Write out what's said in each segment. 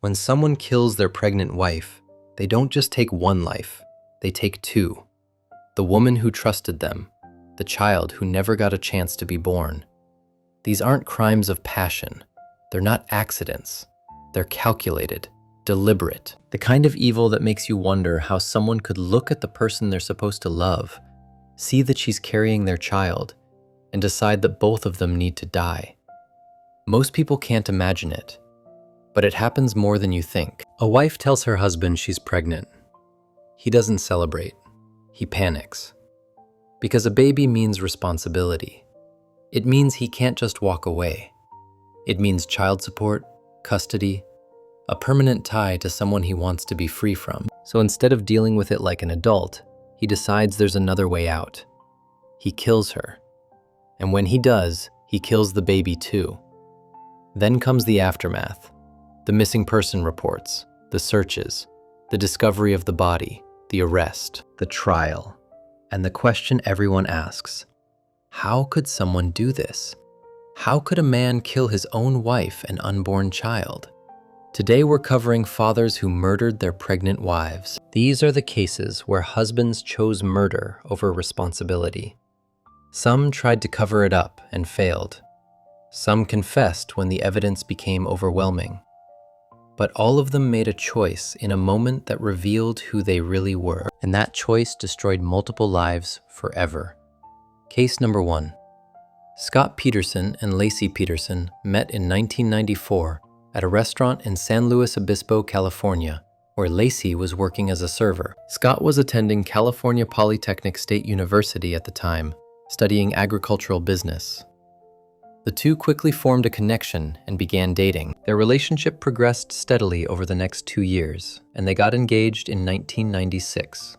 When someone kills their pregnant wife, they don't just take one life, they take two. The woman who trusted them, the child who never got a chance to be born. These aren't crimes of passion. They're not accidents. They're calculated, deliberate. The kind of evil that makes you wonder how someone could look at the person they're supposed to love, see that she's carrying their child, and decide that both of them need to die. Most people can't imagine it, but it happens more than you think. A wife tells her husband she's pregnant. He doesn't celebrate. He panics. Because a baby means responsibility. It means he can't just walk away. It means child support, custody, a permanent tie to someone he wants to be free from. So instead of dealing with it like an adult, he decides there's another way out. He kills her. And when he does, he kills the baby too. Then comes the aftermath. The missing person reports, the searches, the discovery of the body, the arrest, the trial, and the question everyone asks, how could someone do this? How could a man kill his own wife and unborn child? Today we're covering fathers who murdered their pregnant wives. These are the cases where husbands chose murder over responsibility. Some tried to cover it up and failed. Some confessed when the evidence became overwhelming. But all of them made a choice in a moment that revealed who they really were, and that choice destroyed multiple lives forever. Case number 1. Scott Peterson and Laci Peterson met in 1994 at a restaurant in San Luis Obispo, California, where Laci was working as a server. Scott was attending California Polytechnic State University at the time, studying agricultural business. The two quickly formed a connection and began dating. Their relationship progressed steadily over the next 2 years, and they got engaged in 1996.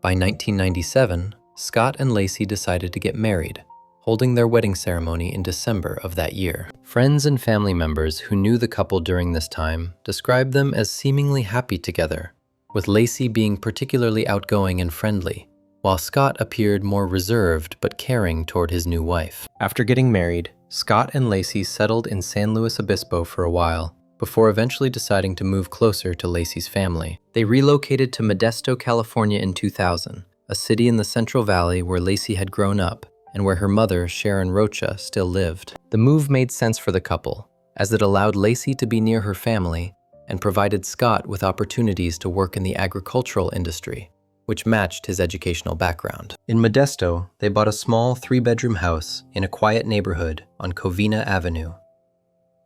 By 1997, Scott and Laci decided to get married, holding their wedding ceremony in December of that year. Friends and family members who knew the couple during this time described them as seemingly happy together, with Laci being particularly outgoing and friendly, while Scott appeared more reserved but caring toward his new wife. After getting married, Scott and Laci settled in San Luis Obispo for a while, before eventually deciding to move closer to Laci's family. They relocated to Modesto, California in 2000, a city in the Central Valley where Laci had grown up and where her mother, Sharon Rocha, still lived. The move made sense for the couple, as it allowed Laci to be near her family and provided Scott with opportunities to work in the agricultural industry, which matched his educational background. In Modesto, they bought a small 3-bedroom house in a quiet neighborhood on Covina Avenue.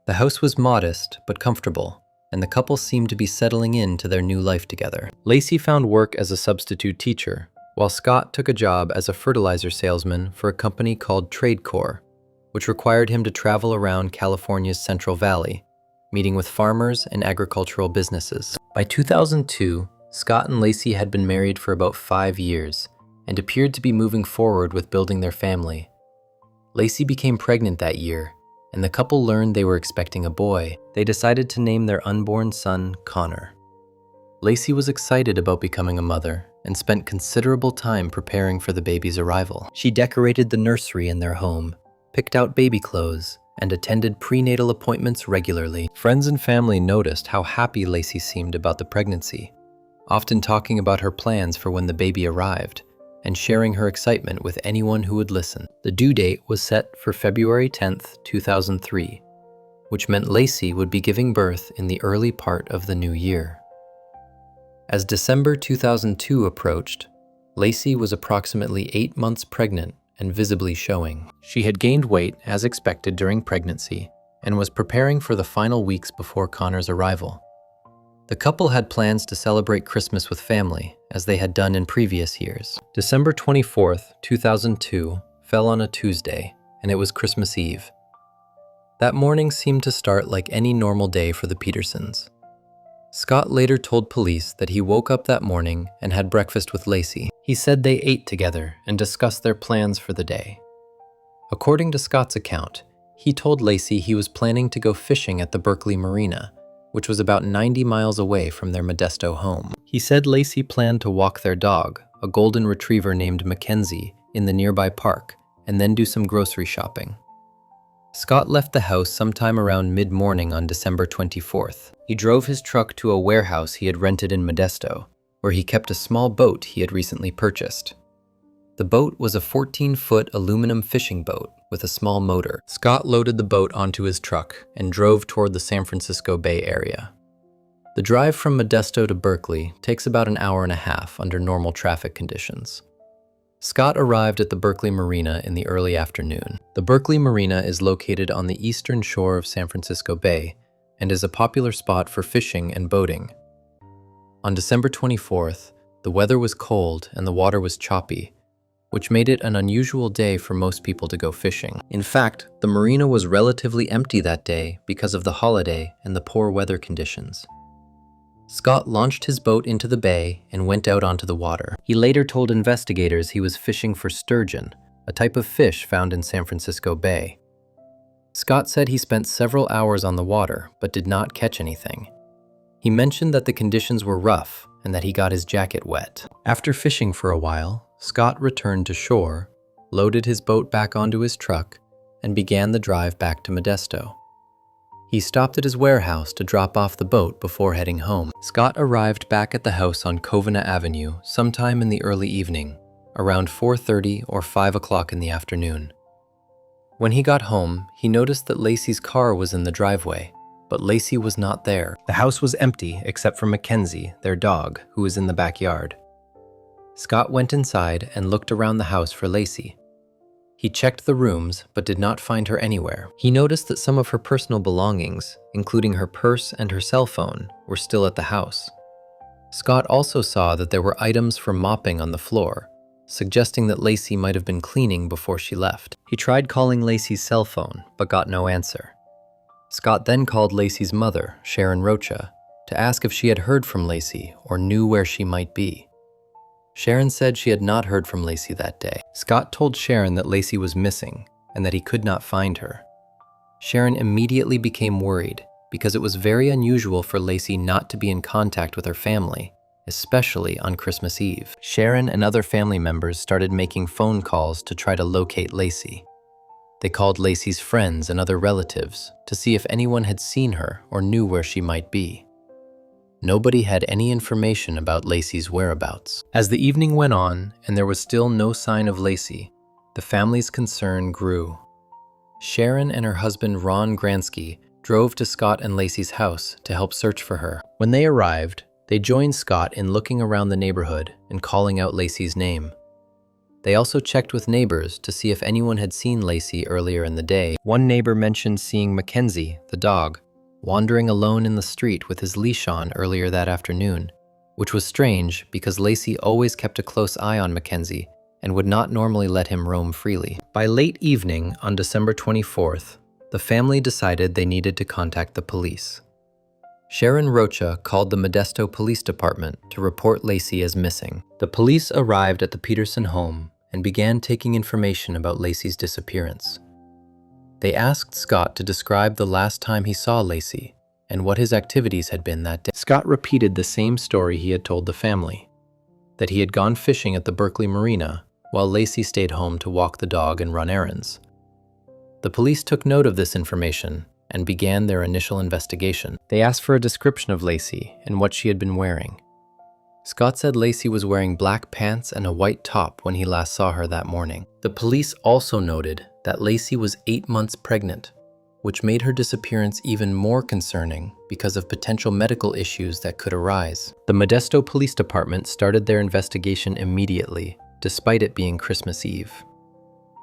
The house was modest but comfortable, and the couple seemed to be settling into their new life together. Laci found work as a substitute teacher, while Scott took a job as a fertilizer salesman for a company called TradeCorp, which required him to travel around California's Central Valley, meeting with farmers and agricultural businesses. By 2002, Scott and Laci had been married for about 5 years and appeared to be moving forward with building their family. Laci became pregnant that year, and the couple learned they were expecting a boy. They decided to name their unborn son Connor. Laci was excited about becoming a mother and spent considerable time preparing for the baby's arrival. She decorated the nursery in their home, picked out baby clothes, and attended prenatal appointments regularly. Friends and family noticed how happy Laci seemed about the pregnancy, often talking about her plans for when the baby arrived, and sharing her excitement with anyone who would listen. The due date was set for February 10th, 2003, which meant Laci would be giving birth in the early part of the new year. As December 2002 approached, Laci was approximately 8 months pregnant and visibly showing. She had gained weight as expected during pregnancy and was preparing for the final weeks before Connor's arrival. The couple had plans to celebrate Christmas with family, as they had done in previous years. December 24th, 2002 fell on a Tuesday, and it was Christmas Eve. That morning seemed to start like any normal day for the Petersons. Scott later told police that he woke up that morning and had breakfast with Laci. He said they ate together and discussed their plans for the day. According to Scott's account, he told Laci he was planning to go fishing at the Berkeley Marina, which was about 90 miles away from their Modesto home. He said Laci planned to walk their dog, a golden retriever named Mackenzie, in the nearby park, and then do some grocery shopping. Scott left the house sometime around mid-morning on December 24th. He drove his truck to a warehouse he had rented in Modesto, where he kept a small boat he had recently purchased. The boat was a 14-foot aluminum fishing boat with a small motor. Scott loaded the boat onto his truck and drove toward the San Francisco Bay Area. The drive from Modesto to Berkeley takes about an hour and a half under normal traffic conditions. Scott arrived at the Berkeley Marina in the early afternoon. The Berkeley Marina is located on the eastern shore of San Francisco Bay and is a popular spot for fishing and boating. On December 24th, the weather was cold and the water was choppy, which made it an unusual day for most people to go fishing. In fact, the marina was relatively empty that day because of the holiday and the poor weather conditions. Scott launched his boat into the bay and went out onto the water. He later told investigators he was fishing for sturgeon, a type of fish found in San Francisco Bay. Scott said he spent several hours on the water but did not catch anything. He mentioned that the conditions were rough and that he got his jacket wet. After fishing for a while, Scott returned to shore, loaded his boat back onto his truck, and began the drive back to Modesto. He stopped at his warehouse to drop off the boat before heading home. Scott arrived back at the house on Covina Avenue sometime in the early evening, around 4:30 or 5 o'clock in the afternoon. When he got home, he noticed that Lacey's car was in the driveway, but Lacey was not there. The house was empty except for Mackenzie, their dog, who was in the backyard. Scott went inside and looked around the house for Lacey. He checked the rooms, but did not find her anywhere. He noticed that some of her personal belongings, including her purse and her cell phone, were still at the house. Scott also saw that there were items for mopping on the floor, suggesting that Lacey might have been cleaning before she left. He tried calling Lacey's cell phone, but got no answer. Scott then called Lacey's mother, Sharon Rocha, to ask if she had heard from Lacey or knew where she might be. Sharon said she had not heard from Lacey that day. Scott told Sharon that Lacey was missing and that he could not find her. Sharon immediately became worried because it was very unusual for Lacey not to be in contact with her family, especially on Christmas Eve. Sharon and other family members started making phone calls to try to locate Lacey. They called Lacey's friends and other relatives to see if anyone had seen her or knew where she might be. Nobody had any information about Lacey's whereabouts. As the evening went on and there was still no sign of Lacey, the family's concern grew. Sharon and her husband Ron Gransky drove to Scott and Lacey's house to help search for her. When they arrived, they joined Scott in looking around the neighborhood and calling out Lacey's name. They also checked with neighbors to see if anyone had seen Lacey earlier in the day. One neighbor mentioned seeing Mackenzie, the dog, wandering alone in the street with his leash on earlier that afternoon, which was strange because Lacey always kept a close eye on Mackenzie and would not normally let him roam freely. By late evening on December 24th, the family decided they needed to contact the police. Sharon Rocha called the Modesto Police Department to report Lacey as missing. The police arrived at the Peterson home and began taking information about Lacey's disappearance. They asked Scott to describe the last time he saw Lacey and what his activities had been that day. Scott repeated the same story he had told the family, that he had gone fishing at the Berkeley Marina while Lacey stayed home to walk the dog and run errands. The police took note of this information and began their initial investigation. They asked for a description of Lacey and what she had been wearing. Scott said Lacey was wearing black pants and a white top when he last saw her that morning. The police also noted that Lacey was 8 months pregnant, which made her disappearance even more concerning because of potential medical issues that could arise. The Modesto Police Department started their investigation immediately, despite it being Christmas Eve.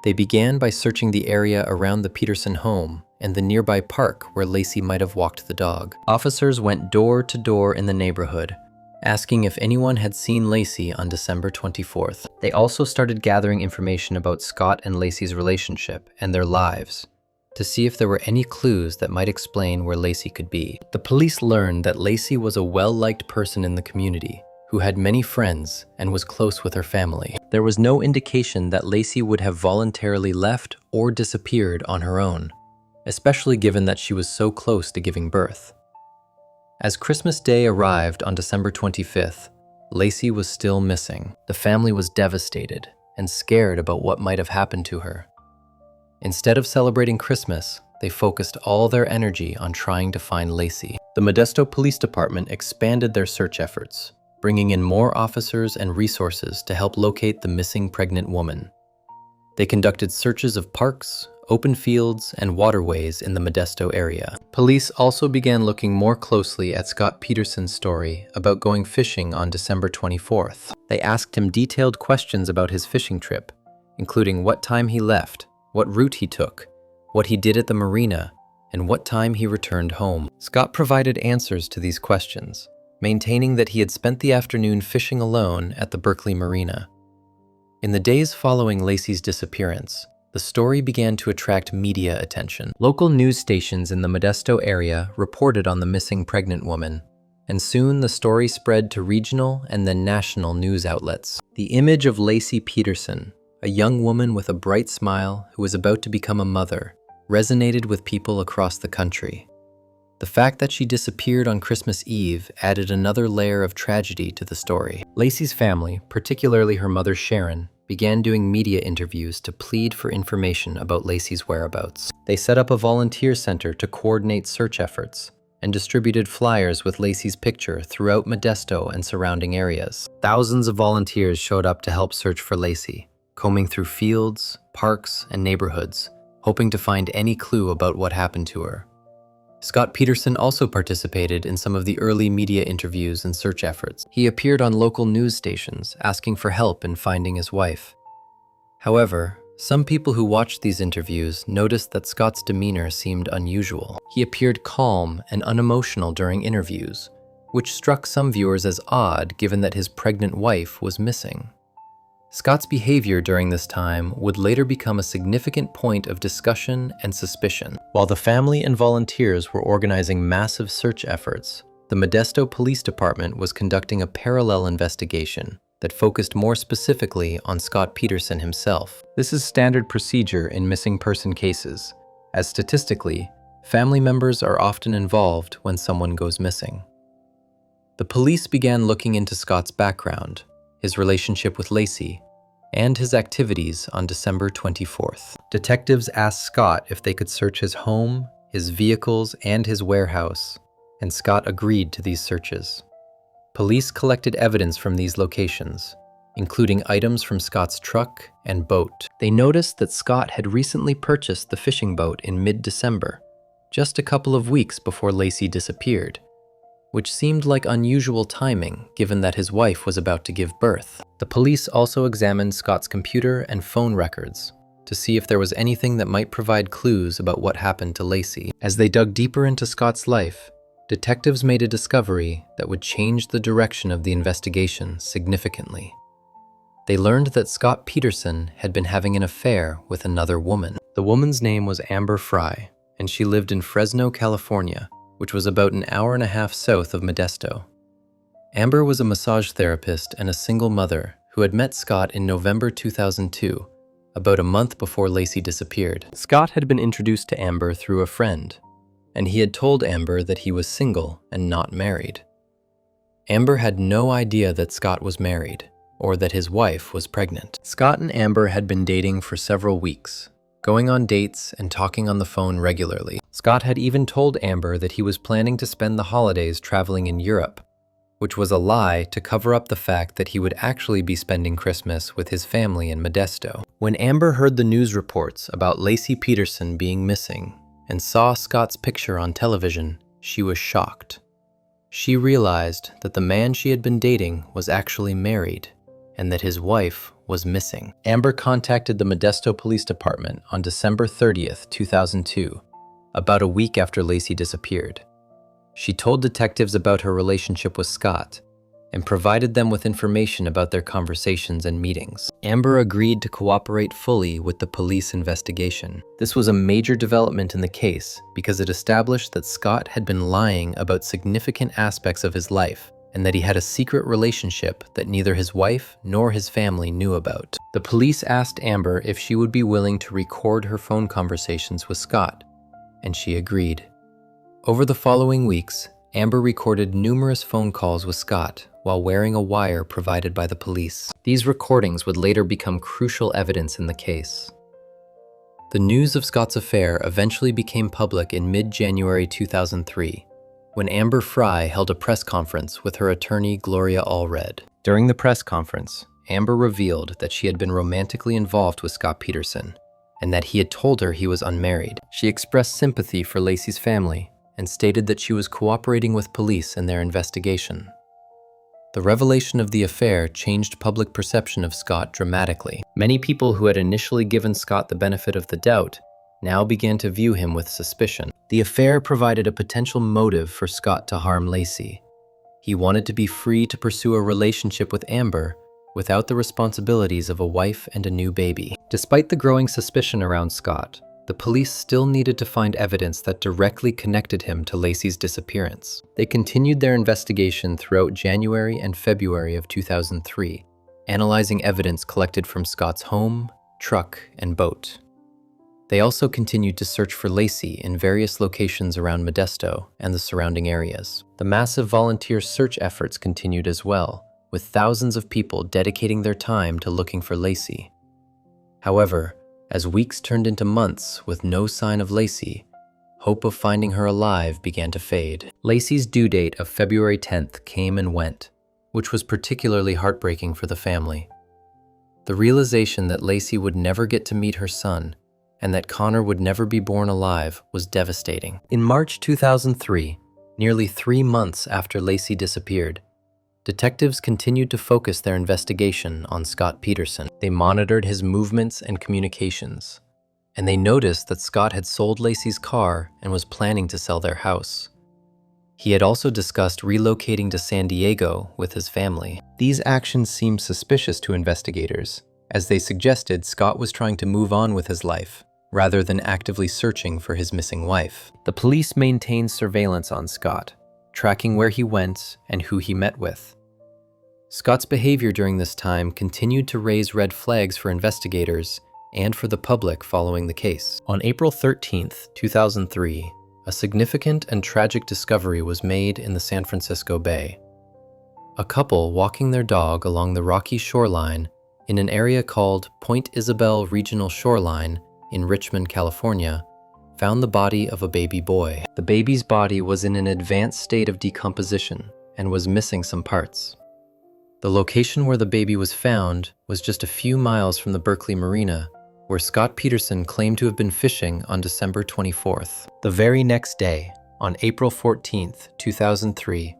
They began by searching the area around the Peterson home and the nearby park where Lacey might have walked the dog. Officers went door to door in the neighborhood, asking if anyone had seen Lacey on December 24th. They also started gathering information about Scott and Lacey's relationship and their lives to see if there were any clues that might explain where Lacey could be. The police learned that Lacey was a well-liked person in the community who had many friends and was close with her family. There was no indication that Lacey would have voluntarily left or disappeared on her own, especially given that she was so close to giving birth. As Christmas Day arrived on December 25th, Lacey was still missing. The family was devastated and scared about what might have happened to her. Instead of celebrating Christmas, they focused all their energy on trying to find Lacey. The Modesto Police Department expanded their search efforts, bringing in more officers and resources to help locate the missing pregnant woman. They conducted searches of parks, open fields, and waterways in the Modesto area. Police also began looking more closely at Scott Peterson's story about going fishing on December 24th. They asked him detailed questions about his fishing trip, including what time he left, what route he took, what he did at the marina, and what time he returned home. Scott provided answers to these questions, maintaining that he had spent the afternoon fishing alone at the Berkeley Marina. In the days following Lacey's disappearance, the story began to attract media attention. Local news stations in the Modesto area reported on the missing pregnant woman, and soon the story spread to regional and then national news outlets. The image of Lacey Peterson, a young woman with a bright smile who was about to become a mother, resonated with people across the country. The fact that she disappeared on Christmas Eve added another layer of tragedy to the story. Lacey's family, particularly her mother Sharon, began doing media interviews to plead for information about Lacey's whereabouts. They set up a volunteer center to coordinate search efforts and distributed flyers with Lacey's picture throughout Modesto and surrounding areas. Thousands of volunteers showed up to help search for Lacey, combing through fields, parks, and neighborhoods, hoping to find any clue about what happened to her. Scott Peterson also participated in some of the early media interviews and search efforts. He appeared on local news stations asking for help in finding his wife. However, some people who watched these interviews noticed that Scott's demeanor seemed unusual. He appeared calm and unemotional during interviews, which struck some viewers as odd given that his pregnant wife was missing. Scott's behavior during this time would later become a significant point of discussion and suspicion. While the family and volunteers were organizing massive search efforts, the Modesto Police Department was conducting a parallel investigation that focused more specifically on Scott Peterson himself. This is standard procedure in missing person cases, as statistically, family members are often involved when someone goes missing. The police began looking into Scott's background, his relationship with Lacey, and his activities on December 24th. Detectives asked Scott if they could search his home, his vehicles, and his warehouse, and Scott agreed to these searches. Police collected evidence from these locations, including items from Scott's truck and boat. They noticed that Scott had recently purchased the fishing boat in mid-December, just a couple of weeks before Lacey disappeared, which seemed like unusual timing given that his wife was about to give birth. The police also examined Scott's computer and phone records to see if there was anything that might provide clues about what happened to Lacey. As they dug deeper into Scott's life, detectives made a discovery that would change the direction of the investigation significantly. They learned that Scott Peterson had been having an affair with another woman. The woman's name was Amber Fry, and she lived in Fresno, California, which was about an hour and a half south of Modesto. Amber was a massage therapist and a single mother who had met Scott in November 2002, about a month before Lacey disappeared. Scott had been introduced to Amber through a friend, and he had told Amber that he was single and not married. Amber had no idea that Scott was married, or that his wife was pregnant. Scott and Amber had been dating for several weeks, going on dates and talking on the phone regularly. Scott had even told Amber that he was planning to spend the holidays traveling in Europe, which was a lie to cover up the fact that he would actually be spending Christmas with his family in Modesto. When Amber heard the news reports about Lacey Peterson being missing and saw Scott's picture on television, she was shocked. She realized that the man she had been dating was actually married and that his wife was missing. Amber contacted the Modesto Police Department on December 30th, 2002, about a week after Lacey disappeared. She told detectives about her relationship with Scott and provided them with information about their conversations and meetings. Amber agreed to cooperate fully with the police investigation. This was a major development in the case because it established that Scott had been lying about significant aspects of his life and that he had a secret relationship that neither his wife nor his family knew about. The police asked Amber if she would be willing to record her phone conversations with Scott, and she agreed. Over the following weeks, Amber recorded numerous phone calls with Scott while wearing a wire provided by the police. These recordings would later become crucial evidence in the case. The news of Scott's affair eventually became public in mid-January 2003, when Amber Frey held a press conference with her attorney Gloria Allred. During the press conference, Amber revealed that she had been romantically involved with Scott Peterson, and that he had told her he was unmarried. She expressed sympathy for Laci's family and stated that she was cooperating with police in their investigation. The revelation of the affair changed public perception of Scott dramatically. Many people who had initially given Scott the benefit of the doubt now began to view him with suspicion. The affair provided a potential motive for Scott to harm Laci. He wanted to be free to pursue a relationship with Amber without the responsibilities of a wife and a new baby. Despite the growing suspicion around Scott, the police still needed to find evidence that directly connected him to Laci's disappearance. They continued their investigation throughout January and February of 2003, analyzing evidence collected from Scott's home, truck, and boat. They also continued to search for Laci in various locations around Modesto and the surrounding areas. The massive volunteer search efforts continued as well, with thousands of people dedicating their time to looking for Laci. However, as weeks turned into months with no sign of Laci, hope of finding her alive began to fade. Laci's due date of February 10th came and went, which was particularly heartbreaking for the family. The realization that Laci would never get to meet her son and that Connor would never be born alive was devastating. In March 2003, nearly 3 months after Laci disappeared, detectives continued to focus their investigation on Scott Peterson. They monitored his movements and communications, and they noticed that Scott had sold Laci's car and was planning to sell their house. He had also discussed relocating to San Diego with his family. These actions seemed suspicious to investigators, as they suggested Scott was trying to move on with his life, rather than actively searching for his missing wife. The police maintained surveillance on Scott, tracking where he went and who he met with. Scott's behavior during this time continued to raise red flags for investigators and for the public following the case. On April 13, 2003, a significant and tragic discovery was made in the San Francisco Bay. A couple walking their dog along the rocky shoreline in an area called Point Isabel Regional Shoreline in Richmond, California, found the body of a baby boy. The baby's body was in an advanced state of decomposition and was missing some parts. The location where the baby was found was just a few miles from the Berkeley Marina, where Scott Peterson claimed to have been fishing on December 24th. The very next day, on April 14th, 2003,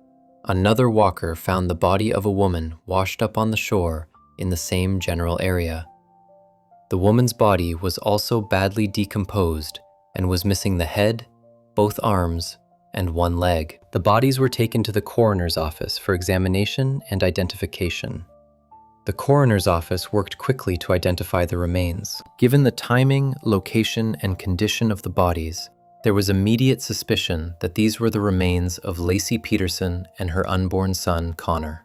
another walker found the body of a woman washed up on the shore in the same general area. The woman's body was also badly decomposed and was missing the head, both arms, and one leg. The bodies were taken to the coroner's office for examination and identification. The coroner's office worked quickly to identify the remains. Given the timing, location, and condition of the bodies, there was immediate suspicion that these were the remains of Laci Peterson and her unborn son, Connor.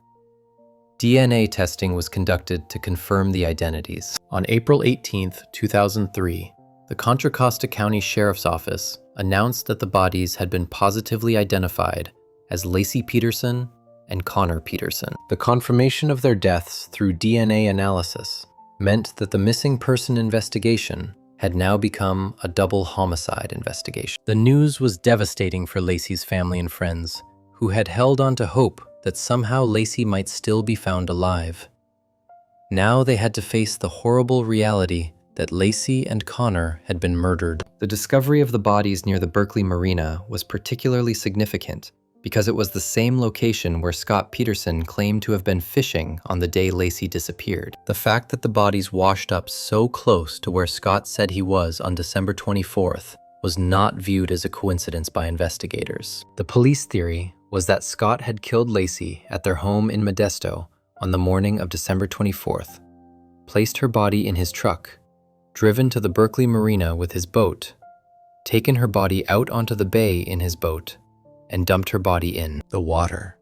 DNA testing was conducted to confirm the identities. On April 18, 2003, the Contra Costa County Sheriff's Office announced that the bodies had been positively identified as Laci Peterson and Connor Peterson. The confirmation of their deaths through DNA analysis meant that the missing person investigation had now become a double homicide investigation. The news was devastating for Laci's family and friends, who had held on to hope that somehow Laci might still be found alive. Now they had to face the horrible reality that Laci and Connor had been murdered. The discovery of the bodies near the Berkeley Marina was particularly significant because it was the same location where Scott Peterson claimed to have been fishing on the day Laci disappeared. The fact that the bodies washed up so close to where Scott said he was on December 24th was not viewed as a coincidence by investigators. The police theory was that Scott had killed Laci at their home in Modesto on the morning of December 24th, placed her body in his truck, driven to the Berkeley Marina with his boat, taken her body out onto the bay in his boat, and dumped her body in the water.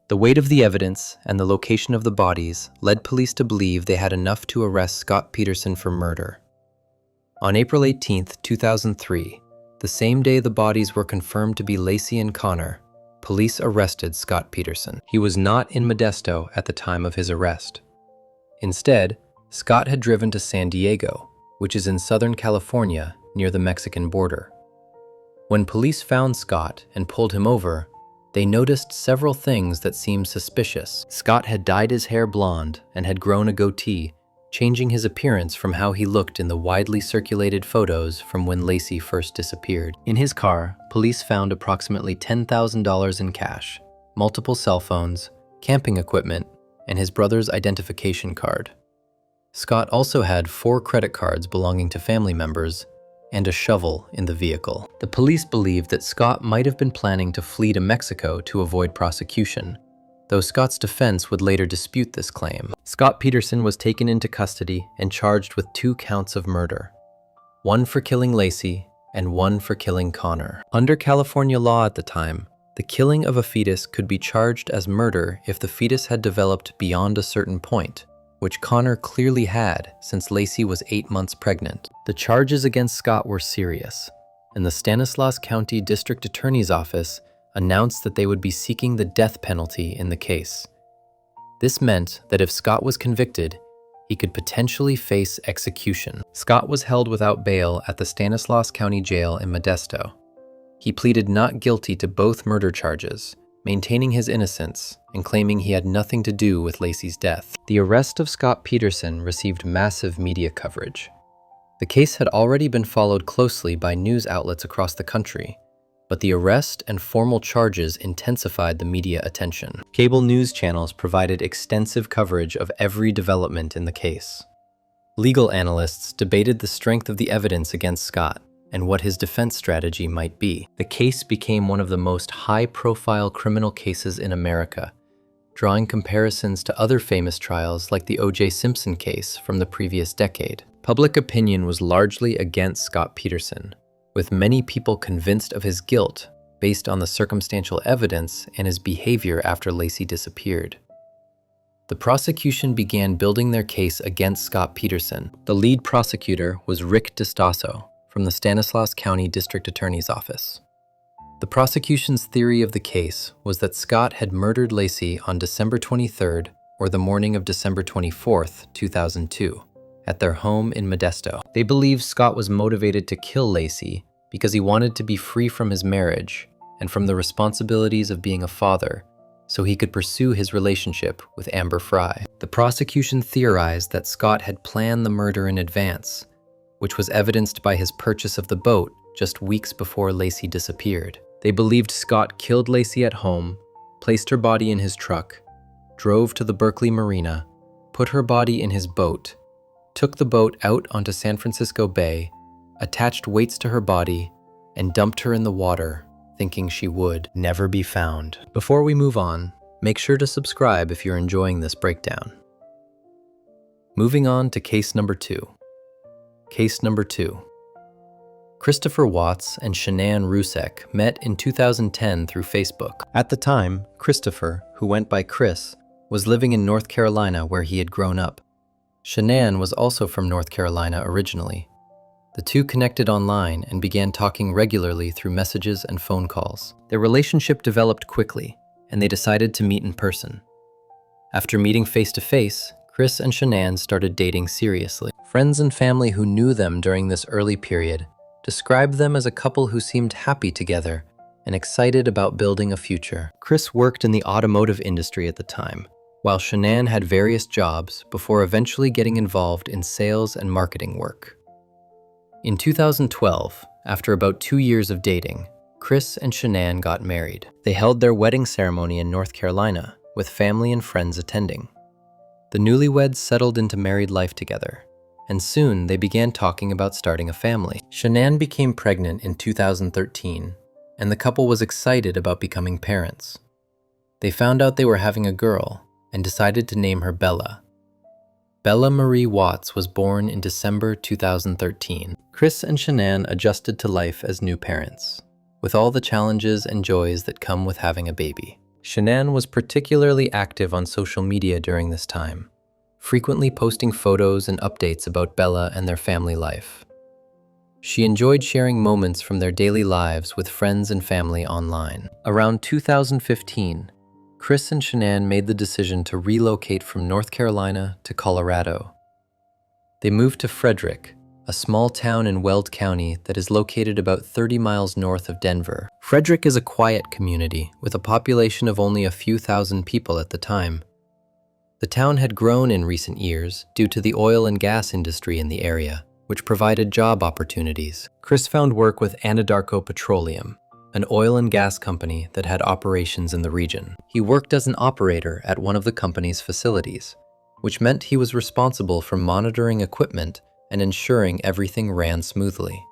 The weight of the evidence and the location of the bodies led police to believe they had enough to arrest Scott Peterson for murder. On April 18, 2003, the same day the bodies were confirmed to be Laci and Connor, police arrested Scott Peterson. He was not in Modesto at the time of his arrest. Instead, Scott had driven to San Diego, which is in Southern California near the Mexican border. When police found Scott and pulled him over, they noticed several things that seemed suspicious. Scott had dyed his hair blonde and had grown a goatee, changing his appearance from how he looked in the widely circulated photos from when Laci first disappeared. In his car, police found approximately $10,000 in cash, multiple cell phones, camping equipment, and his brother's identification card. Scott also had 4 credit cards belonging to family members and a shovel in the vehicle. The police believed that Scott might have been planning to flee to Mexico to avoid prosecution, though Scott's defense would later dispute this claim. Scott Peterson was taken into custody and charged with 2 counts of murder, 1 for killing Laci and 1 for killing Connor. Under California law at the time, the killing of a fetus could be charged as murder if the fetus had developed beyond a certain point, which Connor clearly had since Laci was 8 months pregnant. The charges against Scott were serious, and the Stanislaus County District Attorney's Office announced that they would be seeking the death penalty in the case. This meant that if Scott was convicted, he could potentially face execution. Scott was held without bail at the Stanislaus County Jail in Modesto. He pleaded not guilty to both murder charges, maintaining his innocence and claiming he had nothing to do with Laci's death. The arrest of Scott Peterson received massive media coverage. The case had already been followed closely by news outlets across the country, but the arrest and formal charges intensified the media attention. Cable news channels provided extensive coverage of every development in the case. Legal analysts debated the strength of the evidence against Scott and what his defense strategy might be. The case became one of the most high-profile criminal cases in America, drawing comparisons to other famous trials like the O.J. Simpson case from the previous decade. Public opinion was largely against Scott Peterson, with many people convinced of his guilt based on the circumstantial evidence and his behavior after Laci disappeared. The prosecution began building their case against Scott Peterson. The lead prosecutor was Rick DiStaso from the Stanislaus County District Attorney's Office. The prosecution's theory of the case was that Scott had murdered Laci on December 23rd or the morning of December 24th, 2002, at their home in Modesto. They believed Scott was motivated to kill Laci because he wanted to be free from his marriage and from the responsibilities of being a father, so he could pursue his relationship with Amber Frey. The prosecution theorized that Scott had planned the murder in advance, which was evidenced by his purchase of the boat just weeks before Laci disappeared. They believed Scott killed Laci at home, placed her body in his truck, drove to the Berkeley Marina, put her body in his boat, took the boat out onto San Francisco Bay, attached weights to her body, and dumped her in the water, thinking she would never be found. Before we move on, make sure to subscribe if you're enjoying this breakdown. Moving on to case number 2. Case number 2. Christopher Watts and Shanann Rusek met in 2010 through Facebook. At the time, Christopher, who went by Chris, was living in North Carolina where he had grown up. Shanann was also from North Carolina originally. The two connected online and began talking regularly through messages and phone calls. Their relationship developed quickly, and they decided to meet in person. After meeting face-to-face, Chris and Shanann started dating seriously. Friends and family who knew them during this early period described them as a couple who seemed happy together and excited about building a future. Chris worked in the automotive industry at the time, while Shanann had various jobs before eventually getting involved in sales and marketing work. In 2012, after about 2 years of dating, Chris and Shanann got married. They held their wedding ceremony in North Carolina, with family and friends attending. The newlyweds settled into married life together, and soon they began talking about starting a family. Shanann became pregnant in 2013, and the couple was excited about becoming parents. They found out they were having a girl and decided to name her Bella. Bella Marie Watts was born in December 2013. Chris and Shanann adjusted to life as new parents, with all the challenges and joys that come with having a baby. Shanann was particularly active on social media during this time, frequently posting photos and updates about Bella and their family life. She enjoyed sharing moments from their daily lives with friends and family online. Around 2015, Chris and Shanann made the decision to relocate from North Carolina to Colorado. They moved to Frederick, a small town in Weld County that is located about 30 miles north of Denver. Frederick is a quiet community with a population of only a few thousand people at the time. The town had grown in recent years due to the oil and gas industry in the area, which provided job opportunities. Chris found work with Anadarko Petroleum, an oil and gas company that had operations in the region. He worked as an operator at one of the company's facilities, which meant he was responsible for monitoring equipment and ensuring everything ran smoothly.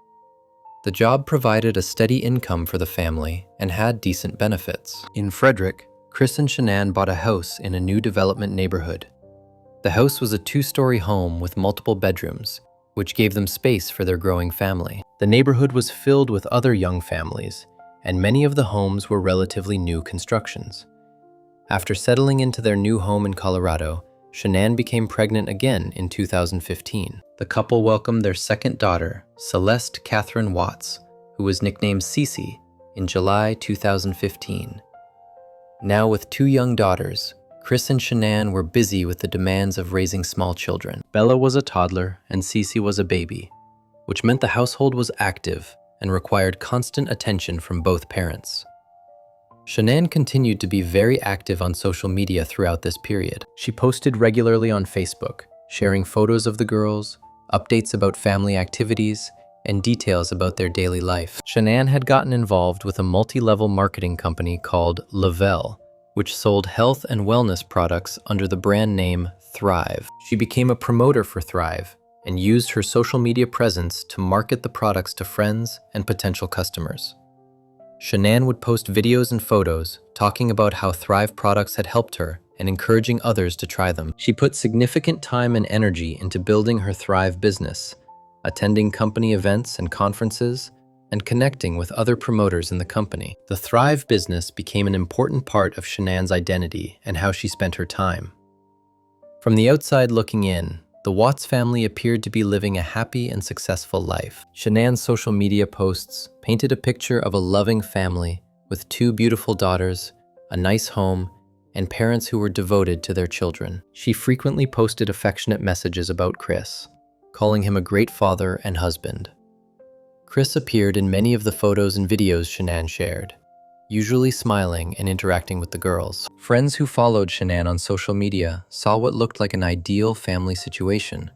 The job provided a steady income for the family and had decent benefits. In Frederick, Chris and Shanann bought a house in a new development neighborhood. The house was a 2-story home with multiple bedrooms, which gave them space for their growing family. The neighborhood was filled with other young families, and many of the homes were relatively new constructions. After settling into their new home in Colorado, Shanann became pregnant again in 2015. The couple welcomed their second daughter, Celeste Catherine Watts, who was nicknamed Cece, in July 2015. Now with 2 young daughters, Chris and Shanann were busy with the demands of raising small children. Bella was a toddler and Cece was a baby, which meant the household was active and required constant attention from both parents. Shanann continued to be very active on social media throughout this period. She posted regularly on Facebook, sharing photos of the girls, updates about family activities, and details about their daily life. Shanann had gotten involved with a multi-level marketing company called Lavelle, which sold health and wellness products under the brand name Thrive. She became a promoter for Thrive and used her social media presence to market the products to friends and potential customers. Shanann would post videos and photos talking about how Thrive products had helped her and encouraging others to try them. She put significant time and energy into building her Thrive business, attending company events and conferences, and connecting with other promoters in the company. The Thrive business became an important part of Shanann's identity and how she spent her time. From the outside looking in, the Watts family appeared to be living a happy and successful life. Shanann's social media posts painted a picture of a loving family with 2 beautiful daughters, a nice home, and parents who were devoted to their children. She frequently posted affectionate messages about Chris, calling him a great father and husband. Chris appeared in many of the photos and videos Shanann shared, usually smiling and interacting with the girls. Friends who followed Shanann on social media saw what looked like an ideal family situation.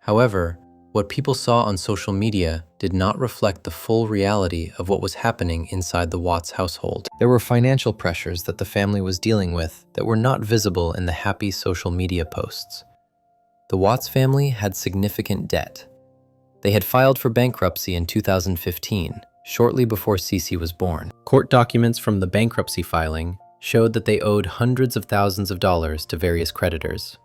However, what people saw on social media did not reflect the full reality of what was happening inside the Watts household. There were financial pressures that the family was dealing with that were not visible in the happy social media posts. The Watts family had significant debt. They had filed for bankruptcy in 2015, shortly before Cece was born. Court documents from the bankruptcy filing showed that they owed hundreds of thousands of dollars to various creditors.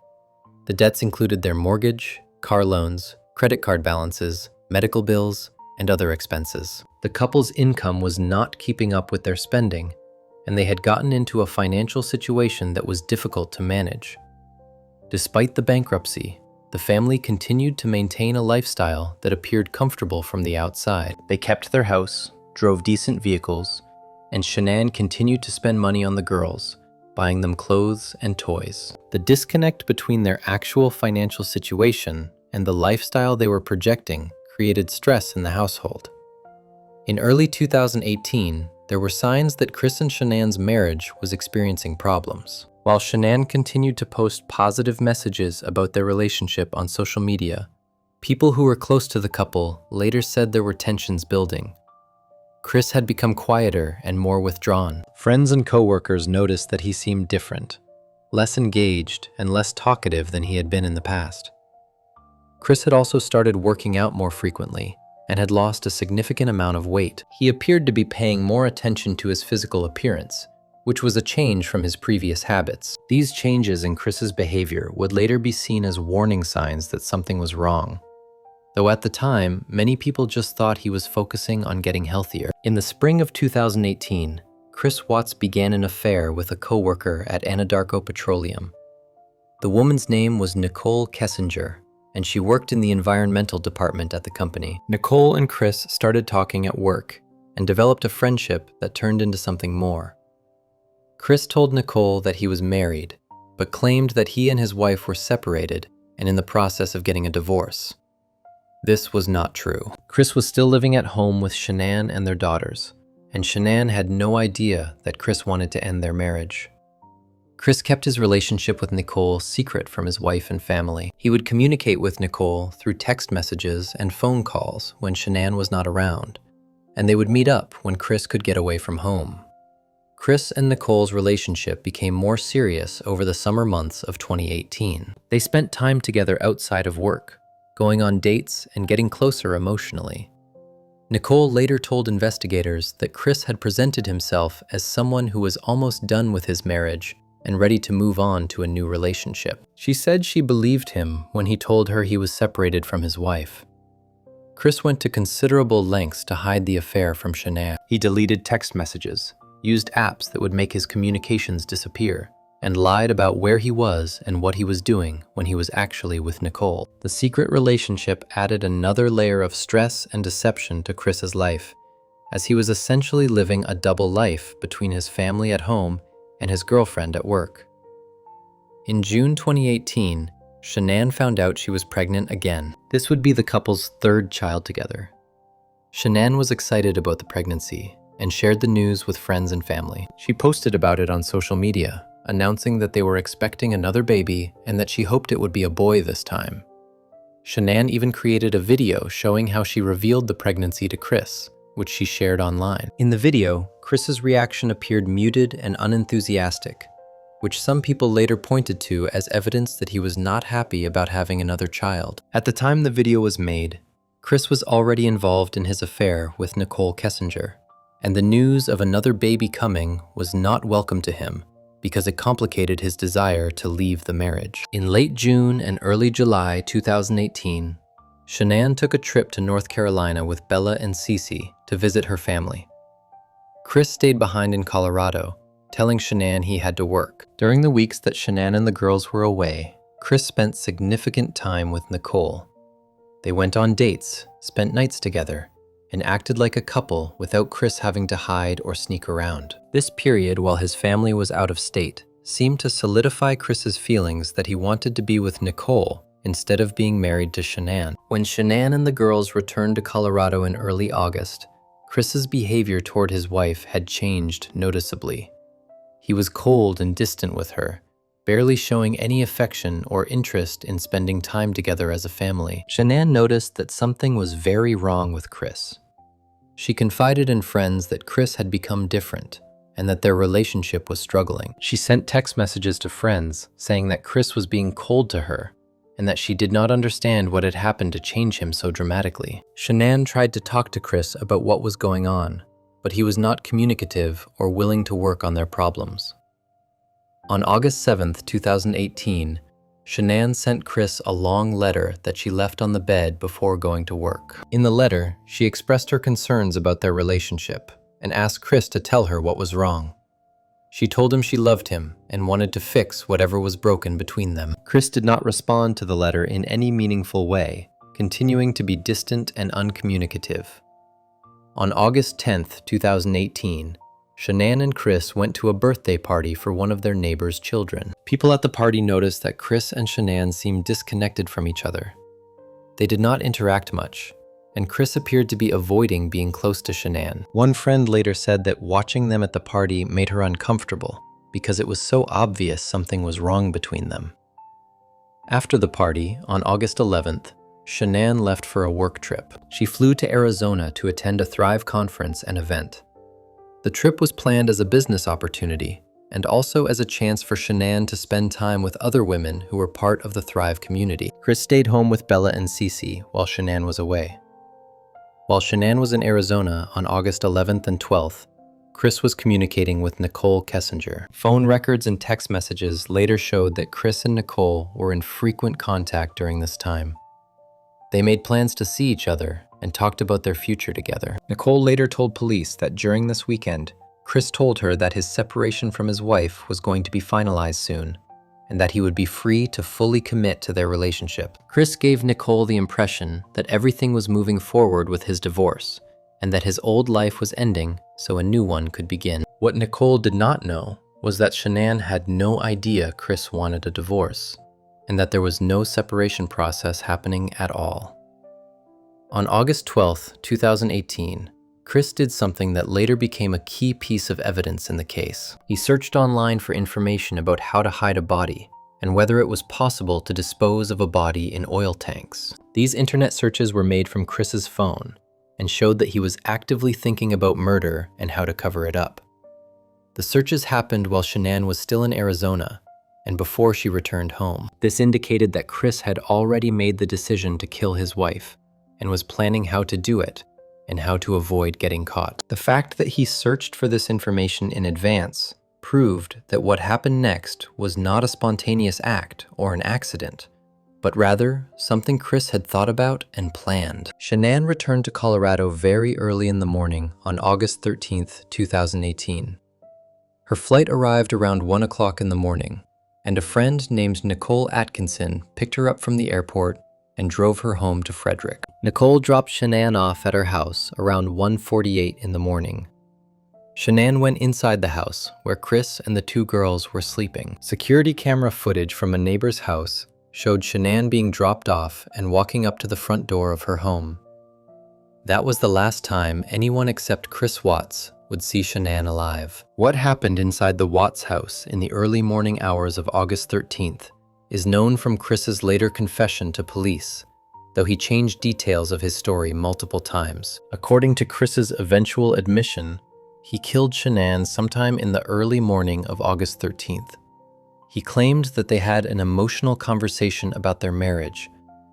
The debts included their mortgage, car loans, credit card balances, medical bills, and other expenses. The couple's income was not keeping up with their spending, and they had gotten into a financial situation that was difficult to manage. Despite the bankruptcy, the family continued to maintain a lifestyle that appeared comfortable from the outside. They kept their house, drove decent vehicles, and Shanann continued to spend money on the girls, buying them clothes and toys. The disconnect between their actual financial situation and the lifestyle they were projecting created stress in the household. In early 2018, there were signs that Chris and Shanann's marriage was experiencing problems. While Shanann continued to post positive messages about their relationship on social media, people who were close to the couple later said there were tensions building. Chris had become quieter and more withdrawn. Friends and coworkers noticed that he seemed different, less engaged and less talkative than he had been in the past. Chris had also started working out more frequently and had lost a significant amount of weight. He appeared to be paying more attention to his physical appearance, which was a change from his previous habits. These changes in Chris's behavior would later be seen as warning signs that something was wrong. Though at the time, many people just thought he was focusing on getting healthier. In the spring of 2018, Chris Watts began an affair with a coworker at Anadarko Petroleum. The woman's name was Nicole Kessinger, and she worked in the environmental department at the company. Nicole and Chris started talking at work and developed a friendship that turned into something more. Chris told Nicole that he was married, but claimed that he and his wife were separated and in the process of getting a divorce. This was not true. Chris was still living at home with Shanann and their daughters, and Shanann had no idea that Chris wanted to end their marriage. Chris kept his relationship with Nicole secret from his wife and family. He would communicate with Nicole through text messages and phone calls when Shanann was not around, and they would meet up when Chris could get away from home. Chris and Nicole's relationship became more serious over the summer months of 2018. They spent time together outside of work, going on dates and getting closer emotionally. Nicole later told investigators that Chris had presented himself as someone who was almost done with his marriage and ready to move on to a new relationship. She said she believed him when he told her he was separated from his wife. Chris went to considerable lengths to hide the affair from Shanann. He deleted text messages, used apps that would make his communications disappear, and lied about where he was and what he was doing when he was actually with Nicole. The secret relationship added another layer of stress and deception to Chris's life, as he was essentially living a double life between his family at home and his girlfriend at work. In June 2018, Shanann found out she was pregnant again. This would be the couple's third child together. Shanann was excited about the pregnancy and shared the news with friends and family. She posted about it on social media, announcing that they were expecting another baby and that she hoped it would be a boy this time. Shanann even created a video showing how she revealed the pregnancy to Chris, which she shared online. In the video, Chris's reaction appeared muted and unenthusiastic, which some people later pointed to as evidence that he was not happy about having another child. At the time the video was made, Chris was already involved in his affair with Nicole Kessinger, and the news of another baby coming was not welcome to him because it complicated his desire to leave the marriage. In late June and early July 2018, Shanann took a trip to North Carolina with Bella and Cece to visit her family. Chris stayed behind in Colorado, telling Shanann he had to work. During the weeks that Shanann and the girls were away, Chris spent significant time with Nicole. They went on dates, spent nights together, and acted like a couple without Chris having to hide or sneak around. This period, while his family was out of state, seemed to solidify Chris's feelings that he wanted to be with Nicole instead of being married to Shanann. When Shanann and the girls returned to Colorado in early August, Chris's behavior toward his wife had changed noticeably. He was cold and distant with her, barely showing any affection or interest in spending time together as a family. Shanann noticed that something was very wrong with Chris. She confided in friends that Chris had become different and that their relationship was struggling. She sent text messages to friends saying that Chris was being cold to her and that she did not understand what had happened to change him so dramatically. Shanann tried to talk to Chris about what was going on, but he was not communicative or willing to work on their problems. On August 7, 2018, Shanann sent Chris a long letter that she left on the bed before going to work. In the letter, she expressed her concerns about their relationship and asked Chris to tell her what was wrong. She told him she loved him and wanted to fix whatever was broken between them. Chris did not respond to the letter in any meaningful way, continuing to be distant and uncommunicative. On August 10, 2018, Shanann and Chris went to a birthday party for one of their neighbor's children. People at the party noticed that Chris and Shanann seemed disconnected from each other. They did not interact much, and Chris appeared to be avoiding being close to Shanann. One friend later said that watching them at the party made her uncomfortable because it was so obvious something was wrong between them. After the party, on August 11th, Shanann left for a work trip. She flew to Arizona to attend a Thrive conference and event. The trip was planned as a business opportunity and also as a chance for Shanann to spend time with other women who were part of the Thrive community. Chris stayed home with Bella and Cece while Shanann was away. While Shanann was in Arizona on August 11th and 12th, Chris was communicating with Nicole Kessinger. Phone records and text messages later showed that Chris and Nicole were in frequent contact during this time. They made plans to see each other and talked about their future together. Nicole later told police that during this weekend, Chris told her that his separation from his wife was going to be finalized soon, and that he would be free to fully commit to their relationship. Chris gave Nicole the impression that everything was moving forward with his divorce, and that his old life was ending so a new one could begin. What Nicole did not know was that Shanann had no idea Chris wanted a divorce, and that there was no separation process happening at all. On August 12, 2018, Chris did something that later became a key piece of evidence in the case. He searched online for information about how to hide a body and whether it was possible to dispose of a body in oil tanks. These internet searches were made from Chris's phone and showed that he was actively thinking about murder and how to cover it up. The searches happened while Shanann was still in Arizona and before she returned home. This indicated that Chris had already made the decision to kill his wife and was planning how to do it and how to avoid getting caught. The fact that he searched for this information in advance proved that what happened next was not a spontaneous act or an accident, but rather something Chris had thought about and planned. Shanann returned to Colorado very early in the morning on August 13th, 2018. Her flight arrived around 1 o'clock in the morning, and a friend named Nicole Atkinson picked her up from the airport and drove her home to Frederick. Nicole dropped Shanann off at her house around 1:48 in the morning. Shanann went inside the house where Chris and the two girls were sleeping. Security camera footage from a neighbor's house showed Shanann being dropped off and walking up to the front door of her home. That was the last time anyone except Chris Watts would see Shanann alive. What happened inside the Watts house in the early morning hours of August 13th is known from Chris's later confession to police, though he changed details of his story multiple times. According to Chris's eventual admission, he killed Shanann sometime in the early morning of August 13th. He claimed that they had an emotional conversation about their marriage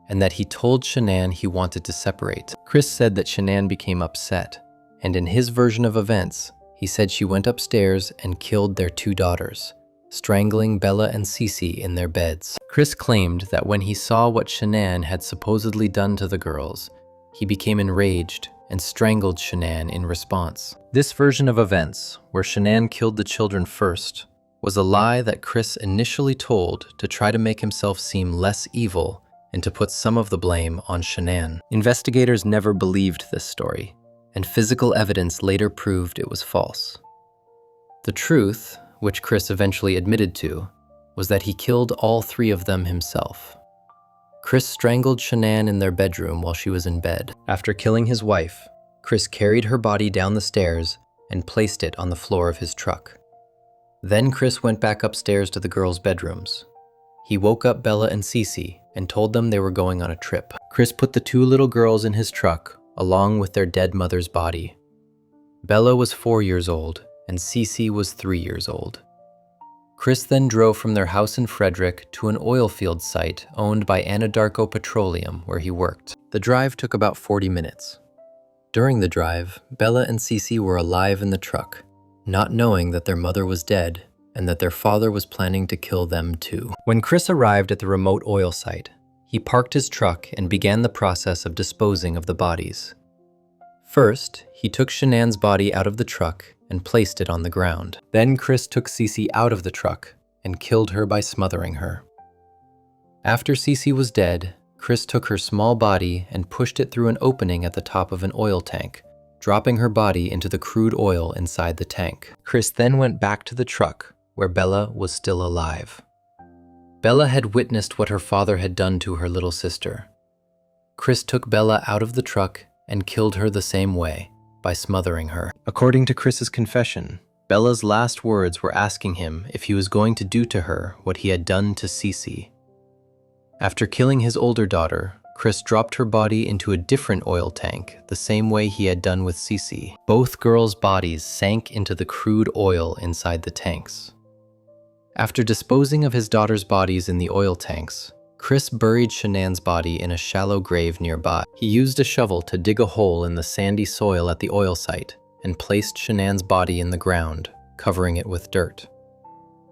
and that he told Shanann he wanted to separate. Chris said that Shanann became upset, and in his version of events, he said she went upstairs and killed their two daughters, strangling Bella and Cece in their beds. Chris claimed that when he saw what Shanann had supposedly done to the girls, he became enraged and strangled Shanann in response. This version of events, where Shanann killed the children first, was a lie that Chris initially told to try to make himself seem less evil and to put some of the blame on Shanann. Investigators never believed this story, and physical evidence later proved it was false. The truth, which Chris eventually admitted to, was that he killed all three of them himself. Chris strangled Shanann in their bedroom while she was in bed. After killing his wife, Chris carried her body down the stairs and placed it on the floor of his truck. Then Chris went back upstairs to the girls' bedrooms. He woke up Bella and Cece and told them they were going on a trip. Chris put the two little girls in his truck along with their dead mother's body. Bella was 4 years old and Cece was 3 years old. Chris then drove from their house in Frederick to an oil field site owned by Anadarko Petroleum where he worked. The drive took about 40 minutes. During the drive, Bella and Cece were alive in the truck, not knowing that their mother was dead and that their father was planning to kill them too. When Chris arrived at the remote oil site, he parked his truck and began the process of disposing of the bodies. First, he took Shanann's body out of the truck and placed it on the ground. Then Chris took Cece out of the truck and killed her by smothering her. After Cece was dead, Chris took her small body and pushed it through an opening at the top of an oil tank, dropping her body into the crude oil inside the tank. Chris then went back to the truck, where Bella was still alive. Bella had witnessed what her father had done to her little sister. Chris took Bella out of the truck and killed her the same way, by smothering her. According to Chris's confession, Bella's last words were asking him if he was going to do to her what he had done to Cece. After killing his older daughter, Chris dropped her body into a different oil tank, the same way he had done with Cece. Both girls' bodies sank into the crude oil inside the tanks. After disposing of his daughter's bodies in the oil tanks, Chris buried Shanann's body in a shallow grave nearby. He used a shovel to dig a hole in the sandy soil at the oil site and placed Shanann's body in the ground, covering it with dirt.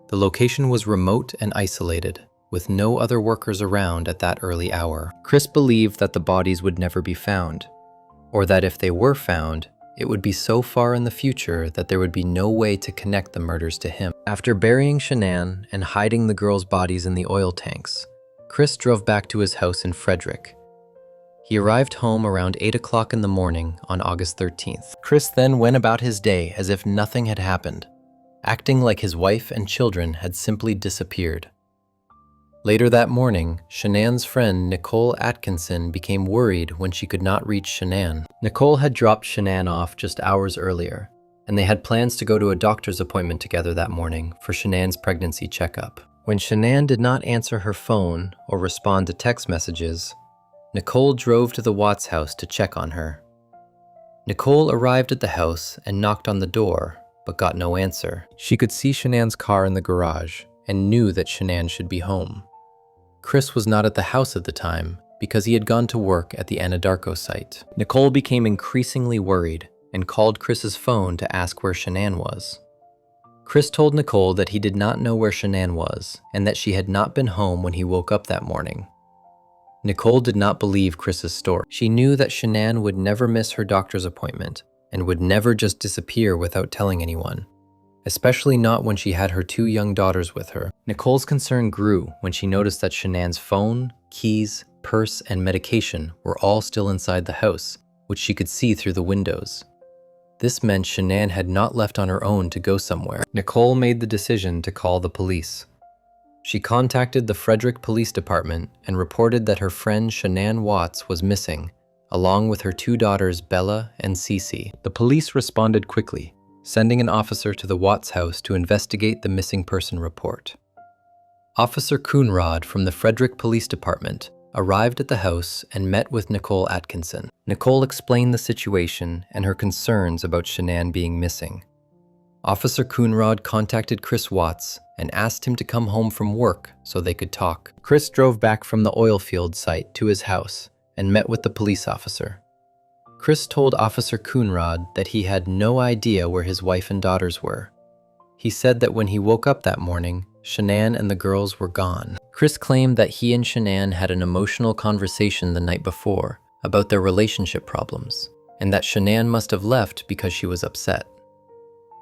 The location was remote and isolated, with no other workers around at that early hour. Chris believed that the bodies would never be found, or that if they were found, it would be so far in the future that there would be no way to connect the murders to him. After burying Shanann and hiding the girls' bodies in the oil tanks, Chris drove back to his house in Frederick. He arrived home around 8 o'clock in the morning on August 13th. Chris then went about his day as if nothing had happened, acting like his wife and children had simply disappeared. Later that morning, Shanann's friend Nicole Atkinson became worried when she could not reach Shanann. Nicole had dropped Shanann off just hours earlier, and they had plans to go to a doctor's appointment together that morning for Shanann's pregnancy checkup. When Shanann did not answer her phone or respond to text messages, Nicole drove to the Watts house to check on her. Nicole arrived at the house and knocked on the door, but got no answer. She could see Shanann's car in the garage and knew that Shanann should be home. Chris was not at the house at the time because he had gone to work at the Anadarko site. Nicole became increasingly worried and called Chris's phone to ask where Shanann was. Chris told Nicole that he did not know where Shanann was and that she had not been home when he woke up that morning. Nicole did not believe Chris's story. She knew that Shanann would never miss her doctor's appointment and would never just disappear without telling anyone, especially not when she had her 2 young daughters with her. Nicole's concern grew when she noticed that Shanann's phone, keys, purse, and medication were all still inside the house, which she could see through the windows. This meant Shanann had not left on her own to go somewhere. Nicole made the decision to call the police. She contacted the Frederick Police Department and reported that her friend Shanann Watts was missing, along with her 2 daughters Bella and Cece. The police responded quickly, sending an officer to the Watts house to investigate the missing person report. Officer Coonrod from the Frederick Police Department arrived at the house and met with Nicole Atkinson. Nicole explained the situation and her concerns about Shanann being missing. Officer Coonrod contacted Chris Watts and asked him to come home from work so they could talk. Chris drove back from the oil field site to his house and met with the police officer. Chris told Officer Coonrod that he had no idea where his wife and daughters were. He said that when he woke up that morning, Shanann and the girls were gone. Chris claimed that he and Shanann had an emotional conversation the night before about their relationship problems, and that Shanann must have left because she was upset.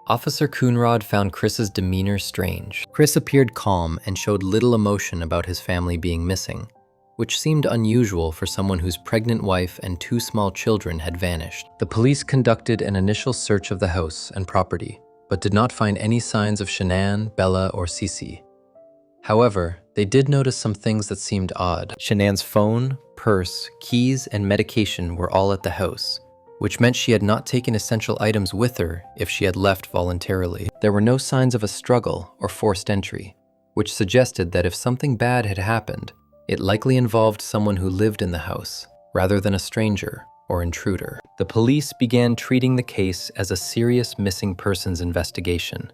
Officer Coonrod found Chris's demeanor strange. Chris appeared calm and showed little emotion about his family being missing, which seemed unusual for someone whose pregnant wife and 2 small children had vanished. The police conducted an initial search of the house and property, but did not find any signs of Shanann, Bella, or Cece. However, they did notice some things that seemed odd. Shanann's phone, purse, keys, and medication were all at the house, which meant she had not taken essential items with her if she had left voluntarily. There were no signs of a struggle or forced entry, which suggested that if something bad had happened, it likely involved someone who lived in the house, rather than a stranger or intruder. The police began treating the case as a serious missing persons investigation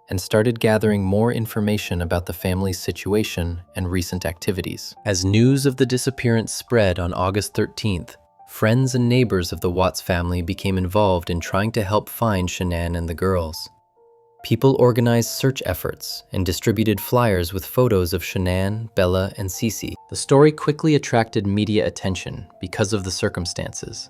and started gathering more information about the family's situation and recent activities. As news of the disappearance spread on August 13th, friends and neighbors of the Watts family became involved in trying to help find Shanann and the girls. People organized search efforts and distributed flyers with photos of Shanann, Bella, and Cece. The story quickly attracted media attention because of the circumstances.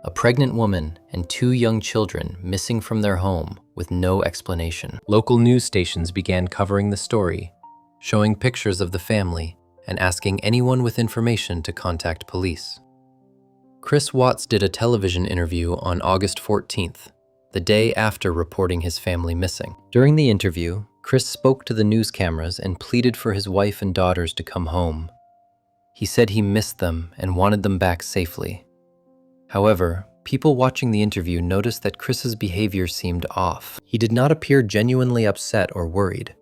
A pregnant woman and 2 young children missing from their home with no explanation. Local news stations began covering the story, showing pictures of the family and asking anyone with information to contact police. Chris Watts did a television interview on August 14th, the day after reporting his family missing. During the interview, Chris spoke to the news cameras and pleaded for his wife and daughters to come home. He said he missed them and wanted them back safely. However, people watching the interview noticed that Chris's behavior seemed off. He did not appear genuinely upset or worried.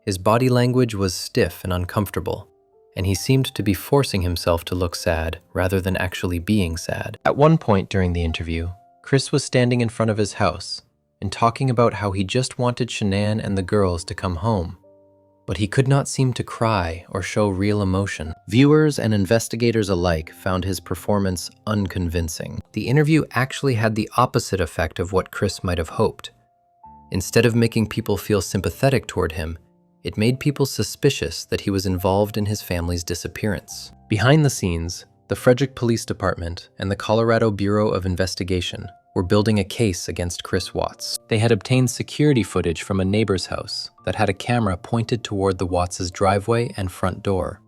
His body language was stiff and uncomfortable, and he seemed to be forcing himself to look sad rather than actually being sad. At one point during the interview, Chris was standing in front of his house and talking about how he just wanted Shanann and the girls to come home, but he could not seem to cry or show real emotion. Viewers and investigators alike found his performance unconvincing. The interview actually had the opposite effect of what Chris might have hoped. Instead of making people feel sympathetic toward him, it made people suspicious that he was involved in his family's disappearance. Behind the scenes, the Frederick Police Department and the Colorado Bureau of Investigation were building a case against Chris Watts. They had obtained security footage from a neighbor's house that had a camera pointed toward the Watts' driveway and front door.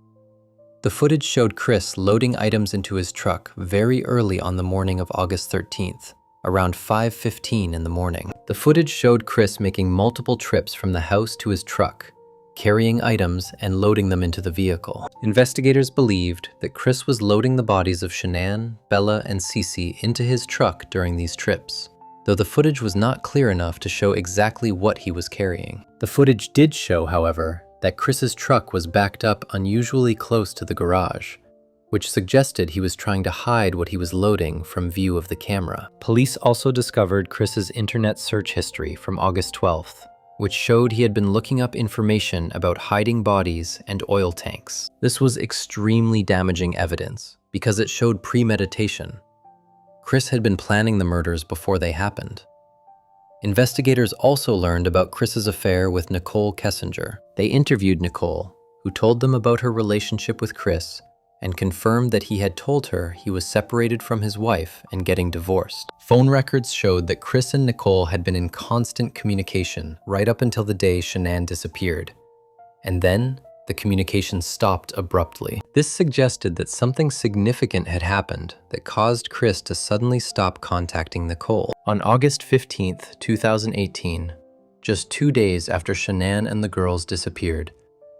The footage showed Chris loading items into his truck very early on the morning of August 13th, around 5:15 in the morning. The footage showed Chris making multiple trips from the house to his truck, carrying items and loading them into the vehicle. Investigators believed that Chris was loading the bodies of Shanann, Bella, and Cece into his truck during these trips, though the footage was not clear enough to show exactly what he was carrying. The footage did show, however, that Chris's truck was backed up unusually close to the garage, which suggested he was trying to hide what he was loading from view of the camera. Police also discovered Chris's internet search history from August 12th, which showed he had been looking up information about hiding bodies and oil tanks. This was extremely damaging evidence because it showed premeditation. Chris had been planning the murders before they happened. Investigators also learned about Chris's affair with Nicole Kessinger. They interviewed Nicole, who told them about her relationship with Chris and confirmed that he had told her he was separated from his wife and getting divorced. Phone records showed that Chris and Nicole had been in constant communication right up until the day Shanann disappeared. And then, the communication stopped abruptly. This suggested that something significant had happened that caused Chris to suddenly stop contacting Nicole. On August 15th, 2018, just 2 days after Shanann and the girls disappeared,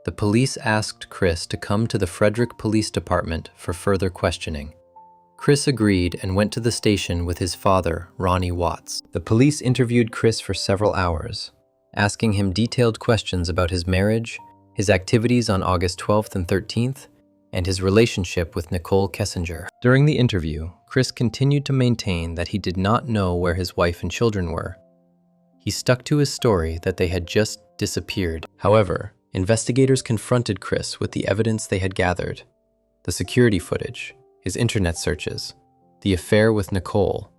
the police asked Chris to come to the Frederick Police Department for further questioning. Chris agreed and went to the station with his father, Ronnie Watts. The police interviewed Chris for several hours, asking him detailed questions about his marriage, his activities on August 12th and 13th, and his relationship with Nicole Kessinger. During the interview, Chris continued to maintain that he did not know where his wife and children were. He stuck to his story that they had just disappeared. However, investigators confronted Chris with the evidence they had gathered: the security footage, his internet searches, the affair with Nicole,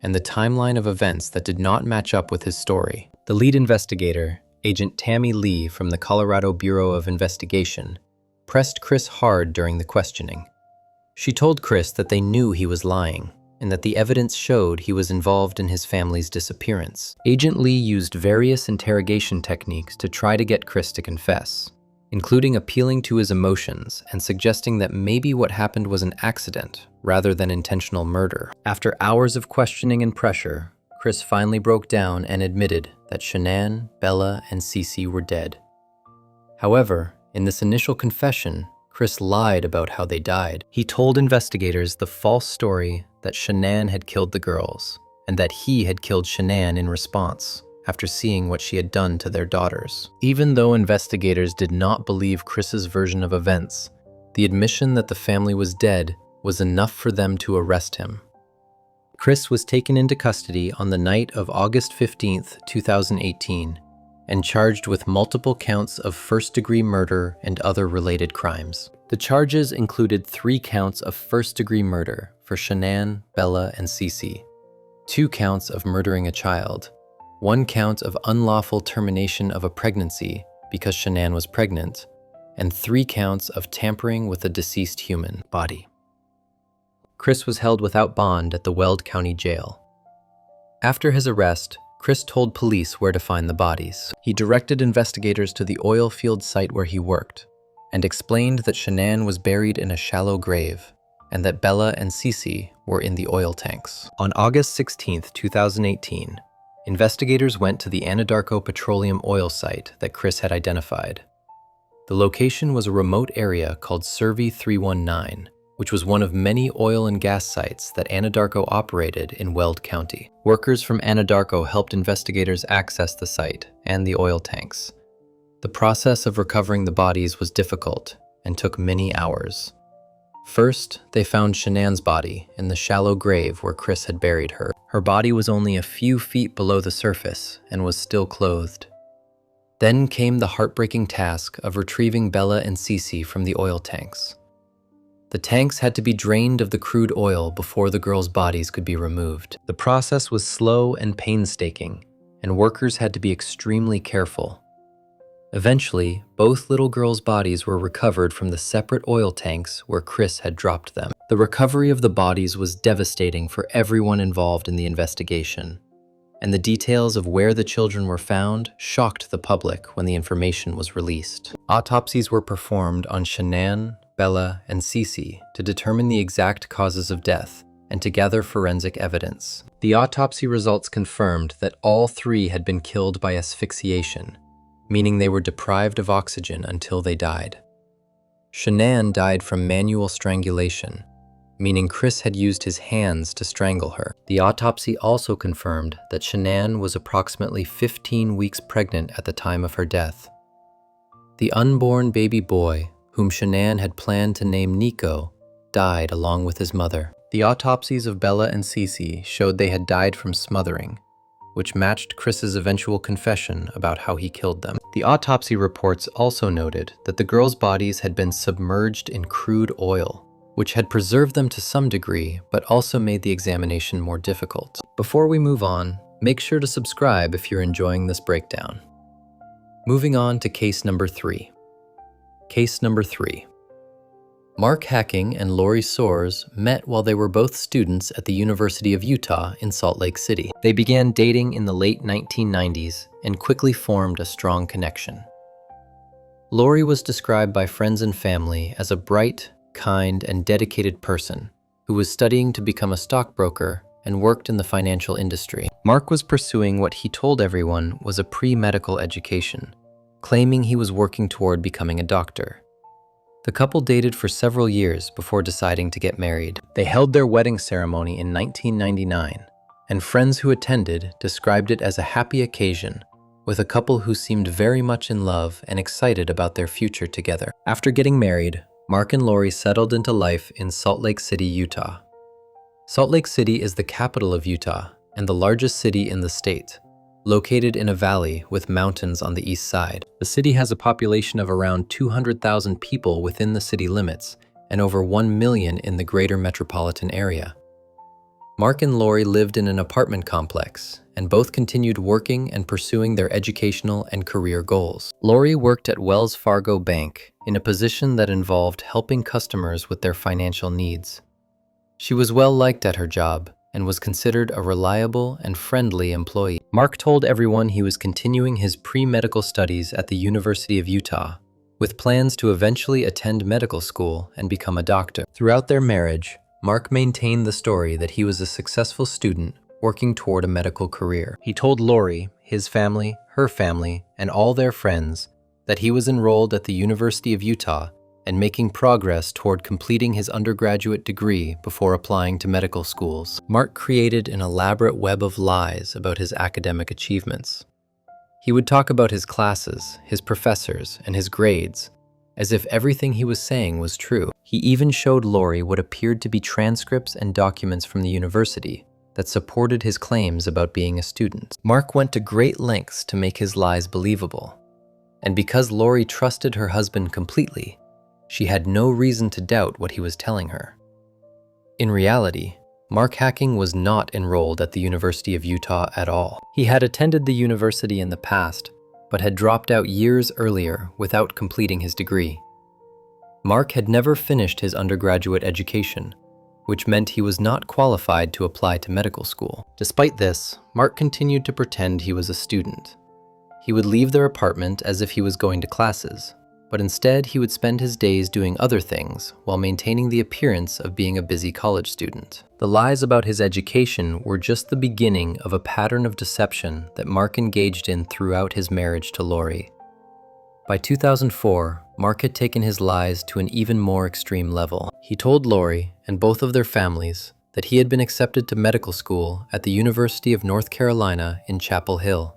and the timeline of events that did not match up with his story. The lead investigator, Agent Tammy Lee from the Colorado Bureau of Investigation, pressed Chris hard during the questioning. She told Chris that they knew he was lying and that the evidence showed he was involved in his family's disappearance. Agent Lee used various interrogation techniques to try to get Chris to confess, including appealing to his emotions and suggesting that maybe what happened was an accident rather than intentional murder. After hours of questioning and pressure, Chris finally broke down and admitted that Shanann, Bella, and Cece were dead. However, in this initial confession, Chris lied about how they died. He told investigators the false story that Shanann had killed the girls, and that he had killed Shanann in response, after seeing what she had done to their daughters. Even though investigators did not believe Chris's version of events, the admission that the family was dead was enough for them to arrest him. Chris was taken into custody on the night of August 15th, 2018, and charged with multiple counts of first-degree murder and other related crimes. The charges included 3 counts of first-degree murder for Shanann, Bella, and Cece, 2 counts of murdering a child, 1 count of unlawful termination of a pregnancy because Shanann was pregnant, and 3 counts of tampering with a deceased human body. Chris was held without bond at the Weld County Jail. After his arrest, Chris told police where to find the bodies. He directed investigators to the oil field site where he worked, and explained that Shanann was buried in a shallow grave, and that Bella and Cece were in the oil tanks. On August 16, 2018, investigators went to the Anadarko petroleum oil site that Chris had identified. The location was a remote area called Survey 319, which was one of many oil and gas sites that Anadarko operated in Weld County. Workers from Anadarko helped investigators access the site and the oil tanks. The process of recovering the bodies was difficult and took many hours. First, they found Shanann's body in the shallow grave where Chris had buried her. Her body was only a few feet below the surface and was still clothed. Then came the heartbreaking task of retrieving Bella and Cece from the oil tanks. The tanks had to be drained of the crude oil before the girls' bodies could be removed. The process was slow and painstaking, and workers had to be extremely careful. Eventually, both little girls' bodies were recovered from the separate oil tanks where Chris had dropped them. The recovery of the bodies was devastating for everyone involved in the investigation, and the details of where the children were found shocked the public when the information was released. Autopsies were performed on Shanann, Bella, and Cece to determine the exact causes of death and to gather forensic evidence. The autopsy results confirmed that all 3 had been killed by asphyxiation, meaning they were deprived of oxygen until they died. Shanann died from manual strangulation, meaning Chris had used his hands to strangle her. The autopsy also confirmed that Shanann was approximately 15 weeks pregnant at the time of her death. The unborn baby boy, whom Shanann had planned to name Nico, died along with his mother. The autopsies of Bella and Cece showed they had died from smothering, which matched Chris's eventual confession about how he killed them. The autopsy reports also noted that the girls' bodies had been submerged in crude oil, which had preserved them to some degree, but also made the examination more difficult. Before we move on, make sure to subscribe if you're enjoying this breakdown. Moving on to case number 3. Case number 3. Mark Hacking and Lori Soares met while they were both students at the University of Utah in Salt Lake City. They began dating in the late 1990s and quickly formed a strong connection. Lori was described by friends and family as a bright, kind, and dedicated person who was studying to become a stockbroker and worked in the financial industry. Mark was pursuing what he told everyone was a pre-medical education, claiming he was working toward becoming a doctor. The couple dated for several years before deciding to get married. They held their wedding ceremony in 1999, and friends who attended described it as a happy occasion, with a couple who seemed very much in love and excited about their future together. After getting married, Mark and Lori settled into life in Salt Lake City, Utah. Salt Lake City is the capital of Utah and the largest city in the state, located in a valley with mountains on the east side. The city has a population of around 200,000 people within the city limits and over 1 million in the greater metropolitan area. Mark and Lori lived in an apartment complex and both continued working and pursuing their educational and career goals. Lori worked at Wells Fargo Bank in a position that involved helping customers with their financial needs. She was well liked at her job and was considered a reliable and friendly employee. Mark told everyone he was continuing his pre-medical studies at the University of Utah, with plans to eventually attend medical school and become a doctor. Throughout their marriage, Mark maintained the story that he was a successful student working toward a medical career. He told Lori, his family, her family, and all their friends that he was enrolled at the University of Utah and making progress toward completing his undergraduate degree before applying to medical schools. Mark created an elaborate web of lies about his academic achievements. He would talk about his classes, his professors, and his grades, as if everything he was saying was true. He even showed Lori what appeared to be transcripts and documents from the university that supported his claims about being a student. Mark went to great lengths to make his lies believable, and because Lori trusted her husband completely, she had no reason to doubt what he was telling her. In reality, Mark Hacking was not enrolled at the University of Utah at all. He had attended the university in the past, but had dropped out years earlier without completing his degree. Mark had never finished his undergraduate education, which meant he was not qualified to apply to medical school. Despite this, Mark continued to pretend he was a student. He would leave their apartment as if he was going to classes, but instead he would spend his days doing other things while maintaining the appearance of being a busy college student. The lies about his education were just the beginning of a pattern of deception that Mark engaged in throughout his marriage to Lori. By 2004, Mark had taken his lies to an even more extreme level. He told Lori and both of their families that he had been accepted to medical school at the University of North Carolina in Chapel Hill.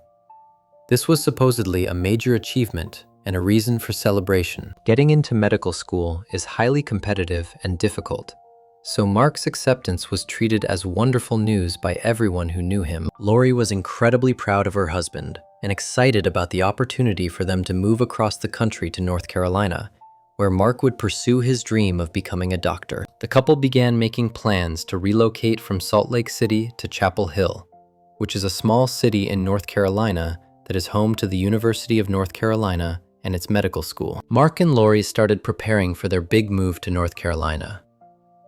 This was supposedly a major achievement and a reason for celebration. Getting into medical school is highly competitive and difficult, so Mark's acceptance was treated as wonderful news by everyone who knew him. Lori was incredibly proud of her husband and excited about the opportunity for them to move across the country to North Carolina, where Mark would pursue his dream of becoming a doctor. The couple began making plans to relocate from Salt Lake City to Chapel Hill, which is a small city in North Carolina that is home to the University of North Carolina and its medical school. Mark and Lori started preparing for their big move to North Carolina.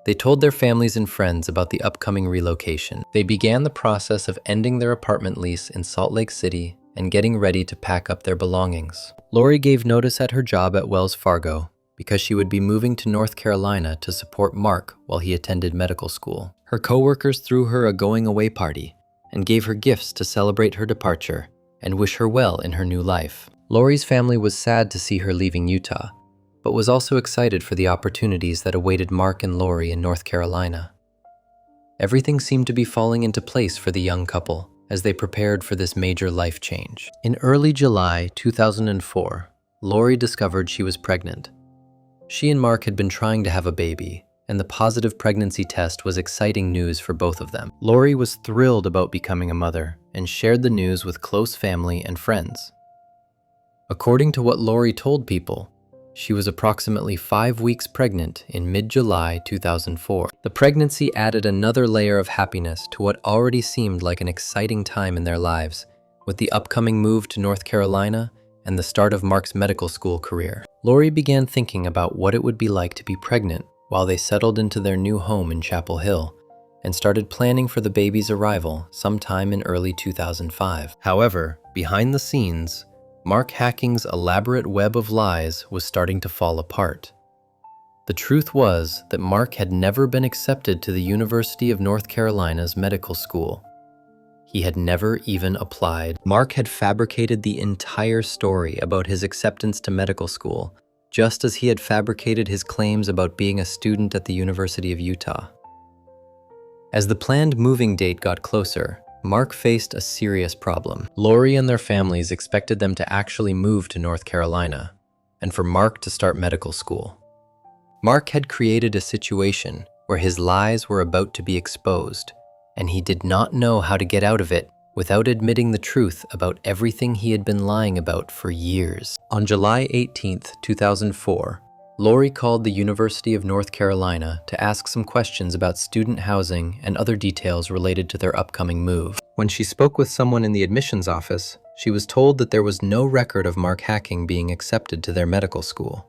They told their families and friends about the upcoming relocation. They began the process of ending their apartment lease in Salt Lake City and getting ready to pack up their belongings. Lori gave notice at her job at Wells Fargo because she would be moving to North Carolina to support Mark while he attended medical school. Her coworkers threw her a going-away party and gave her gifts to celebrate her departure and wish her well in her new life. Lori's family was sad to see her leaving Utah, but was also excited for the opportunities that awaited Mark and Lori in North Carolina. Everything seemed to be falling into place for the young couple as they prepared for this major life change. In early July 2004, Lori discovered she was pregnant. She and Mark had been trying to have a baby, and the positive pregnancy test was exciting news for both of them. Lori was thrilled about becoming a mother and shared the news with close family and friends. According to what Lori told people, she was approximately 5 weeks pregnant in mid-July 2004. The pregnancy added another layer of happiness to what already seemed like an exciting time in their lives, with the upcoming move to North Carolina and the start of Mark's medical school career. Lori began thinking about what it would be like to be pregnant while they settled into their new home in Chapel Hill and started planning for the baby's arrival sometime in early 2005. However, behind the scenes, Mark Hacking's elaborate web of lies was starting to fall apart. The truth was that Mark had never been accepted to the University of North Carolina's medical school. He had never even applied. Mark had fabricated the entire story about his acceptance to medical school, just as he had fabricated his claims about being a student at the University of Utah. As the planned moving date got closer, Mark faced a serious problem. Lori and their families expected them to actually move to North Carolina, and for Mark to start medical school. Mark had created a situation where his lies were about to be exposed, and he did not know how to get out of it without admitting the truth about everything he had been lying about for years. On July 18, 2004, Lori called the University of North Carolina to ask some questions about student housing and other details related to their upcoming move. When she spoke with someone in the admissions office, she was told that there was no record of Mark Hacking being accepted to their medical school.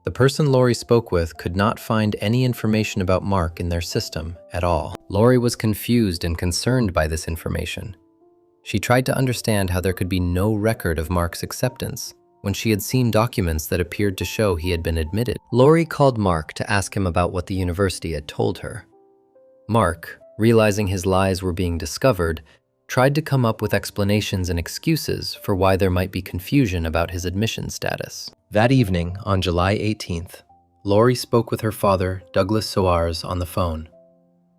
The person Lori spoke with could not find any information about Mark in their system at all. Lori was confused and concerned by this information. She tried to understand how there could be no record of Mark's acceptance when she had seen documents that appeared to show he had been admitted. Lori called Mark to ask him about what the university had told her. Mark, realizing his lies were being discovered, tried to come up with explanations and excuses for why there might be confusion about his admission status. That evening, on July 18th, Lori spoke with her father, Douglas Soares, on the phone.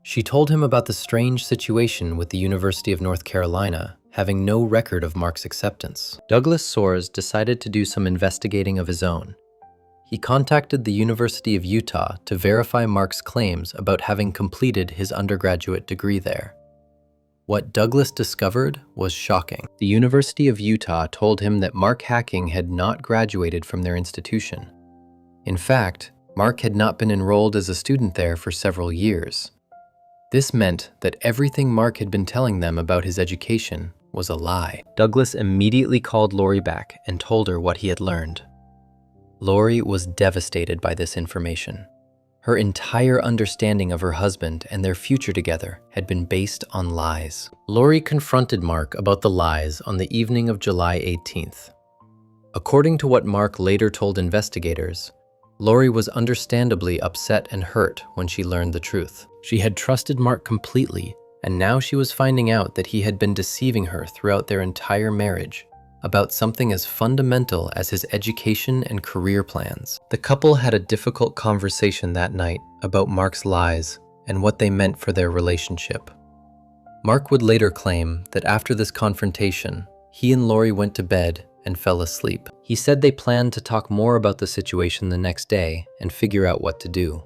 She told him about the strange situation with the University of North Carolina having no record of Mark's acceptance. Douglas Soares decided to do some investigating of his own. He contacted the University of Utah to verify Mark's claims about having completed his undergraduate degree there. What Douglas discovered was shocking. The University of Utah told him that Mark Hacking had not graduated from their institution. In fact, Mark had not been enrolled as a student there for several years. This meant that everything Mark had been telling them about his education was a lie. Douglas immediately called Lori back and told her what he had learned. Lori was devastated by this information. Her entire understanding of her husband and their future together had been based on lies. Lori confronted Mark about the lies on the evening of July 18th. According to what Mark later told investigators, Lori was understandably upset and hurt when she learned the truth. She had trusted Mark completely, and now she was finding out that he had been deceiving her throughout their entire marriage about something as fundamental as his education and career plans. The couple had a difficult conversation that night about Mark's lies and what they meant for their relationship. Mark would later claim that after this confrontation, he and Lori went to bed and fell asleep. He said they planned to talk more about the situation the next day and figure out what to do.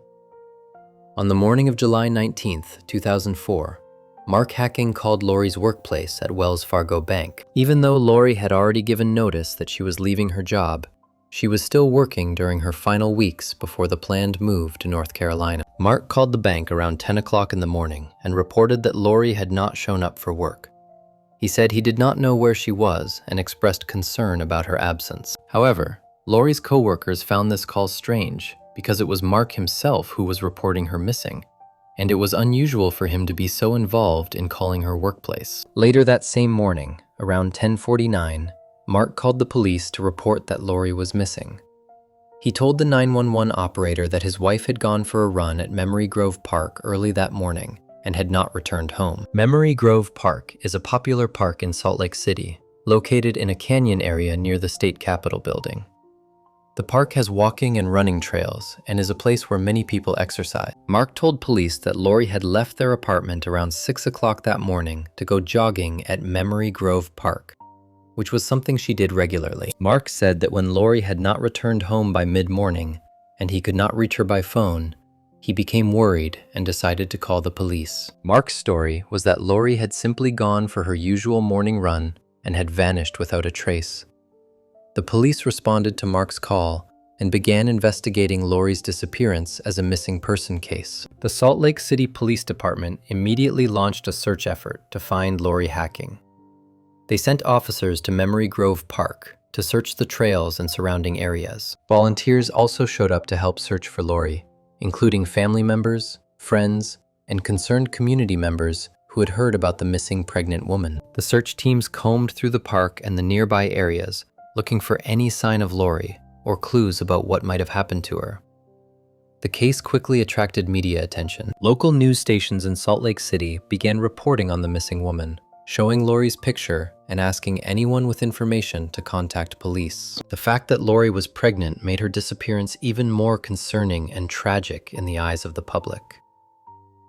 On the morning of July 19th, 2004, Mark Hacking called Lori's workplace at Wells Fargo Bank. Even though Lori had already given notice that she was leaving her job, she was still working during her final weeks before the planned move to North Carolina. Mark called the bank around 10 o'clock in the morning and reported that Lori had not shown up for work. He said he did not know where she was and expressed concern about her absence. However, Lori's coworkers found this call strange because it was Mark himself who was reporting her missing, and it was unusual for him to be so involved in calling her workplace. Later that same morning, around 10:49, Mark called the police to report that Lori was missing. He told the 911 operator that his wife had gone for a run at Memory Grove Park early that morning and had not returned home. Memory Grove Park is a popular park in Salt Lake City located in a canyon area near the state capitol building. The park has walking and running trails and is a place where many people exercise. Mark told police that Lori had left their apartment around 6 o'clock that morning to go jogging at Memory Grove Park, which was something she did regularly. Mark said that when Lori had not returned home by mid-morning and he could not reach her by phone, he became worried and decided to call the police. Mark's story was that Lori had simply gone for her usual morning run and had vanished without a trace. The police responded to Mark's call and began investigating Lori's disappearance as a missing person case. The Salt Lake City Police Department immediately launched a search effort to find Lori Hacking. They sent officers to Memory Grove Park to search the trails and surrounding areas. Volunteers also showed up to help search for Lori, including family members, friends, and concerned community members who had heard about the missing pregnant woman. The search teams combed through the park and the nearby areas, looking for any sign of Lori or clues about what might have happened to her. The case quickly attracted media attention. Local news stations in Salt Lake City began reporting on the missing woman, showing Lori's picture and asking anyone with information to contact police. The fact that Lori was pregnant made her disappearance even more concerning and tragic in the eyes of the public.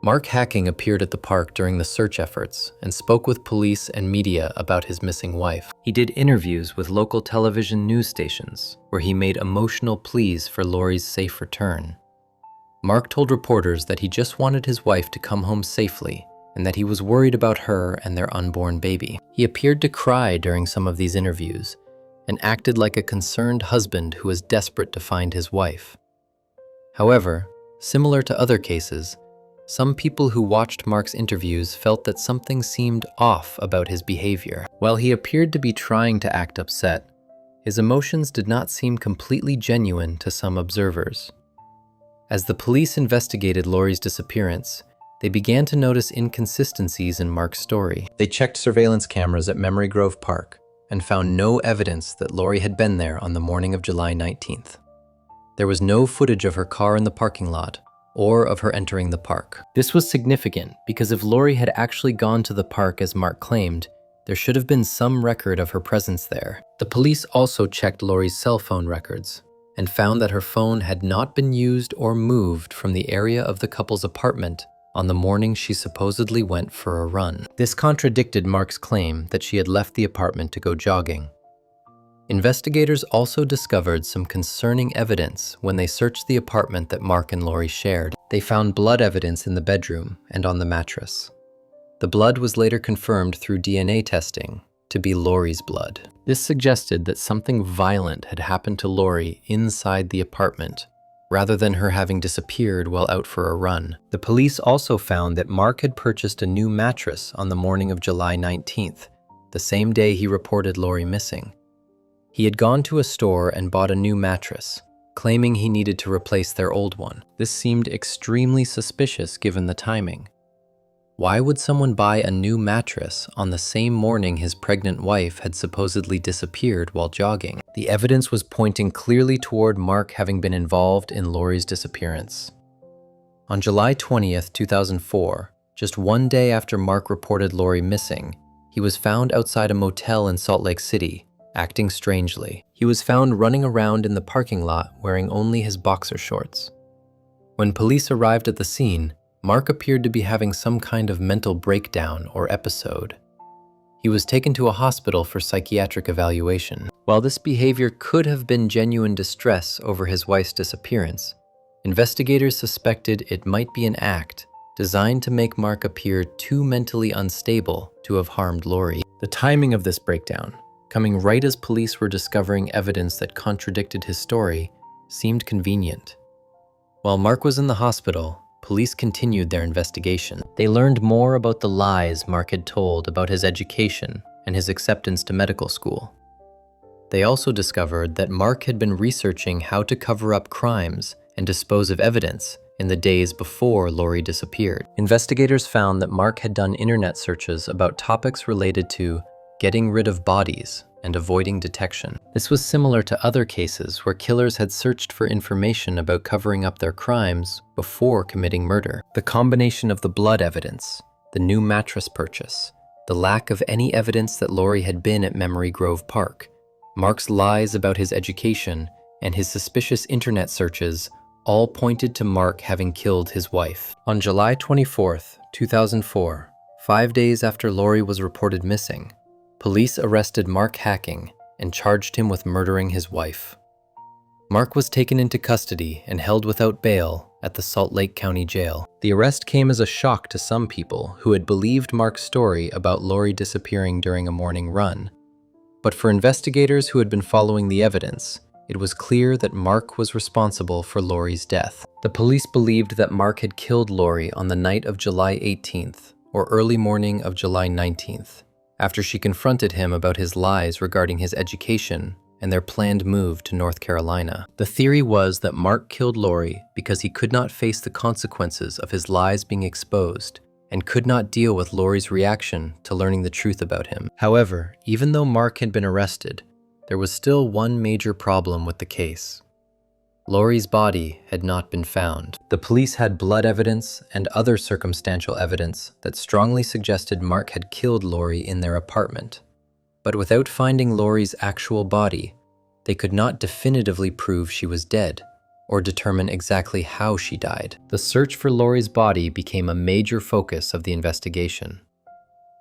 Mark Hacking appeared at the park during the search efforts and spoke with police and media about his missing wife. He did interviews with local television news stations where he made emotional pleas for Lori's safe return. Mark told reporters that he just wanted his wife to come home safely and that he was worried about her and their unborn baby. He appeared to cry during some of these interviews and acted like a concerned husband who was desperate to find his wife. However, similar to other cases, some people who watched Mark's interviews felt that something seemed off about his behavior. While he appeared to be trying to act upset, his emotions did not seem completely genuine to some observers. As the police investigated Lori's disappearance, they began to notice inconsistencies in Mark's story. They checked surveillance cameras at Memory Grove Park and found no evidence that Lori had been there on the morning of July 19th. There was no footage of her car in the parking lot or of her entering the park. This was significant because if Lori had actually gone to the park as Mark claimed, there should have been some record of her presence there. The police also checked Lori's cell phone records and found that her phone had not been used or moved from the area of the couple's apartment on the morning she supposedly went for a run. This contradicted Mark's claim that she had left the apartment to go jogging. Investigators also discovered some concerning evidence when they searched the apartment that Mark and Lori shared. They found blood evidence in the bedroom and on the mattress. The blood was later confirmed through DNA testing to be Lori's blood. This suggested that something violent had happened to Lori inside the apartment, rather than her having disappeared while out for a run. The police also found that Mark had purchased a new mattress on the morning of July 19th, the same day he reported Lori missing. He had gone to a store and bought a new mattress, claiming he needed to replace their old one. This seemed extremely suspicious given the timing. Why would someone buy a new mattress on the same morning his pregnant wife had supposedly disappeared while jogging? The evidence was pointing clearly toward Mark having been involved in Lori's disappearance. On July 20th, 2004, just one day after Mark reported Lori missing, he was found outside a motel in Salt Lake City, acting strangely. He was found running around in the parking lot wearing only his boxer shorts. When police arrived at the scene, Mark appeared to be having some kind of mental breakdown or episode. He was taken to a hospital for psychiatric evaluation. While this behavior could have been genuine distress over his wife's disappearance, investigators suspected it might be an act designed to make Mark appear too mentally unstable to have harmed Lori. The timing of this breakdown, coming right as police were discovering evidence that contradicted his story, seemed convenient. While Mark was in the hospital, police continued their investigation. They learned more about the lies Mark had told about his education and his acceptance to medical school. They also discovered that Mark had been researching how to cover up crimes and dispose of evidence in the days before Lori disappeared. Investigators found that Mark had done internet searches about topics related to getting rid of bodies and avoiding detection. This was similar to other cases where killers had searched for information about covering up their crimes before committing murder. The combination of the blood evidence, the new mattress purchase, the lack of any evidence that Lori had been at Memory Grove Park, Mark's lies about his education, and his suspicious internet searches all pointed to Mark having killed his wife. On July 24, 2004, 5 days after Lori was reported missing, police arrested Mark Hacking and charged him with murdering his wife. Mark was taken into custody and held without bail at the Salt Lake County Jail. The arrest came as a shock to some people who had believed Mark's story about Lori disappearing during a morning run. But for investigators who had been following the evidence, it was clear that Mark was responsible for Lori's death. The police believed that Mark had killed Lori on the night of July 18th or early morning of July 19th, after she confronted him about his lies regarding his education and their planned move to North Carolina. The theory was that Mark killed Lori because he could not face the consequences of his lies being exposed and could not deal with Lori's reaction to learning the truth about him. However, even though Mark had been arrested, there was still one major problem with the case. Lori's body had not been found. The police had blood evidence and other circumstantial evidence that strongly suggested Mark had killed Lori in their apartment. But without finding Lori's actual body, they could not definitively prove she was dead or determine exactly how she died. The search for Lori's body became a major focus of the investigation.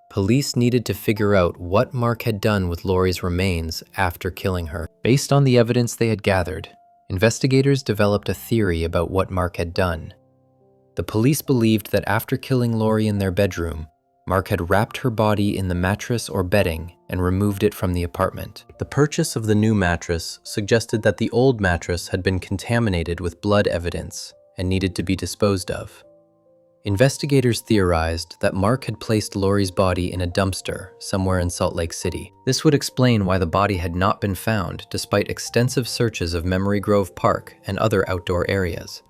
Police needed to figure out what Mark had done with Lori's remains after killing her. Based on the evidence they had gathered, investigators developed a theory about what Mark had done. The police believed that after killing Lori in their bedroom, Mark had wrapped her body in the mattress or bedding and removed it from the apartment. The purchase of the new mattress suggested that the old mattress had been contaminated with blood evidence and needed to be disposed of. Investigators theorized that Mark had placed Lori's body in a dumpster somewhere in Salt Lake City. This would explain why the body had not been found despite extensive searches of Memory Grove Park and other outdoor areas.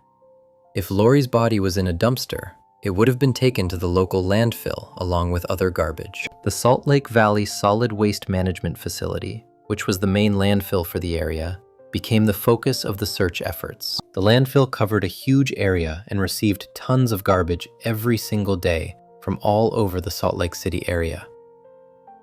If Lori's body was in a dumpster, it would have been taken to the local landfill along with other garbage. The Salt Lake Valley Solid Waste Management Facility, which was the main landfill for the area, became the focus of the search efforts. The landfill covered a huge area and received tons of garbage every single day from all over the Salt Lake City area.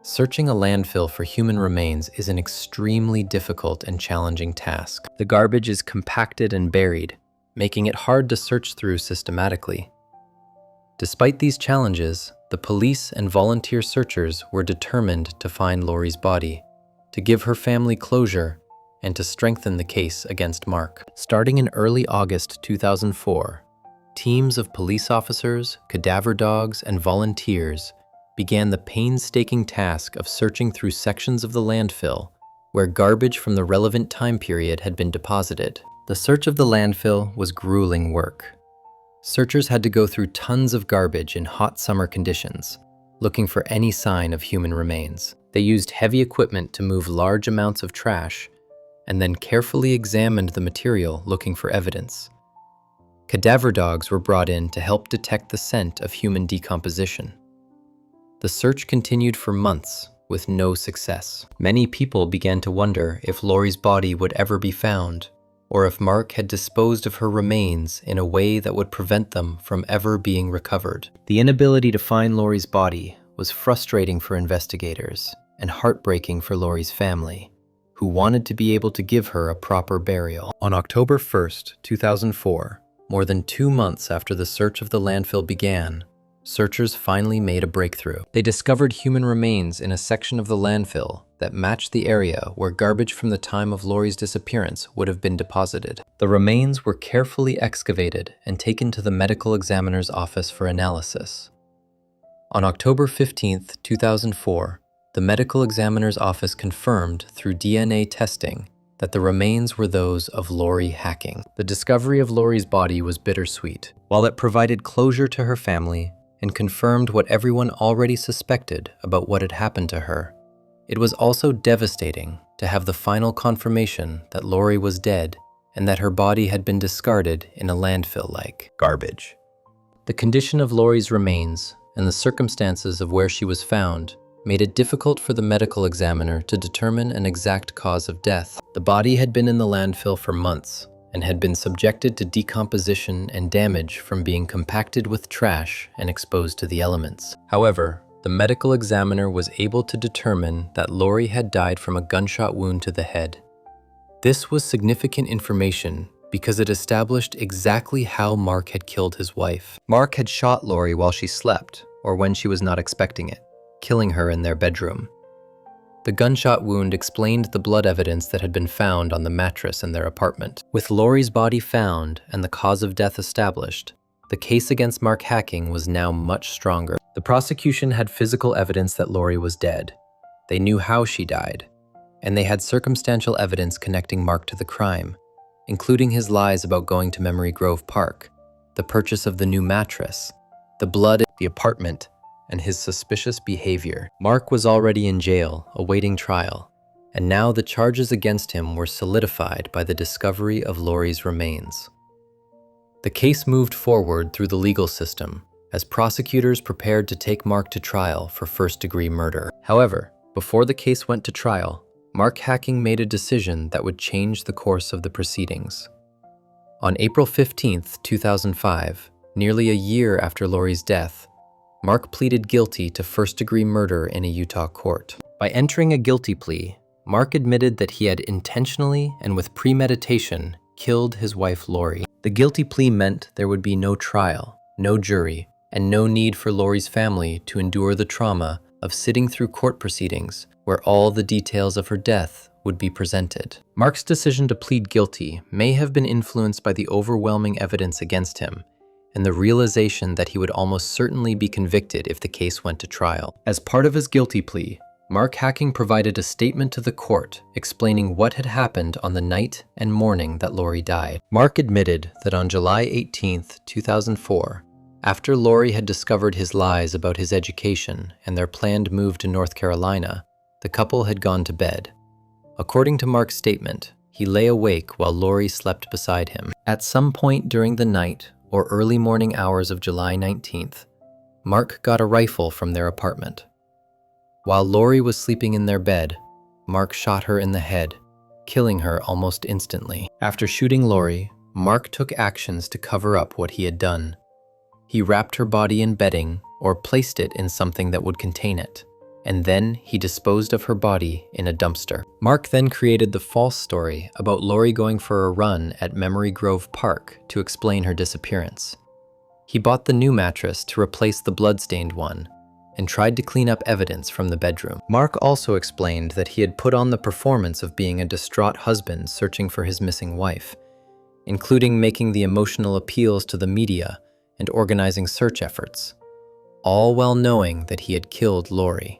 Searching a landfill for human remains is an extremely difficult and challenging task. The garbage is compacted and buried, making it hard to search through systematically. Despite these challenges, the police and volunteer searchers were determined to find Lori's body, to give her family closure, and to strengthen the case against Mark. Starting in early August 2004, teams of police officers, cadaver dogs, and volunteers began the painstaking task of searching through sections of the landfill where garbage from the relevant time period had been deposited. The search of the landfill was grueling work. Searchers had to go through tons of garbage in hot summer conditions, looking for any sign of human remains. They used heavy equipment to move large amounts of trash and then carefully examined the material looking for evidence. Cadaver dogs were brought in to help detect the scent of human decomposition. The search continued for months with no success. Many people began to wonder if Lori's body would ever be found, or if Mark had disposed of her remains in a way that would prevent them from ever being recovered. The inability to find Lori's body was frustrating for investigators and heartbreaking for Lori's family, who wanted to be able to give her a proper burial. On October 1st, 2004, more than 2 months after the search of the landfill began, searchers finally made a breakthrough. They discovered human remains in a section of the landfill that matched the area where garbage from the time of Lori's disappearance would have been deposited. The remains were carefully excavated and taken to the medical examiner's office for analysis. On October 15th, 2004, the medical examiner's office confirmed through DNA testing that the remains were those of Lori Hacking. The discovery of Lori's body was bittersweet. While it provided closure to her family and confirmed what everyone already suspected about what had happened to her, it was also devastating to have the final confirmation that Lori was dead and that her body had been discarded in a landfill like garbage. The condition of Lori's remains and the circumstances of where she was found made it difficult for the medical examiner to determine an exact cause of death. The body had been in the landfill for months and had been subjected to decomposition and damage from being compacted with trash and exposed to the elements. However, The medical examiner was able to determine that Lori had died from a gunshot wound to the head. This was significant information because it established exactly how Mark had killed his wife. Mark had shot Lori while she slept, or when she was not expecting it, killing her in their bedroom. The gunshot wound explained the blood evidence that had been found on the mattress in their apartment. With Lori's body found and the cause of death established, the case against Mark Hacking was now much stronger. The prosecution had physical evidence that Lori was dead. They knew how she died, and they had circumstantial evidence connecting Mark to the crime, including his lies about going to Memory Grove Park, the purchase of the new mattress, the blood in the apartment, and his suspicious behavior. Mark was already in jail, awaiting trial, and now the charges against him were solidified by the discovery of Lori's remains. The case moved forward through the legal system as prosecutors prepared to take Mark to trial for first-degree murder. However, before the case went to trial, Mark Hacking made a decision that would change the course of the proceedings. On April 15, 2005, nearly a year after Lori's death, Mark pleaded guilty to first-degree murder in a Utah court. By entering a guilty plea, Mark admitted that he had intentionally and with premeditation killed his wife Lori. The guilty plea meant there would be no trial, no jury, and no need for Lori's family to endure the trauma of sitting through court proceedings where all the details of her death would be presented. Mark's decision to plead guilty may have been influenced by the overwhelming evidence against him and the realization that he would almost certainly be convicted if the case went to trial. As part of his guilty plea, Mark Hacking provided a statement to the court explaining what had happened on the night and morning that Lori died. Mark admitted that on July 18, 2004, after Lori had discovered his lies about his education and their planned move to North Carolina, the couple had gone to bed. According to Mark's statement, he lay awake while Lori slept beside him. At some point during the night or early morning hours of July 19th, Mark got a rifle from their apartment. While Lori was sleeping in their bed, Mark shot her in the head, killing her almost instantly. After shooting Lori, Mark took actions to cover up what he had done. He wrapped her body in bedding or placed it in something that would contain it, and then he disposed of her body in a dumpster. Mark then created the false story about Lori going for a run at Memory Grove Park to explain her disappearance. He bought the new mattress to replace the blood-stained one and tried to clean up evidence from the bedroom. Mark also explained that he had put on the performance of being a distraught husband searching for his missing wife, including making the emotional appeals to the media and organizing search efforts, all while knowing that he had killed Lori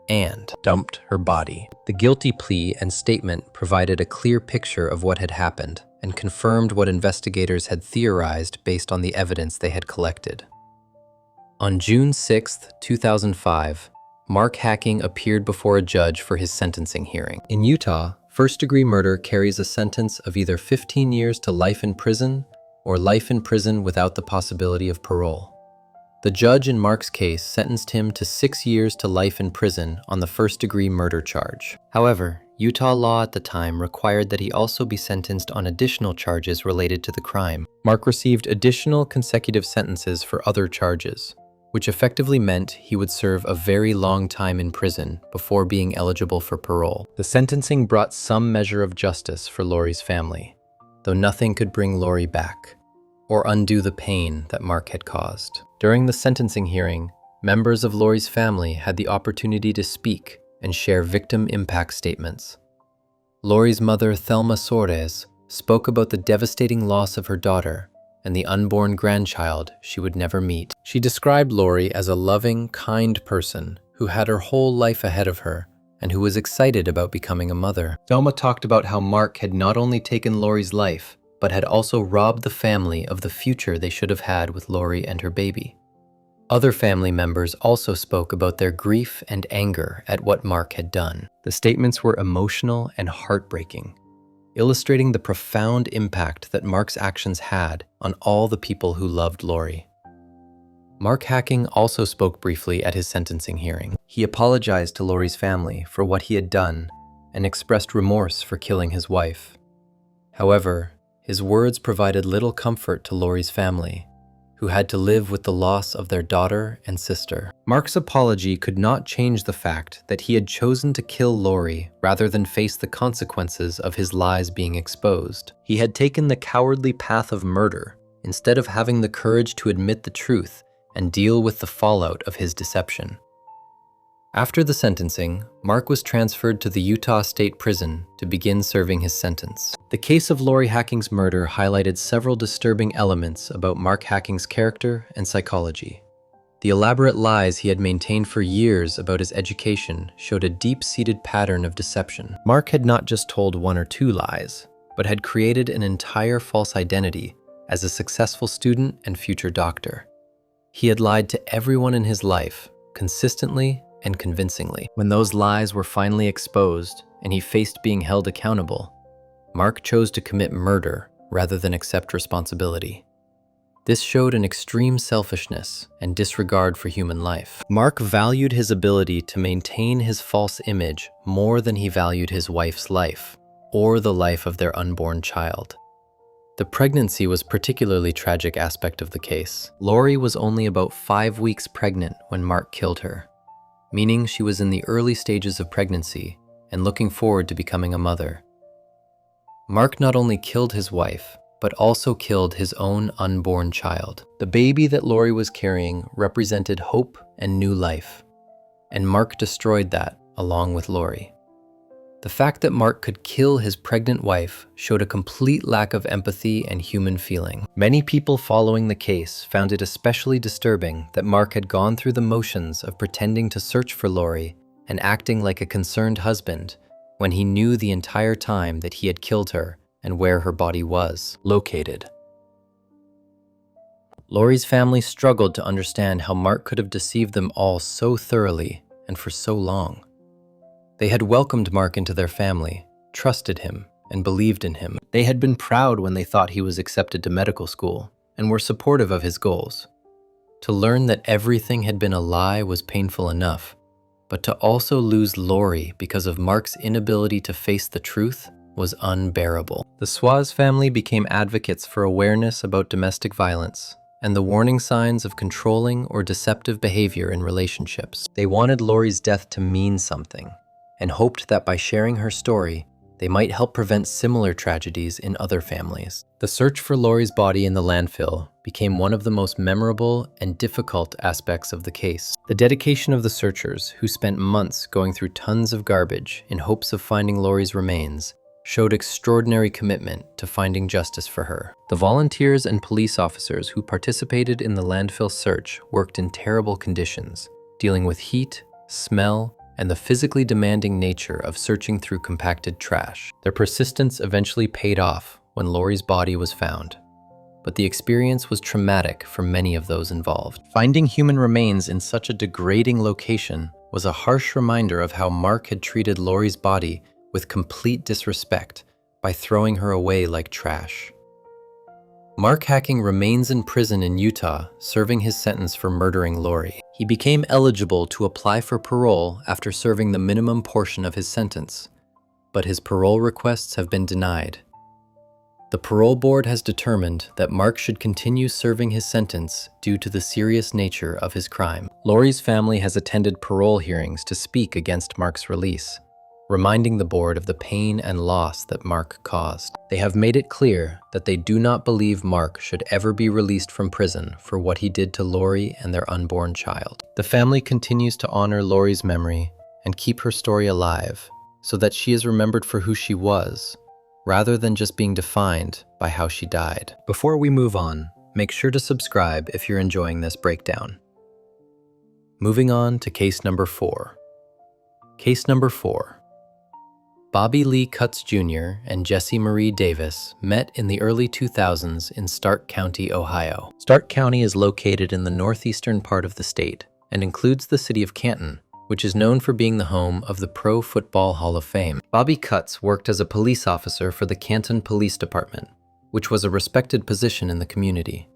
and dumped her body. The guilty plea and statement provided a clear picture of what had happened and confirmed what investigators had theorized based on the evidence they had collected. On June 6, 2005, Mark Hacking appeared before a judge for his sentencing hearing. In Utah, first-degree murder carries a sentence of either 15 years to life in prison or life in prison without the possibility of parole. The judge in Mark's case sentenced him to 6 years to life in prison on the first-degree murder charge. However, Utah law at the time required that he also be sentenced on additional charges related to the crime. Mark received additional consecutive sentences for other charges, which effectively meant he would serve a very long time in prison before being eligible for parole. The sentencing brought some measure of justice for Lori's family, though nothing could bring Lori back or undo the pain that Mark had caused. During the sentencing hearing, members of Lori's family had the opportunity to speak and share victim impact statements. Lori's mother, Thelma Soares, spoke about the devastating loss of her daughter and the unborn grandchild she would never meet. She described Lori as a loving, kind person who had her whole life ahead of her and who was excited about becoming a mother. Thelma talked about how Mark had not only taken Lori's life, but had also robbed the family of the future they should have had with Lori and her baby. Other family members also spoke about their grief and anger at what Mark had done. The statements were emotional and heartbreaking, illustrating the profound impact that Mark's actions had on all the people who loved Lori. Mark Hacking also spoke briefly at his sentencing hearing. He apologized to Lori's family for what he had done and expressed remorse for killing his wife. However, his words provided little comfort to Lori's family, who had to live with the loss of their daughter and sister. Mark's apology could not change the fact that he had chosen to kill Lori rather than face the consequences of his lies being exposed. He had taken the cowardly path of murder instead of having the courage to admit the truth and deal with the fallout of his deception. After the sentencing, Mark was transferred to the Utah State Prison to begin serving his sentence. The case of Lori Hacking's murder highlighted several disturbing elements about Mark Hacking's character and psychology. The elaborate lies he had maintained for years about his education showed a deep-seated pattern of deception. Mark had not just told one or two lies, but had created an entire false identity as a successful student and future doctor. He had lied to everyone in his life, consistently and convincingly. When those lies were finally exposed and he faced being held accountable, Mark chose to commit murder rather than accept responsibility. This showed an extreme selfishness and disregard for human life. Mark valued his ability to maintain his false image more than he valued his wife's life or the life of their unborn child. The pregnancy was a particularly tragic aspect of the case. Lori was only about 5 weeks pregnant when Mark killed her, meaning she was in the early stages of pregnancy and looking forward to becoming a mother. Mark not only killed his wife, but also killed his own unborn child. The baby that Lori was carrying represented hope and new life, and Mark destroyed that along with Lori. The fact that Mark could kill his pregnant wife showed a complete lack of empathy and human feeling. Many people following the case found it especially disturbing that Mark had gone through the motions of pretending to search for Lori and acting like a concerned husband when he knew the entire time that he had killed her and where her body was located. Lori's family struggled to understand how Mark could have deceived them all so thoroughly and for so long. They had welcomed Mark into their family, trusted him, and believed in him. They had been proud when they thought he was accepted to medical school and were supportive of his goals. To learn that everything had been a lie was painful enough, but to also lose Lori because of Mark's inability to face the truth was unbearable. The Swaz family became advocates for awareness about domestic violence and the warning signs of controlling or deceptive behavior in relationships. They wanted Lori's death to mean something, and hoped that by sharing her story, they might help prevent similar tragedies in other families. The search for Lori's body in the landfill became one of the most memorable and difficult aspects of the case. The dedication of the searchers, who spent months going through tons of garbage in hopes of finding Lori's remains, showed extraordinary commitment to finding justice for her. The volunteers and police officers who participated in the landfill search worked in terrible conditions, dealing with heat, smell, and the physically demanding nature of searching through compacted trash. Their persistence eventually paid off when Lori's body was found, but the experience was traumatic for many of those involved. Finding human remains in such a degrading location was a harsh reminder of how Mark had treated Lori's body with complete disrespect by throwing her away like trash. Mark Hacking remains in prison in Utah, serving his sentence for murdering Lori. He became eligible to apply for parole after serving the minimum portion of his sentence, but his parole requests have been denied. The parole board has determined that Mark should continue serving his sentence due to the serious nature of his crime. Lori's family has attended parole hearings to speak against Mark's release, reminding the board of the pain and loss that Mark caused. They have made it clear that they do not believe Mark should ever be released from prison for what he did to Lori and their unborn child. The family continues to honor Lori's memory and keep her story alive so that she is remembered for who she was, rather than just being defined by how she died. Before we move on, make sure to subscribe if you're enjoying this breakdown. Moving on to case number 4. Case number 4. Bobby Lee Cutts Jr. and Jessie Marie Davis met in the early 2000s in Stark County, Ohio. Stark County is located in the northeastern part of the state and includes the city of Canton, which is known for being the home of the Pro Football Hall of Fame. Bobby Cutts worked as a police officer for the Canton Police Department, which was a respected position in the community.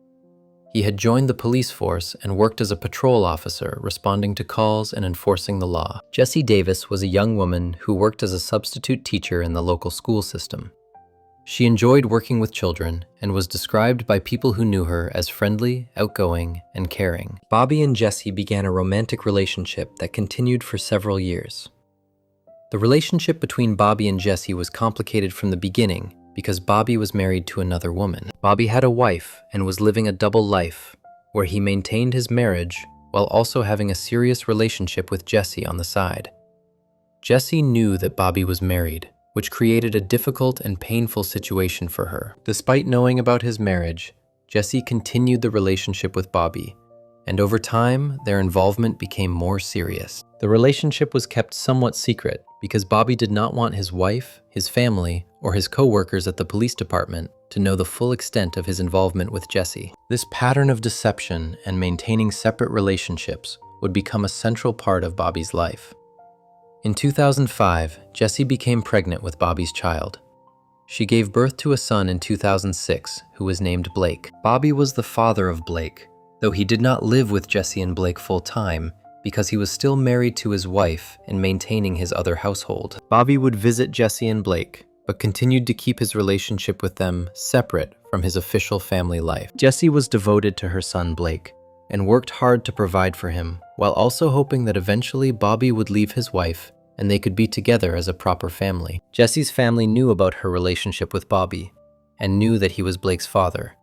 He had joined the police force and worked as a patrol officer, responding to calls and enforcing the law. Jessie Davis was a young woman who worked as a substitute teacher in the local school system. She enjoyed working with children and was described by people who knew her as friendly, outgoing, and caring. Bobby and Jesse began a romantic relationship that continued for several years. The relationship between Bobby and Jesse was complicated from the beginning because Bobby was married to another woman. Bobby had a wife and was living a double life, where he maintained his marriage while also having a serious relationship with Jesse on the side. Jesse knew that Bobby was married, which created a difficult and painful situation for her. Despite knowing about his marriage, Jesse continued the relationship with Bobby, and over time, their involvement became more serious. The relationship was kept somewhat secret because Bobby did not want his wife, his family, or his co-workers at the police department to know the full extent of his involvement with Jesse. This pattern of deception and maintaining separate relationships would become a central part of Bobby's life. In 2005, Jesse became pregnant with Bobby's child. She gave birth to a son in 2006 who was named Blake. Bobby was the father of Blake, though he did not live with Jesse and Blake full-time because he was still married to his wife and maintaining his other household. Bobby would visit Jesse and Blake, but continued to keep his relationship with them separate from his official family life. Jesse was devoted to her son Blake and worked hard to provide for him, while also hoping that eventually Bobby would leave his wife and they could be together as a proper family. Jesse's family knew about her relationship with Bobby and knew that he was Blake's father,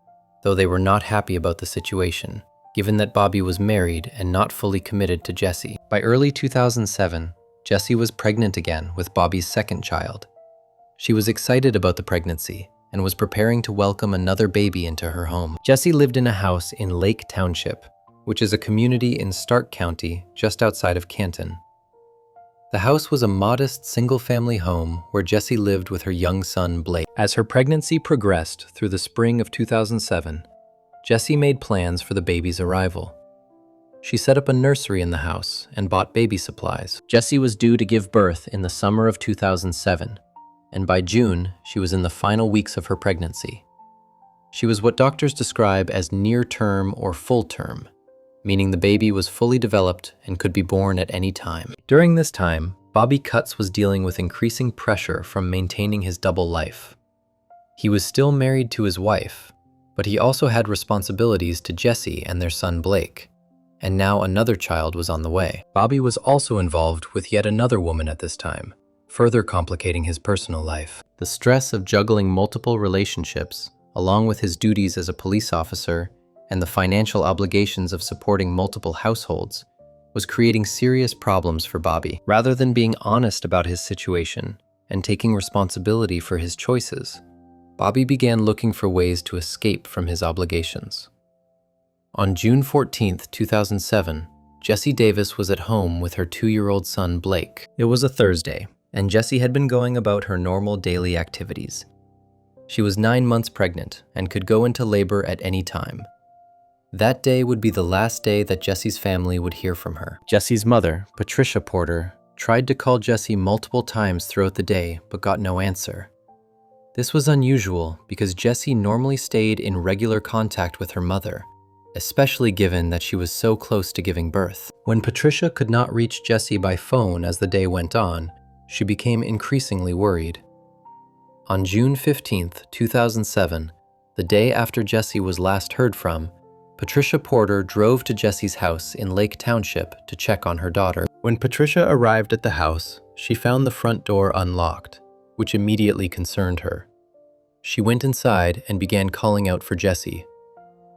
though they were not happy about the situation, given that Bobby was married and not fully committed to Jesse. By early 2007, Jesse was pregnant again with Bobby's second child. She was excited about the pregnancy and was preparing to welcome another baby into her home. Jesse lived in a house in Lake Township, which is a community in Stark County just outside of Canton. The house was a modest single-family home where Jesse lived with her young son Blake. As her pregnancy progressed through the spring of 2007, Jesse made plans for the baby's arrival. She set up a nursery in the house and bought baby supplies. Jesse was due to give birth in the summer of 2007, and by June, she was in the final weeks of her pregnancy. She was what doctors describe as near-term or full-term, meaning the baby was fully developed and could be born at any time. During this time, Bobby Cutts was dealing with increasing pressure from maintaining his double life. He was still married to his wife, but he also had responsibilities to Jesse and their son Blake, and now another child was on the way. Bobby was also involved with yet another woman at this time, further complicating his personal life. The stress of juggling multiple relationships, along with his duties as a police officer and the financial obligations of supporting multiple households, was creating serious problems for Bobby. Rather than being honest about his situation and taking responsibility for his choices, Bobby began looking for ways to escape from his obligations. On June 14, 2007, Jessie Davis was at home with her 2-year-old son Blake. It was a Thursday, and Jessie had been going about her normal daily activities. She was 9 months pregnant and could go into labor at any time. That day would be the last day that Jessie's family would hear from her. Jessie's mother, Patricia Porter, tried to call Jessie multiple times throughout the day but got no answer. This was unusual because Jessie normally stayed in regular contact with her mother, especially given that she was so close to giving birth. When Patricia could not reach Jessie by phone as the day went on, she became increasingly worried. On June 15, 2007, the day after Jessie was last heard from, Patricia Porter drove to Jessie's house in Lake Township to check on her daughter. When Patricia arrived at the house, she found the front door unlocked, which immediately concerned her. She went inside and began calling out for Jessie.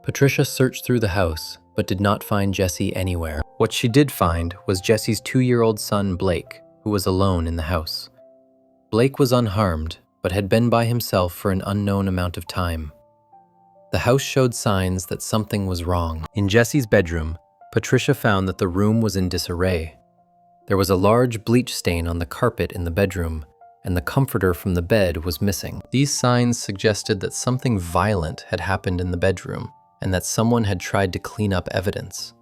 Patricia searched through the house, but did not find Jessie anywhere. What she did find was Jessie's 2-year-old son Blake, who was alone in the house. Blake was unharmed, but had been by himself for an unknown amount of time. The house showed signs that something was wrong. In Jessie's bedroom, Patricia found that the room was in disarray. There was a large bleach stain on the carpet in the bedroom, and the comforter from the bed was missing. These signs suggested that something violent had happened in the bedroom, and that someone had tried to clean up evidence.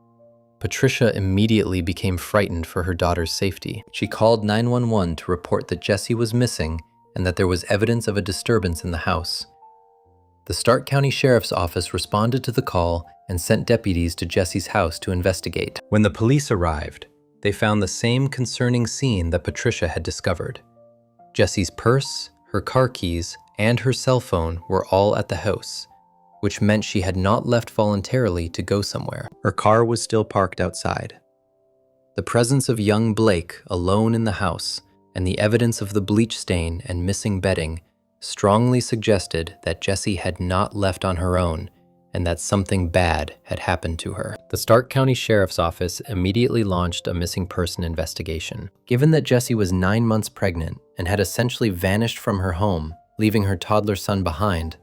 Patricia immediately became frightened for her daughter's safety. She called 911 to report that Jessie was missing and that there was evidence of a disturbance in the house. The Stark County Sheriff's Office responded to the call and sent deputies to Jessie's house to investigate. When the police arrived, they found the same concerning scene that Patricia had discovered. Jessie's purse, her car keys, and her cell phone were all at the house, which meant she had not left voluntarily to go somewhere. Her car was still parked outside. The presence of young Blake alone in the house and the evidence of the bleach stain and missing bedding strongly suggested that Jessie had not left on her own and that something bad had happened to her. The Stark County Sheriff's Office immediately launched a missing person investigation. Given that Jessie was 9 months pregnant and had essentially vanished from her home, leaving her toddler son behind,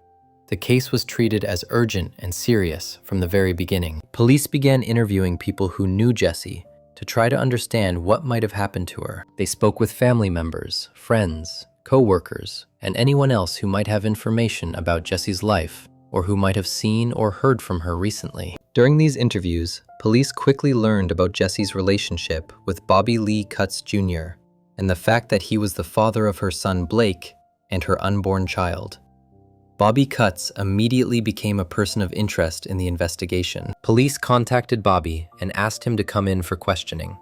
the case was treated as urgent and serious from the very beginning. Police began interviewing people who knew Jessie to try to understand what might have happened to her. They spoke with family members, friends, co-workers, and anyone else who might have information about Jessie's life or who might have seen or heard from her recently. During these interviews, police quickly learned about Jessie's relationship with Bobby Lee Cutts Jr. and the fact that he was the father of her son Blake and her unborn child. Bobby Cutts immediately became a person of interest in the investigation. Police contacted Bobby and asked him to come in for questioning.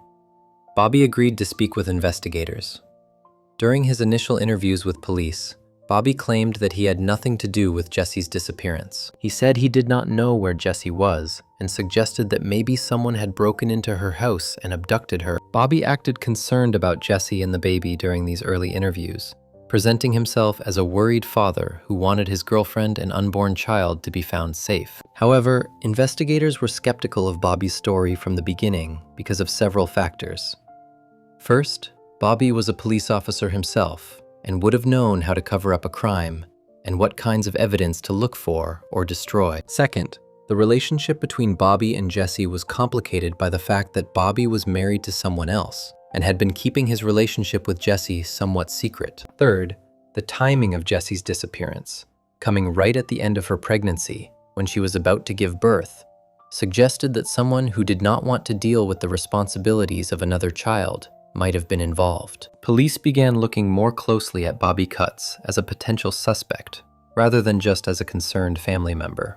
Bobby agreed to speak with investigators. During his initial interviews with police, Bobby claimed that he had nothing to do with Jessie's disappearance. He said he did not know where Jessie was and suggested that maybe someone had broken into her house and abducted her. Bobby acted concerned about Jessie and the baby during these early interviews, presenting himself as a worried father who wanted his girlfriend and unborn child to be found safe. However, investigators were skeptical of Bobby's story from the beginning because of several factors. First, Bobby was a police officer himself and would have known how to cover up a crime and what kinds of evidence to look for or destroy. Second, the relationship between Bobby and Jessie was complicated by the fact that Bobby was married to someone else and had been keeping his relationship with Jessie somewhat secret. Third, the timing of Jessie's disappearance, coming right at the end of her pregnancy when she was about to give birth, suggested that someone who did not want to deal with the responsibilities of another child might have been involved. Police began looking more closely at Bobby Cutts as a potential suspect, rather than just as a concerned family member.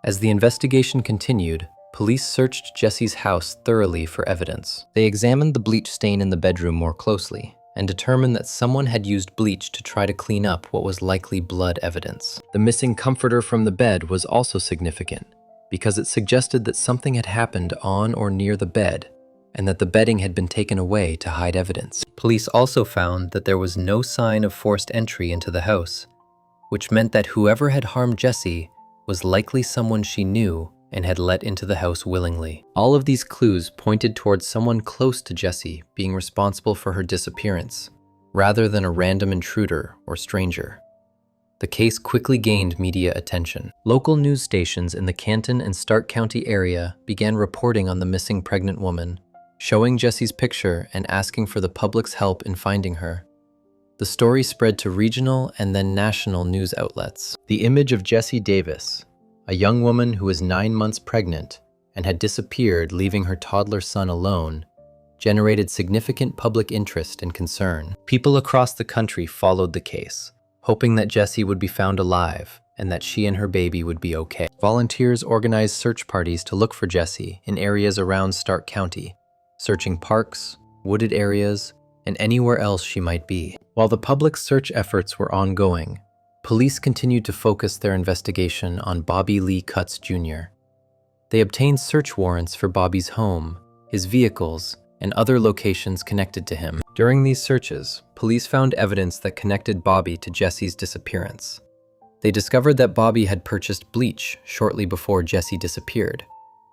As the investigation continued, police searched Jessie's house thoroughly for evidence. They examined the bleach stain in the bedroom more closely and determined that someone had used bleach to try to clean up what was likely blood evidence. The missing comforter from the bed was also significant because it suggested that something had happened on or near the bed and that the bedding had been taken away to hide evidence. Police also found that there was no sign of forced entry into the house, which meant that whoever had harmed Jessie was likely someone she knew and had let into the house willingly. All of these clues pointed towards someone close to Jessie being responsible for her disappearance, rather than a random intruder or stranger. The case quickly gained media attention. Local news stations in the Canton and Stark County area began reporting on the missing pregnant woman, showing Jessie's picture and asking for the public's help in finding her. The story spread to regional and then national news outlets. The image of Jessie Davis, a young woman who was 9 months pregnant and had disappeared, leaving her toddler son alone, generated significant public interest and concern. People across the country followed the case, hoping that Jessie would be found alive and that she and her baby would be okay. Volunteers organized search parties to look for Jessie in areas around Stark County, searching parks, wooded areas, and anywhere else she might be. While the public's search efforts were ongoing, police continued to focus their investigation on Bobby Lee Cutts Jr. They obtained search warrants for Bobby's home, his vehicles, and other locations connected to him. During these searches, police found evidence that connected Bobby to Jessie's disappearance. They discovered that Bobby had purchased bleach shortly before Jessie disappeared,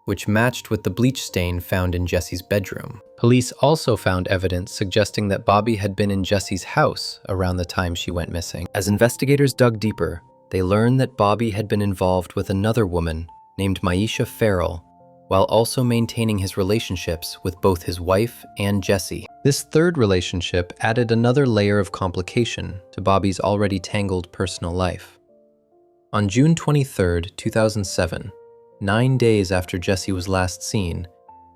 which matched with the bleach stain found in Jessie's bedroom. Police also found evidence suggesting that Bobby had been in Jessie's house around the time she went missing. As investigators dug deeper, they learned that Bobby had been involved with another woman named Maisha Farrell, while also maintaining his relationships with both his wife and Jessie. This third relationship added another layer of complication to Bobby's already tangled personal life. On June 23, 2007, 9 days after Jessie was last seen,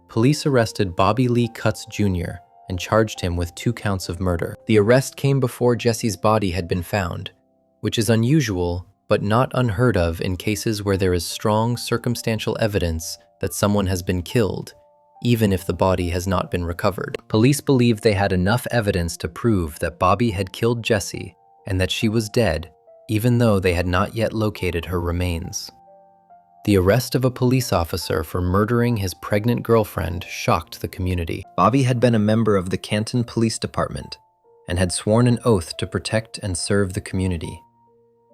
police arrested Bobby Lee Cutts Jr. and charged him with 2 counts of murder. The arrest came before Jessie's body had been found, which is unusual but not unheard of in cases where there is strong circumstantial evidence that someone has been killed, even if the body has not been recovered. Police believed they had enough evidence to prove that Bobby had killed Jessie and that she was dead, even though they had not yet located her remains. The arrest of a police officer for murdering his pregnant girlfriend shocked the community. Bobby had been a member of the Canton Police Department and had sworn an oath to protect and serve the community.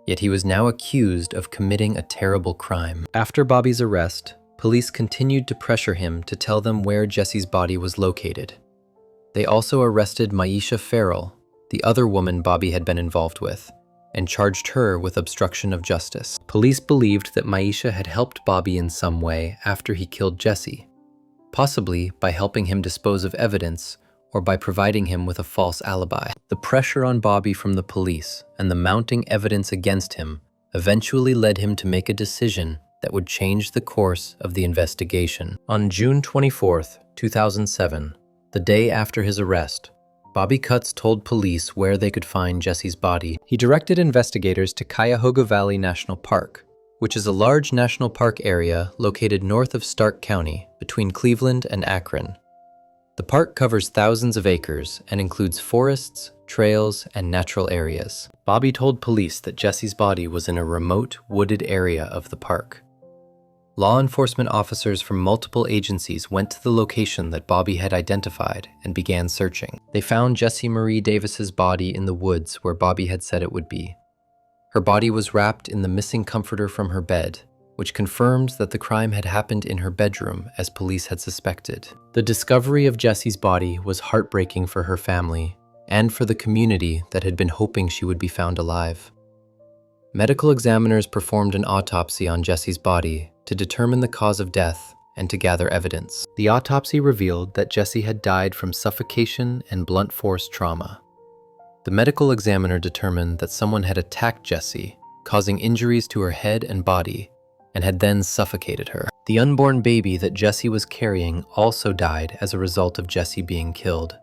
Yet he was now accused of committing a terrible crime. After Bobby's arrest, police continued to pressure him to tell them where Jesse's body was located. They also arrested Maisha Farrell, the other woman Bobby had been involved with, and charged her with obstruction of justice. Police believed that Maisha had helped Bobby in some way after he killed Jesse, possibly by helping him dispose of evidence or by providing him with a false alibi. The pressure on Bobby from the police and the mounting evidence against him eventually led him to make a decision that would change the course of the investigation. On June 24, 2007, the day after his arrest, Bobby Cutts told police where they could find Jesse's body. He directed investigators to Cuyahoga Valley National Park, which is a large national park area located north of Stark County, between Cleveland and Akron. The park covers thousands of acres and includes forests, trails, and natural areas. Bobby told police that Jesse's body was in a remote, wooded area of the park. Law enforcement officers from multiple agencies went to the location that Bobby had identified and began searching. They found Jessie Marie Davis's body in the woods where Bobby had said it would be. Her body was wrapped in the missing comforter from her bed, which confirmed that the crime had happened in her bedroom as police had suspected. The discovery of Jesse's body was heartbreaking for her family and for the community that had been hoping she would be found alive. Medical examiners performed an autopsy on Jesse's body to determine the cause of death and to gather evidence. The autopsy revealed that Jesse had died from suffocation and blunt force trauma. The medical examiner determined that someone had attacked Jessie, causing injuries to her head and body, and had then suffocated her. The unborn baby that Jessie was carrying also died as a result of Jessie being killed.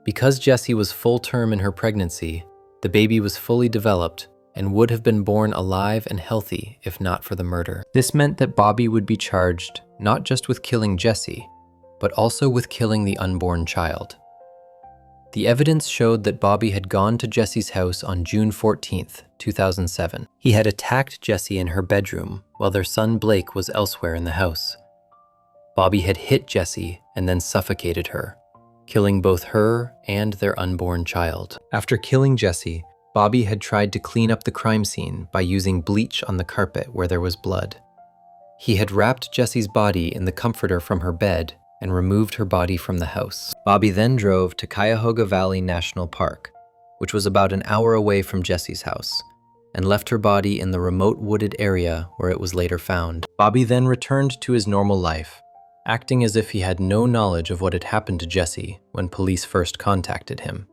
Because Jessie was full term in her pregnancy, the baby was fully developed and would have been born alive and healthy if not for the murder. This meant that Bobby would be charged not just with killing Jessie, but also with killing the unborn child. The evidence showed that Bobby had gone to Jessie's house on June 14th, 2007. He had attacked Jessie in her bedroom while their son Blake was elsewhere in the house. Bobby had hit Jessie and then suffocated her, killing both her and their unborn child. After killing Jessie, Bobby had tried to clean up the crime scene by using bleach on the carpet where there was blood. He had wrapped Jessie's body in the comforter from her bed and removed her body from the house. Bobby then drove to Cuyahoga Valley National Park, which was about an hour away from Jessie's house, and left her body in the remote wooded area where it was later found. Bobby then returned to his normal life, acting as if he had no knowledge of what had happened to Jessie when police first contacted him.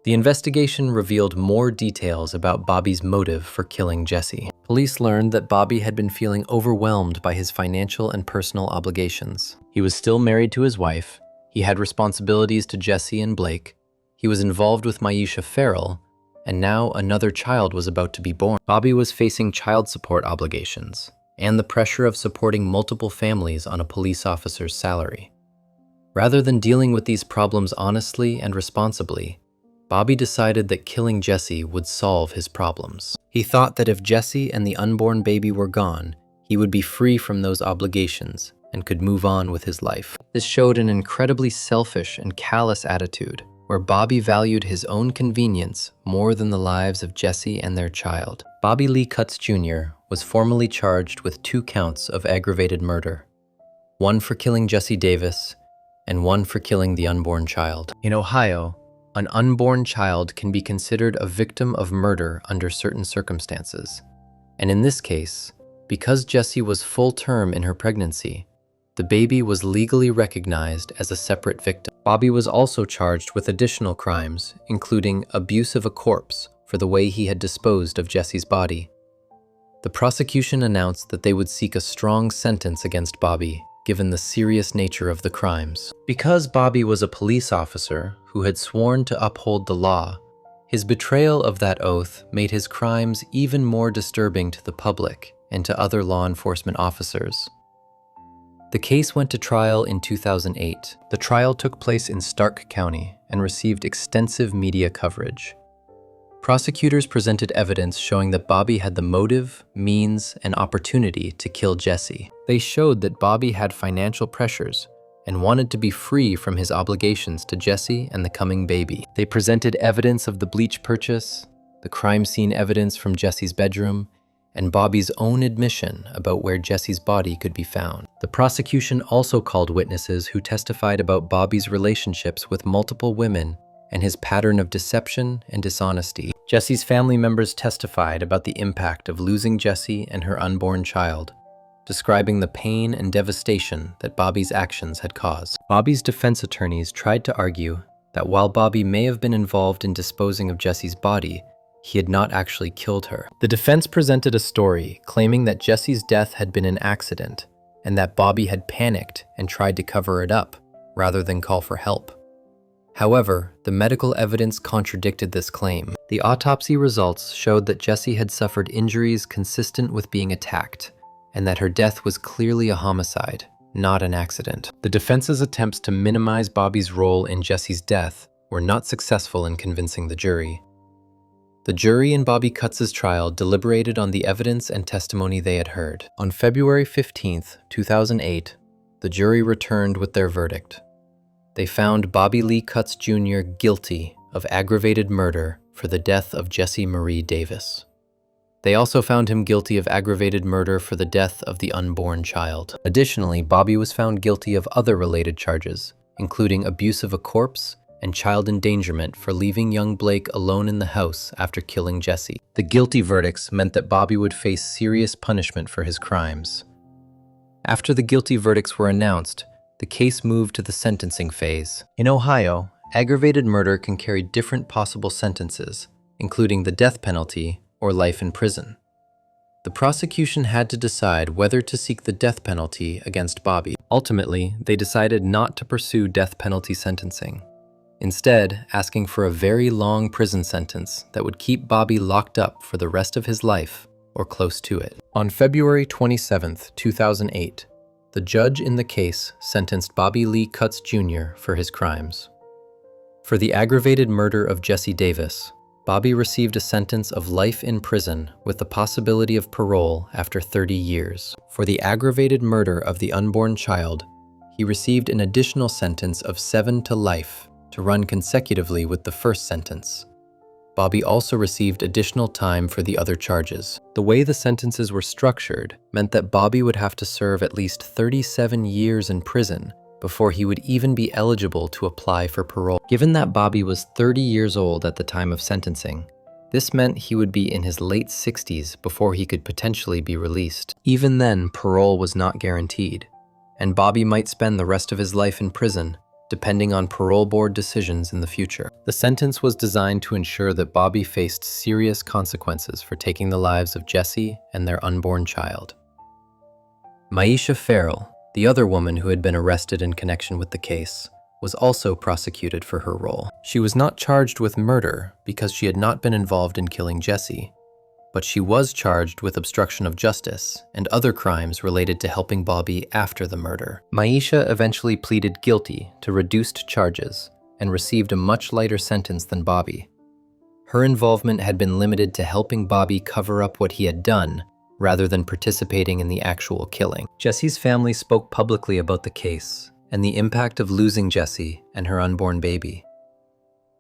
The investigation revealed more details about Bobby's motive for killing Jessie. Police learned that Bobby had been feeling overwhelmed by his financial and personal obligations. He was still married to his wife, he had responsibilities to Jessie and Blake, he was involved with Maisha Farrell, and now another child was about to be born. Bobby was facing child support obligations and the pressure of supporting multiple families on a police officer's salary. Rather than dealing with these problems honestly and responsibly, Bobby decided that killing Jessie would solve his problems. He thought that if Jessie and the unborn baby were gone, he would be free from those obligations and could move on with his life. This showed an incredibly selfish and callous attitude, where Bobby valued his own convenience more than the lives of Jessie and their child. Bobby Lee Cutts Jr. was formally charged with 2 counts of aggravated murder, one for killing Jessie Davis and one for killing the unborn child. In Ohio, an unborn child can be considered a victim of murder under certain circumstances. And in this case, because Jessie was full term in her pregnancy, the baby was legally recognized as a separate victim. Bobby was also charged with additional crimes, including abuse of a corpse for the way he had disposed of Jessie's body. The prosecution announced that they would seek a strong sentence against Bobby, given the serious nature of the crimes. Because Bobby was a police officer who had sworn to uphold the law, his betrayal of that oath made his crimes even more disturbing to the public and to other law enforcement officers. The case went to trial in 2008. The trial took place in Stark County and received extensive media coverage. Prosecutors presented evidence showing that Bobby had the motive, means, and opportunity to kill Jesse. They showed that Bobby had financial pressures and wanted to be free from his obligations to Jesse and the coming baby. They presented evidence of the bleach purchase, the crime scene evidence from Jesse's bedroom, and Bobby's own admission about where Jesse's body could be found. The prosecution also called witnesses who testified about Bobby's relationships with multiple women and his pattern of deception and dishonesty. Jesse's family members testified about the impact of losing Jesse and her unborn child, describing the pain and devastation that Bobby's actions had caused. Bobby's defense attorneys tried to argue that while Bobby may have been involved in disposing of Jesse's body, he had not actually killed her. The defense presented a story claiming that Jesse's death had been an accident and that Bobby had panicked and tried to cover it up rather than call for help. However, the medical evidence contradicted this claim. The autopsy results showed that Jesse had suffered injuries consistent with being attacked, and that her death was clearly a homicide, not an accident. The defense's attempts to minimize Bobby's role in Jesse's death were not successful in convincing the jury. The jury in Bobby Kutz's trial deliberated on the evidence and testimony they had heard. On February 15, 2008, the jury returned with their verdict. They found Bobby Lee Kutz Jr. guilty of aggravated murder for the death of Jesse Marie Davis. They also found him guilty of aggravated murder for the death of the unborn child. Additionally, Bobby was found guilty of other related charges, including abuse of a corpse and child endangerment for leaving young Blake alone in the house after killing Jesse. The guilty verdicts meant that Bobby would face serious punishment for his crimes. After the guilty verdicts were announced, the case moved to the sentencing phase. In Ohio, aggravated murder can carry different possible sentences, including the death penalty or life in prison. The prosecution had to decide whether to seek the death penalty against Bobby. Ultimately, they decided not to pursue death penalty sentencing, instead asking for a very long prison sentence that would keep Bobby locked up for the rest of his life or close to it. On February 27, 2008, the judge in the case sentenced Bobby Lee Kutz Jr. for his crimes. For the aggravated murder of Jesse Davis, Bobby received a sentence of life in prison with the possibility of parole after 30 years. For the aggravated murder of the unborn child, he received an additional sentence of 7 to life to run consecutively with the first sentence. Bobby also received additional time for the other charges. The way the sentences were structured meant that Bobby would have to serve at least 37 years in prison before he would even be eligible to apply for parole. Given that Bobby was 30 years old at the time of sentencing, this meant he would be in his late 60s before he could potentially be released. Even then, parole was not guaranteed, and Bobby might spend the rest of his life in prison, depending on parole board decisions in the future. The sentence was designed to ensure that Bobby faced serious consequences for taking the lives of Jesse and their unborn child. Maisha Farrell, the other woman who had been arrested in connection with the case, was also prosecuted for her role. She was not charged with murder because she had not been involved in killing Jesse, but she was charged with obstruction of justice and other crimes related to helping Bobby after the murder. Maisha eventually pleaded guilty to reduced charges and received a much lighter sentence than Bobby. Her involvement had been limited to helping Bobby cover up what he had done, rather than participating in the actual killing. Jesse's family spoke publicly about the case and the impact of losing Jesse and her unborn baby.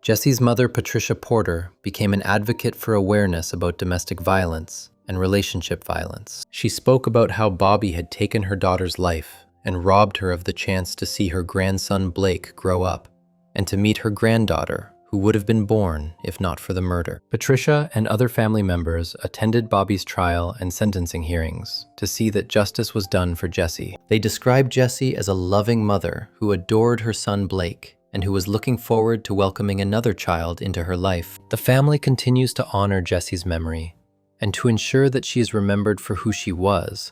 Jesse's mother, Patricia Porter, became an advocate for awareness about domestic violence and relationship violence. She spoke about how Bobby had taken her daughter's life and robbed her of the chance to see her grandson Blake grow up and to meet her granddaughter, who would have been born if not for the murder. Patricia and other family members attended Bobby's trial and sentencing hearings to see that justice was done for Jesse. They described Jesse as a loving mother who adored her son Blake and who was looking forward to welcoming another child into her life. The family continues to honor Jesse's memory and to ensure that she is remembered for who she was,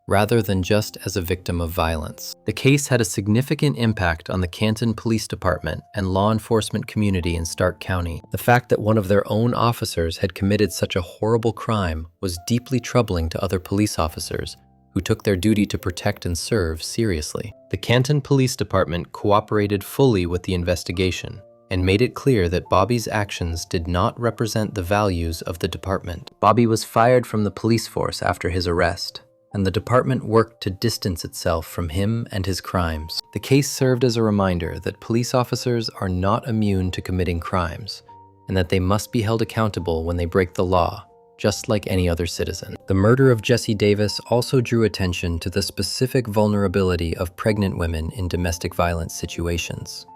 rather than just as a victim of violence. The case had a significant impact on the Canton Police Department and law enforcement community in Stark County. The fact that one of their own officers had committed such a horrible crime was deeply troubling to other police officers who took their duty to protect and serve seriously. The Canton Police Department cooperated fully with the investigation and made it clear that Bobby's actions did not represent the values of the department. Bobby was fired from the police force after his arrest, and the department worked to distance itself from him and his crimes. The case served as a reminder that police officers are not immune to committing crimes, and that they must be held accountable when they break the law, just like any other citizen. The murder of Jesse Davis also drew attention to the specific vulnerability of pregnant women in domestic violence situations.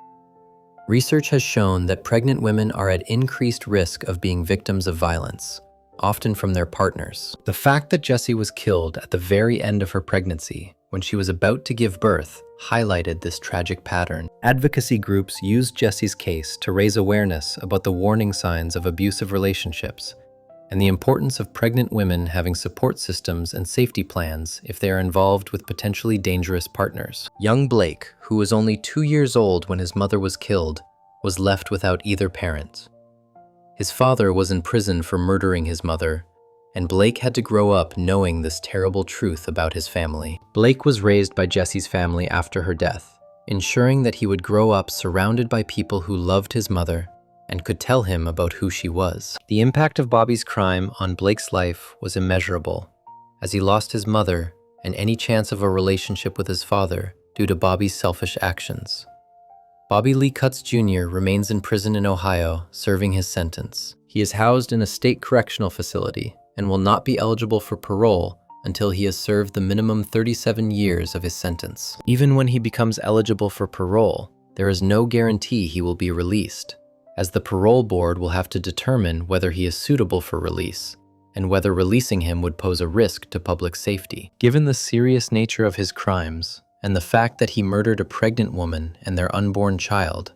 Research has shown that pregnant women are at increased risk of being victims of violence, often from their partners. The fact that Jessie was killed at the very end of her pregnancy, when she was about to give birth, highlighted this tragic pattern. Advocacy groups used Jessie's case to raise awareness about the warning signs of abusive relationships and the importance of pregnant women having support systems and safety plans if they are involved with potentially dangerous partners. Young Blake, who was only 2 years old when his mother was killed, was left without either parent. His father was in prison for murdering his mother, and Blake had to grow up knowing this terrible truth about his family. Blake was raised by Jessie's family after her death, ensuring that he would grow up surrounded by people who loved his mother and could tell him about who she was. The impact of Bobby's crime on Blake's life was immeasurable, as he lost his mother and any chance of a relationship with his father due to Bobby's selfish actions. Bobby Lee Cutts Jr. remains in prison in Ohio, serving his sentence. He is housed in a state correctional facility and will not be eligible for parole until he has served the minimum 37 years of his sentence. Even when he becomes eligible for parole, there is no guarantee he will be released, as the parole board will have to determine whether he is suitable for release and whether releasing him would pose a risk to public safety. Given the serious nature of his crimes and the fact that he murdered a pregnant woman and their unborn child,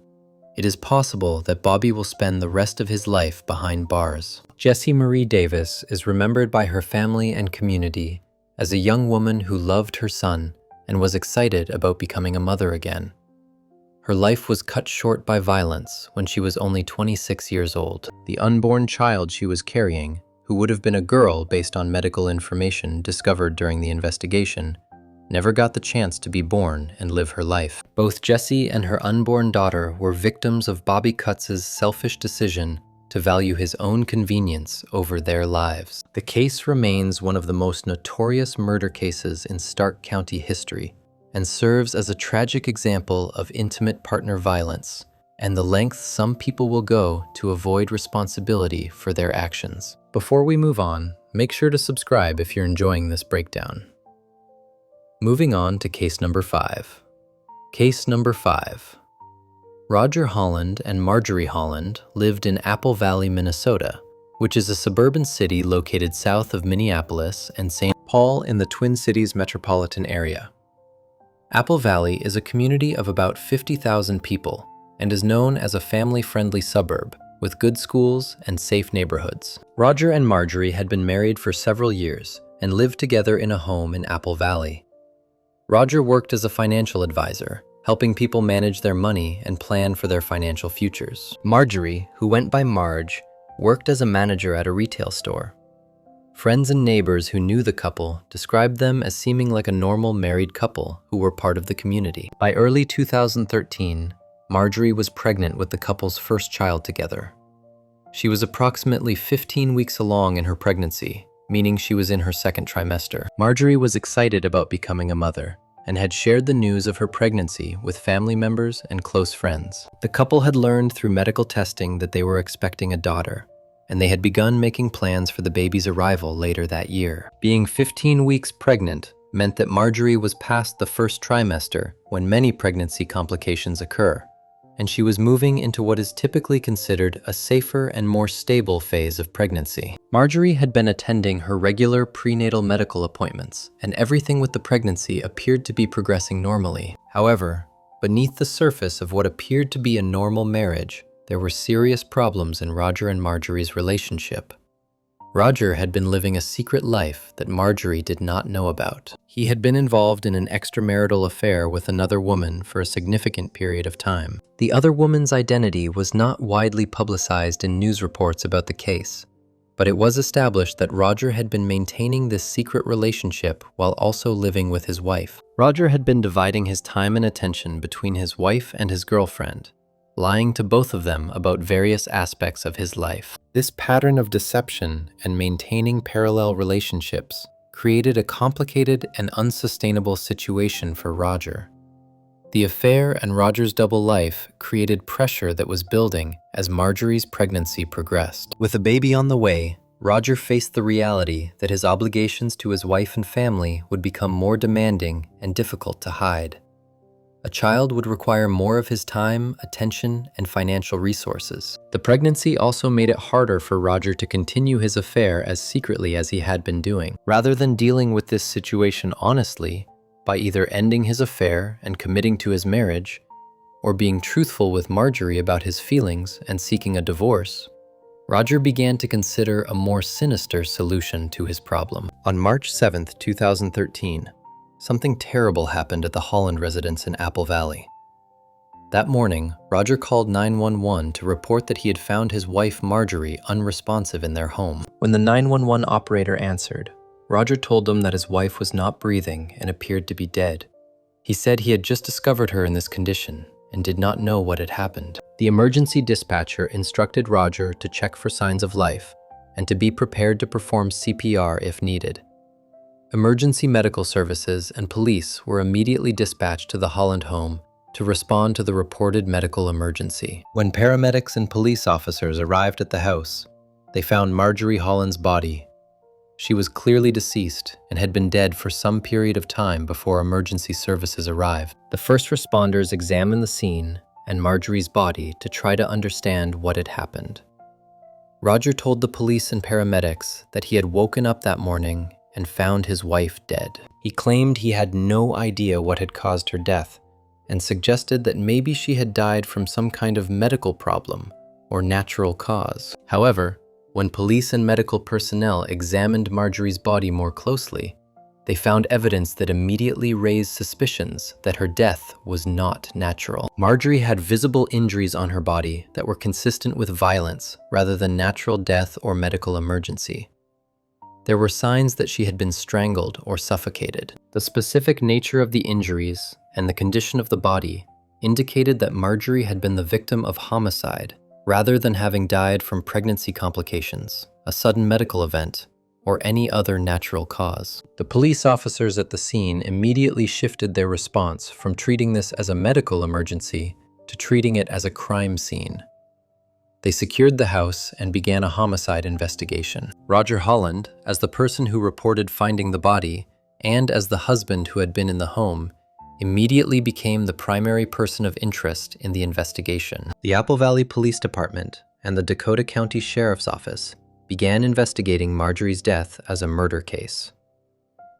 it is possible that Bobby will spend the rest of his life behind bars. Jessie Marie Davis is remembered by her family and community as a young woman who loved her son and was excited about becoming a mother again. Her life was cut short by violence when she was only 26 years old. The unborn child she was carrying, who would have been a girl based on medical information discovered during the investigation, never got the chance to be born and live her life. Both Jessie and her unborn daughter were victims of Bobby Cutts' selfish decision to value his own convenience over their lives. The case remains one of the most notorious murder cases in Stark County history, and serves as a tragic example of intimate partner violence and the lengths some people will go to avoid responsibility for their actions. Before we move on, make sure to subscribe if you're enjoying this breakdown. Moving on to case number 5. Case number 5. Roger Holland and Marjorie Holland lived in Apple Valley, Minnesota, which is a suburban city located south of Minneapolis and St. Paul in the Twin Cities metropolitan area. Apple Valley is a community of about 50,000 people and is known as a family-friendly suburb with good schools and safe neighborhoods. Roger and Marjorie had been married for several years and lived together in a home in Apple Valley. Roger worked as a financial advisor, helping people manage their money and plan for their financial futures. Marjorie, who went by Marge, worked as a manager at a retail store. Friends and neighbors who knew the couple described them as seeming like a normal married couple who were part of the community. By early 2013, Marjorie was pregnant with the couple's first child together. She was approximately 15 weeks along in her pregnancy, meaning she was in her second trimester. Marjorie was excited about becoming a mother and had shared the news of her pregnancy with family members and close friends. The couple had learned through medical testing that they were expecting a daughter, and they had begun making plans for the baby's arrival later that year. Being 15 weeks pregnant meant that Marjorie was past the first trimester when many pregnancy complications occur, and she was moving into what is typically considered a safer and more stable phase of pregnancy. Marjorie had been attending her regular prenatal medical appointments, and everything with the pregnancy appeared to be progressing normally. However, beneath the surface of what appeared to be a normal marriage, there were serious problems in Roger and Marjorie's relationship. Roger had been living a secret life that Marjorie did not know about. He had been involved in an extramarital affair with another woman for a significant period of time. The other woman's identity was not widely publicized in news reports about the case, but it was established that Roger had been maintaining this secret relationship while also living with his wife. Roger had been dividing his time and attention between his wife and his girlfriend, lying to both of them about various aspects of his life. This pattern of deception and maintaining parallel relationships created a complicated and unsustainable situation for Roger. The affair and Roger's double life created pressure that was building as Marjorie's pregnancy progressed. With a baby on the way, Roger faced the reality that his obligations to his wife and family would become more demanding and difficult to hide. A child would require more of his time, attention, and financial resources. The pregnancy also made it harder for Roger to continue his affair as secretly as he had been doing. Rather than dealing with this situation honestly, by either ending his affair and committing to his marriage, or being truthful with Marjorie about his feelings and seeking a divorce, Roger began to consider a more sinister solution to his problem. On March 7, 2013, something terrible happened at the Holland residence in Apple Valley. That morning, Roger called 911 to report that he had found his wife Marjorie unresponsive in their home. When the 911 operator answered, Roger told them that his wife was not breathing and appeared to be dead. He said he had just discovered her in this condition and did not know what had happened. The emergency dispatcher instructed Roger to check for signs of life and to be prepared to perform CPR if needed. Emergency medical services and police were immediately dispatched to the Holland home to respond to the reported medical emergency. When paramedics and police officers arrived at the house, they found Marjorie Holland's body. She was clearly deceased and had been dead for some period of time before emergency services arrived. The first responders examined the scene and Marjorie's body to try to understand what had happened. Roger told the police and paramedics that he had woken up that morning and found his wife dead. He claimed he had no idea what had caused her death and suggested that maybe she had died from some kind of medical problem or natural cause. However, when police and medical personnel examined Marjorie's body more closely, they found evidence that immediately raised suspicions that her death was not natural. Marjorie had visible injuries on her body that were consistent with violence rather than natural death or medical emergency. There were signs that she had been strangled or suffocated. The specific nature of the injuries and the condition of the body indicated that Marjorie had been the victim of homicide rather than having died from pregnancy complications, a sudden medical event, or any other natural cause. The police officers at the scene immediately shifted their response from treating this as a medical emergency to treating it as a crime scene. They secured the house and began a homicide investigation. Roger Holland, as the person who reported finding the body, and as the husband who had been in the home, immediately became the primary person of interest in the investigation. The Apple Valley Police Department and the Dakota County Sheriff's Office began investigating Marjorie's death as a murder case.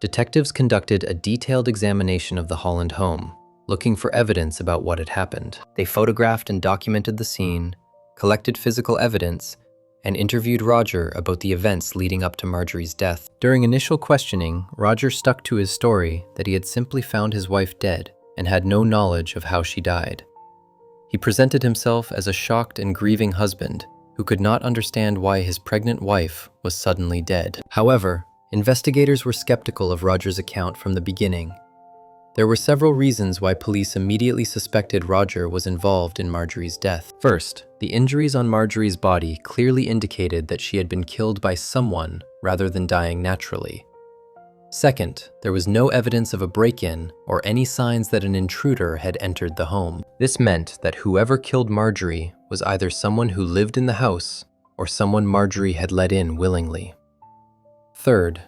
Detectives conducted a detailed examination of the Holland home, looking for evidence about what had happened. They photographed and documented the scene, collected physical evidence, and interviewed Roger about the events leading up to Marjorie's death. During initial questioning, Roger stuck to his story that he had simply found his wife dead and had no knowledge of how she died. He presented himself as a shocked and grieving husband who could not understand why his pregnant wife was suddenly dead. However, investigators were skeptical of Roger's account from the beginning. There were several reasons why police immediately suspected Roger was involved in Marjorie's death. First, the injuries on Marjorie's body clearly indicated that she had been killed by someone rather than dying naturally. Second, there was no evidence of a break-in or any signs that an intruder had entered the home. This meant that whoever killed Marjorie was either someone who lived in the house or someone Marjorie had let in willingly. Third,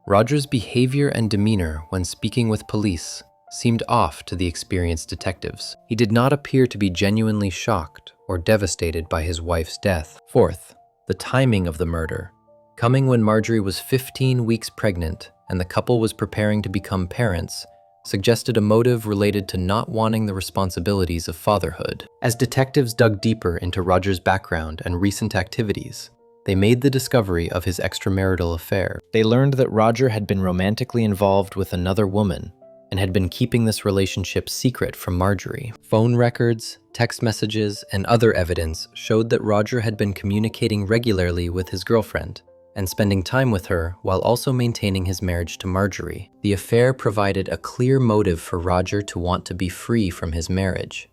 Roger's behavior and demeanor when speaking with police seemed off to the experienced detectives. He did not appear to be genuinely shocked or devastated by his wife's death. Fourth, the timing of the murder, coming when Marjorie was 15 weeks pregnant and the couple was preparing to become parents, suggested a motive related to not wanting the responsibilities of fatherhood. As detectives dug deeper into Roger's background and recent activities, they made the discovery of his extramarital affair. They learned that Roger had been romantically involved with another woman and had been keeping this relationship secret from Marjorie. Phone records, text messages, and other evidence showed that Roger had been communicating regularly with his girlfriend and spending time with her while also maintaining his marriage to Marjorie. The affair provided a clear motive for Roger to want to be free from his marriage.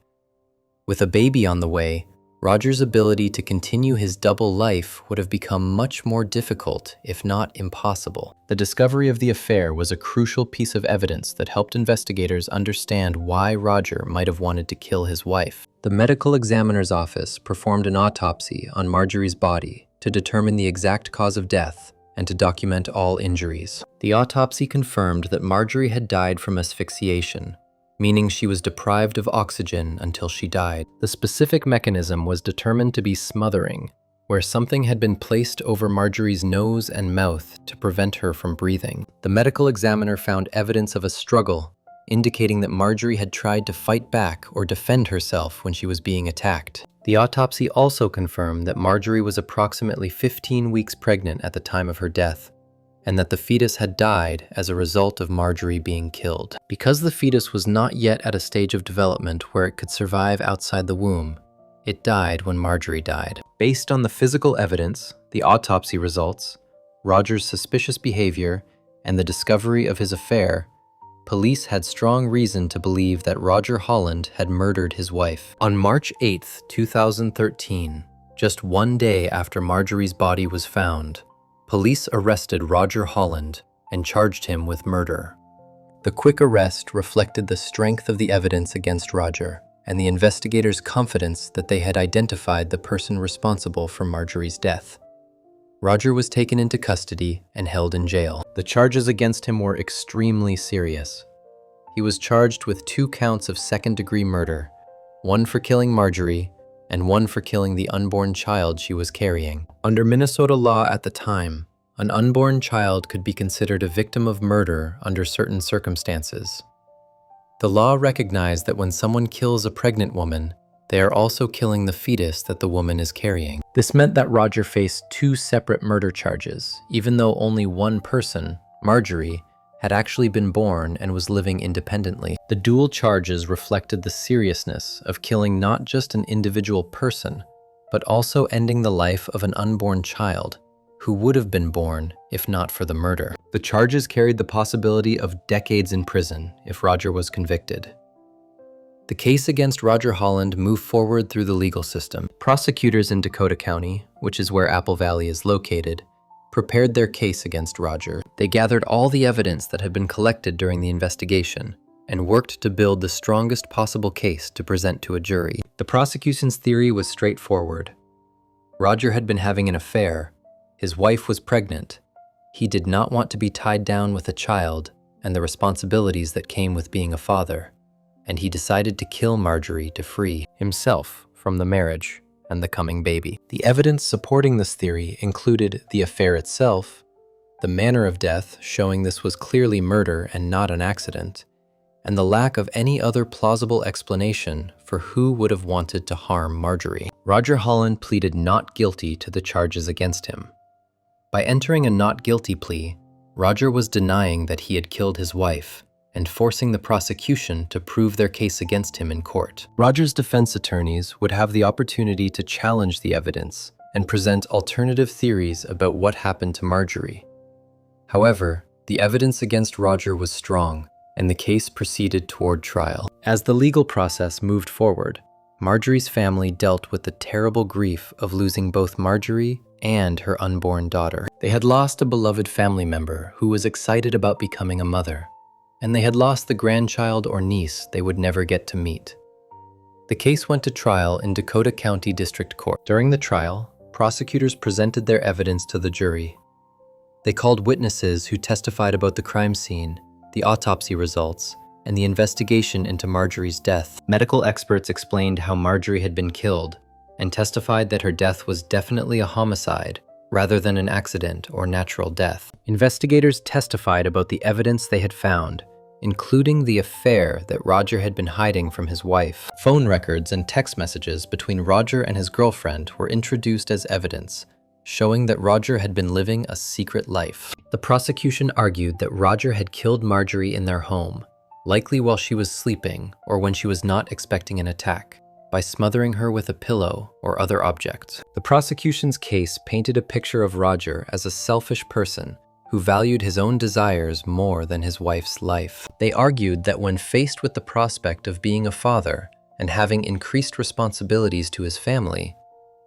With a baby on the way, Roger's ability to continue his double life would have become much more difficult, if not impossible. The discovery of the affair was a crucial piece of evidence that helped investigators understand why Roger might have wanted to kill his wife. The medical examiner's office performed an autopsy on Marjorie's body to determine the exact cause of death and to document all injuries. The autopsy confirmed that Marjorie had died from asphyxiation, meaning she was deprived of oxygen until she died. The specific mechanism was determined to be smothering, where something had been placed over Marjorie's nose and mouth to prevent her from breathing. The medical examiner found evidence of a struggle, indicating that Marjorie had tried to fight back or defend herself when she was being attacked. The autopsy also confirmed that Marjorie was approximately 15 weeks pregnant at the time of her death, and that the fetus had died as a result of Marjorie being killed. Because the fetus was not yet at a stage of development where it could survive outside the womb, it died when Marjorie died. Based on the physical evidence, the autopsy results, Roger's suspicious behavior, and the discovery of his affair, police had strong reason to believe that Roger Holland had murdered his wife. On March 8, 2013, just one day after Marjorie's body was found, police arrested Roger Holland and charged him with murder. The quick arrest reflected the strength of the evidence against Roger and the investigators' confidence that they had identified the person responsible for Marjorie's death. Roger was taken into custody and held in jail. The charges against him were extremely serious. He was charged with 2 counts of second-degree murder, one for killing Marjorie and one for killing the unborn child she was carrying. Under Minnesota law at the time, an unborn child could be considered a victim of murder under certain circumstances. The law recognized that when someone kills a pregnant woman, they are also killing the fetus that the woman is carrying. This meant that Roger faced 2 separate murder charges, even though only one person, Marjorie, had actually been born and was living independently. The dual charges reflected the seriousness of killing not just an individual person, but also ending the life of an unborn child who would have been born if not for the murder. The charges carried the possibility of decades in prison if Roger was convicted. The case against Roger Holland moved forward through the legal system. Prosecutors in Dakota County, which is where Apple Valley is located, prepared their case against Roger. They gathered all the evidence that had been collected during the investigation and worked to build the strongest possible case to present to a jury. The prosecution's theory was straightforward. Roger had been having an affair, his wife was pregnant, he did not want to be tied down with a child and the responsibilities that came with being a father, and he decided to kill Marjorie to free himself from the marriage and the coming baby. The evidence supporting this theory included the affair itself, the manner of death showing this was clearly murder and not an accident, and the lack of any other plausible explanation for who would have wanted to harm Marjorie. Roger Holland pleaded not guilty to the charges against him. By entering a not guilty plea, Roger was denying that he had killed his wife and forcing the prosecution to prove their case against him in court. Roger's defense attorneys would have the opportunity to challenge the evidence and present alternative theories about what happened to Marjorie. However, the evidence against Roger was strong, and the case proceeded toward trial. As the legal process moved forward, Marjorie's family dealt with the terrible grief of losing both Marjorie and her unborn daughter. They had lost a beloved family member who was excited about becoming a mother, and they had lost the grandchild or niece they would never get to meet. The case went to trial in Dakota County District Court. During the trial, prosecutors presented their evidence to the jury. They called witnesses who testified about the crime scene, the autopsy results, and the investigation into Marjorie's death. Medical experts explained how Marjorie had been killed and testified that her death was definitely a homicide rather than an accident or natural death. Investigators testified about the evidence they had found, including the affair that Roger had been hiding from his wife. Phone records and text messages between Roger and his girlfriend were introduced as evidence, showing that Roger had been living a secret life. The prosecution argued that Roger had killed Marjorie in their home, likely while she was sleeping or when she was not expecting an attack, by smothering her with a pillow or other objects. The prosecution's case painted a picture of Roger as a selfish person who valued his own desires more than his wife's life. They argued that when faced with the prospect of being a father and having increased responsibilities to his family,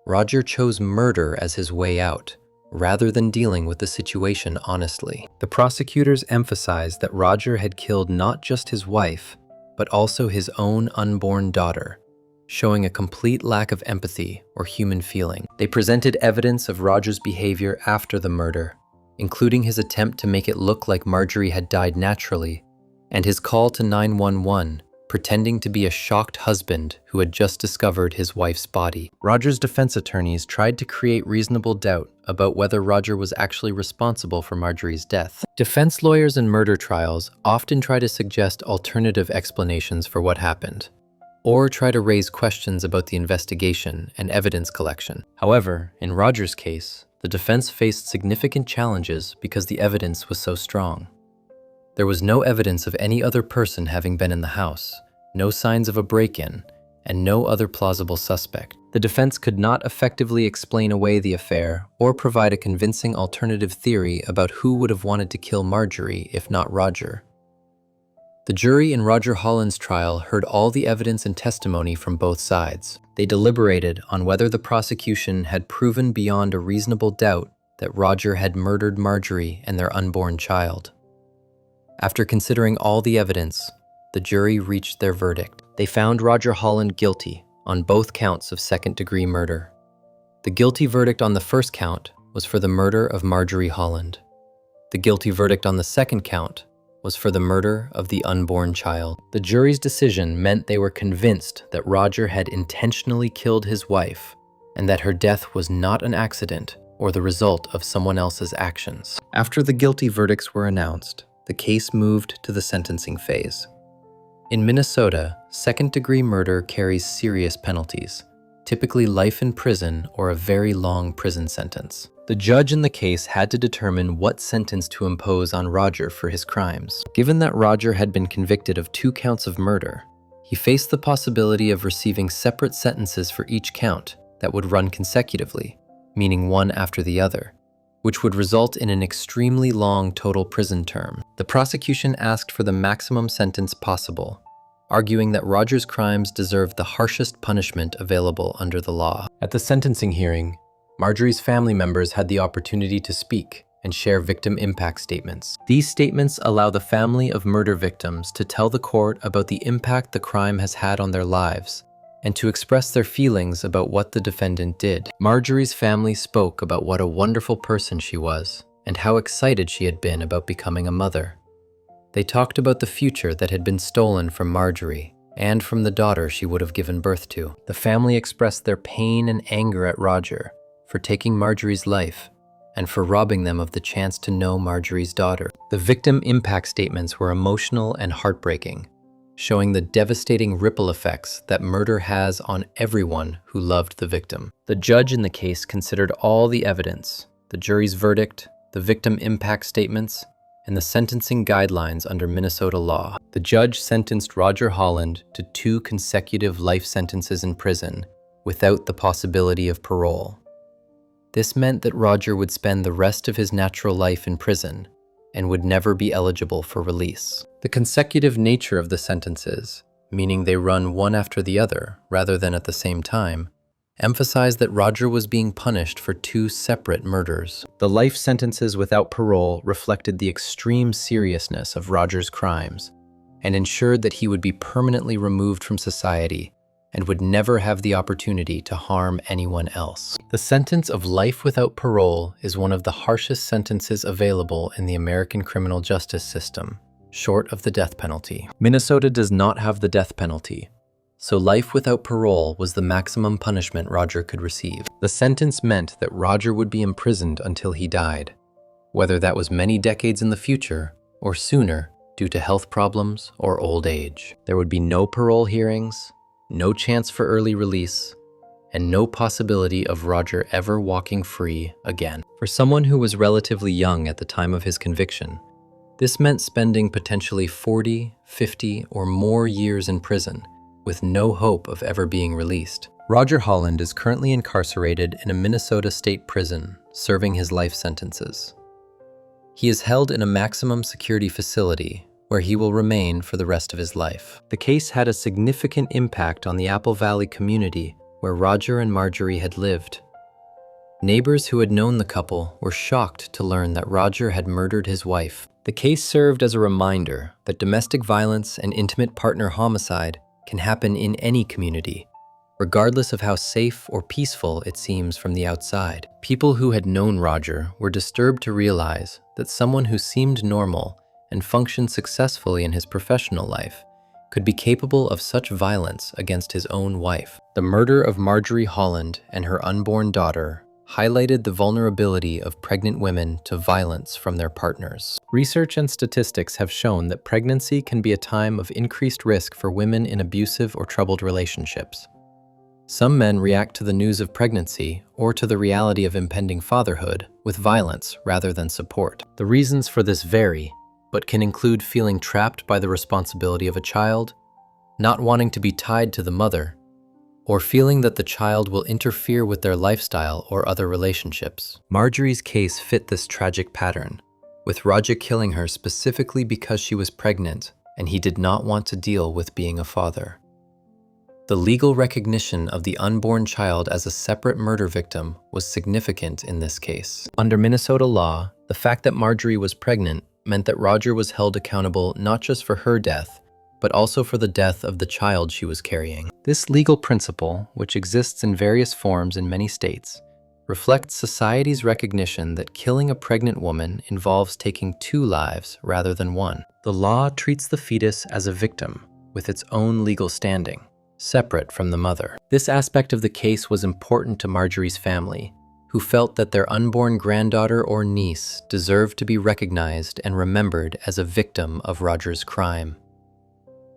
Roger chose murder as his way out, rather than dealing with the situation honestly. The prosecutors emphasized that Roger had killed not just his wife, but also his own unborn daughter, showing a complete lack of empathy or human feeling. They presented evidence of Roger's behavior after the murder, including his attempt to make it look like Marjorie had died naturally, and his call to 911, pretending to be a shocked husband who had just discovered his wife's body. Roger's defense attorneys tried to create reasonable doubt about whether Roger was actually responsible for Marjorie's death. Defense lawyers in murder trials often try to suggest alternative explanations for what happened, or try to raise questions about the investigation and evidence collection. However, in Roger's case, the defense faced significant challenges because the evidence was so strong. There was no evidence of any other person having been in the house, no signs of a break-in, and no other plausible suspect. The defense could not effectively explain away the affair or provide a convincing alternative theory about who would have wanted to kill Marjorie if not Roger. The jury in Roger Holland's trial heard all the evidence and testimony from both sides. They deliberated on whether the prosecution had proven beyond a reasonable doubt that Roger had murdered Marjorie and their unborn child. After considering all the evidence, the jury reached their verdict. They found Roger Holland guilty on both counts of second-degree murder. The guilty verdict on the first count was for the murder of Marjorie Holland. The guilty verdict on the second count was for the murder of the unborn child. The jury's decision meant they were convinced that Roger had intentionally killed his wife and that her death was not an accident or the result of someone else's actions. After the guilty verdicts were announced, the case moved to the sentencing phase. In Minnesota, second-degree murder carries serious penalties, typically life in prison or a very long prison sentence. The judge in the case had to determine what sentence to impose on Roger for his crimes. Given that Roger had been convicted of 2 counts of murder, he faced the possibility of receiving separate sentences for each count that would run consecutively, meaning one after the other, which would result in an extremely long total prison term. The prosecution asked for the maximum sentence possible, arguing that Roger's crimes deserved the harshest punishment available under the law. At the sentencing hearing, Marjorie's family members had the opportunity to speak and share victim impact statements. These statements allow the family of murder victims to tell the court about the impact the crime has had on their lives and to express their feelings about what the defendant did. Marjorie's family spoke about what a wonderful person she was and how excited she had been about becoming a mother. They talked about the future that had been stolen from Marjorie and from the daughter she would have given birth to. The family expressed their pain and anger at Roger for taking Marjorie's life and for robbing them of the chance to know Marjorie's daughter. The victim impact statements were emotional and heartbreaking, showing the devastating ripple effects that murder has on everyone who loved the victim. The judge in the case considered all the evidence, the jury's verdict, the victim impact statements, and the sentencing guidelines under Minnesota law. The judge sentenced Roger Holland to 2 consecutive life sentences in prison without the possibility of parole. This meant that Roger would spend the rest of his natural life in prison and would never be eligible for release. The consecutive nature of the sentences, meaning they run one after the other rather than at the same time, emphasized that Roger was being punished for 2 separate murders. The life sentences without parole reflected the extreme seriousness of Roger's crimes and ensured that he would be permanently removed from society and would never have the opportunity to harm anyone else. The sentence of life without parole is one of the harshest sentences available in the American criminal justice system, short of the death penalty. Minnesota does not have the death penalty, so life without parole was the maximum punishment Roger could receive. The sentence meant that Roger would be imprisoned until he died, whether that was many decades in the future or sooner due to health problems or old age. There would be no parole hearings, no chance for early release, and no possibility of Roger ever walking free again. For someone who was relatively young at the time of his conviction, this meant spending potentially 40, 50, or more years in prison with no hope of ever being released. Roger Holland is currently incarcerated in a Minnesota state prison, serving his life sentences. He is held in a maximum security facility where he will remain for the rest of his life. The case had a significant impact on the Apple Valley community where Roger and Marjorie had lived. Neighbors who had known the couple were shocked to learn that Roger had murdered his wife. The case served as a reminder that domestic violence and intimate partner homicide can happen in any community, regardless of how safe or peaceful it seems from the outside. People who had known Roger were disturbed to realize that someone who seemed normal and functioned successfully in his professional life could be capable of such violence against his own wife. The murder of Marjorie Holland and her unborn daughter highlighted the vulnerability of pregnant women to violence from their partners. Research and statistics have shown that pregnancy can be a time of increased risk for women in abusive or troubled relationships. Some men react to the news of pregnancy or to the reality of impending fatherhood with violence rather than support. The reasons for this vary, but can include feeling trapped by the responsibility of a child, not wanting to be tied to the mother, or feeling that the child will interfere with their lifestyle or other relationships. Marjorie's case fit this tragic pattern, with Roger killing her specifically because she was pregnant and he did not want to deal with being a father. The legal recognition of the unborn child as a separate murder victim was significant in this case. Under Minnesota law, the fact that Marjorie was pregnant meant that Roger was held accountable not just for her death, but also for the death of the child she was carrying. This legal principle, which exists in various forms in many states, reflects society's recognition that killing a pregnant woman involves taking two lives rather than one. The law treats the fetus as a victim with its own legal standing, separate from the mother. This aspect of the case was important to Marjorie's family, who felt that their unborn granddaughter or niece deserved to be recognized and remembered as a victim of Roger's crime.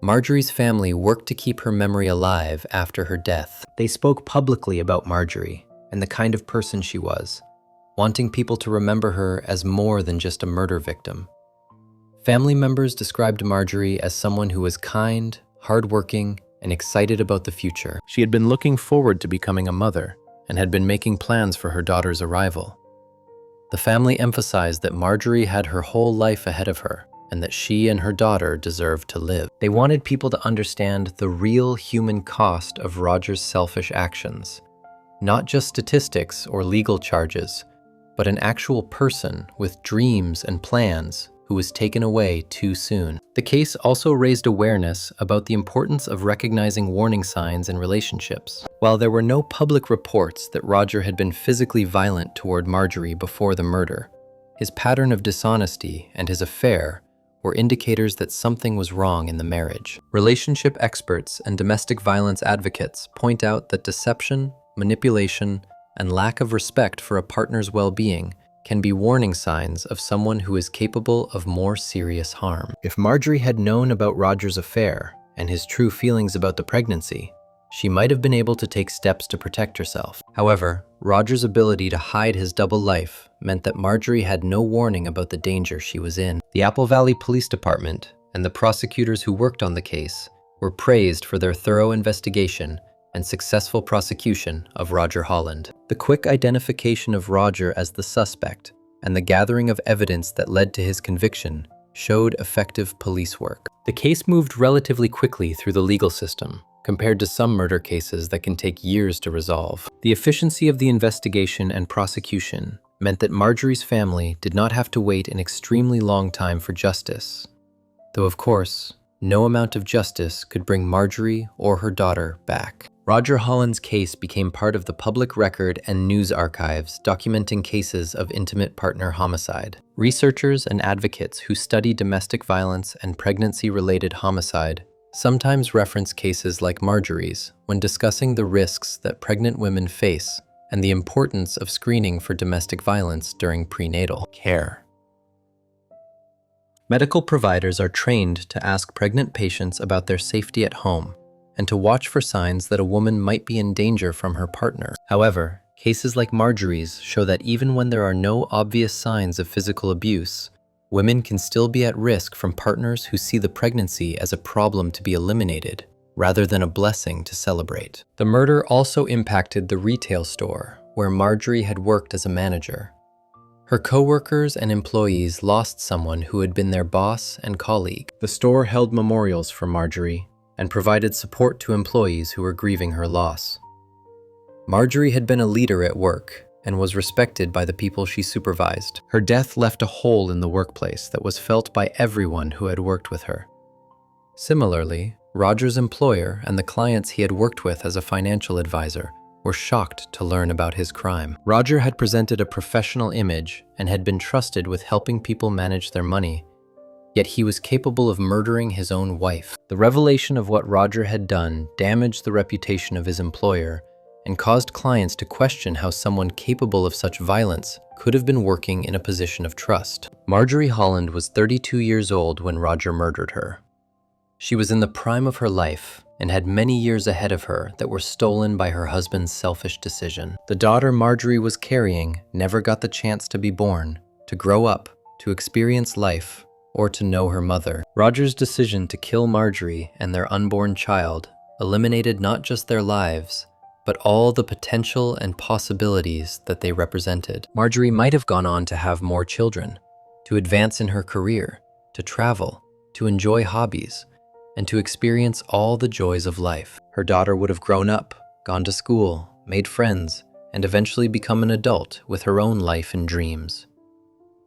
Marjorie's family worked to keep her memory alive after her death. They spoke publicly about Marjorie and the kind of person she was, wanting people to remember her as more than just a murder victim. Family members described Marjorie as someone who was kind, hardworking, and excited about the future. She had been looking forward to becoming a mother and had been making plans for her daughter's arrival. The family emphasized that Marjorie had her whole life ahead of her and that she and her daughter deserved to live. They wanted people to understand the real human cost of Roger's selfish actions, not just statistics or legal charges, but an actual person with dreams and plans who was taken away too soon. The case also raised awareness about the importance of recognizing warning signs in relationships. While there were no public reports that Roger had been physically violent toward Marjorie before the murder, his pattern of dishonesty and his affair were indicators that something was wrong in the marriage. Relationship experts and domestic violence advocates point out that deception, manipulation, and lack of respect for a partner's well-being can be warning signs of someone who is capable of more serious harm. If Marjorie had known about Roger's affair and his true feelings about the pregnancy, she might have been able to take steps to protect herself. However, Roger's ability to hide his double life meant that Marjorie had no warning about the danger she was in. The Apple Valley Police Department and the prosecutors who worked on the case were praised for their thorough investigation and successful prosecution of Roger Holland. The quick identification of Roger as the suspect and the gathering of evidence that led to his conviction showed effective police work. The case moved relatively quickly through the legal system, compared to some murder cases that can take years to resolve. The efficiency of the investigation and prosecution meant that Marjorie's family did not have to wait an extremely long time for justice. Though, of course, no amount of justice could bring Marjorie or her daughter back. Roger Holland's case became part of the public record and news archives documenting cases of intimate partner homicide. Researchers and advocates who study domestic violence and pregnancy-related homicide sometimes reference cases like Marjorie's when discussing the risks that pregnant women face and the importance of screening for domestic violence during prenatal care. Medical providers are trained to ask pregnant patients about their safety at home and to watch for signs that a woman might be in danger from her partner. However, cases like Marjorie's show that even when there are no obvious signs of physical abuse, women can still be at risk from partners who see the pregnancy as a problem to be eliminated, rather than a blessing to celebrate. The murder also impacted the retail store where Marjorie had worked as a manager. Her coworkers and employees lost someone who had been their boss and colleague. The store held memorials for Marjorie and provided support to employees who were grieving her loss. Marjorie had been a leader at work and was respected by the people she supervised. Her death left a hole in the workplace that was felt by everyone who had worked with her. Similarly, Roger's employer and the clients he had worked with as a financial advisor were shocked to learn about his crime. Roger had presented a professional image and had been trusted with helping people manage their money, yet he was capable of murdering his own wife. The revelation of what Roger had done damaged the reputation of his employer and caused clients to question how someone capable of such violence could have been working in a position of trust. Marjorie Holland was 32 years old when Roger murdered her. She was in the prime of her life and had many years ahead of her that were stolen by her husband's selfish decision. The daughter Marjorie was carrying never got the chance to be born, to grow up, to experience life, or to know her mother. Roger's decision to kill Marjorie and their unborn child eliminated not just their lives, but all the potential and possibilities that they represented. Marjorie might have gone on to have more children, to advance in her career, to travel, to enjoy hobbies, and to experience all the joys of life. Her daughter would have grown up, gone to school, made friends, and eventually become an adult with her own life and dreams.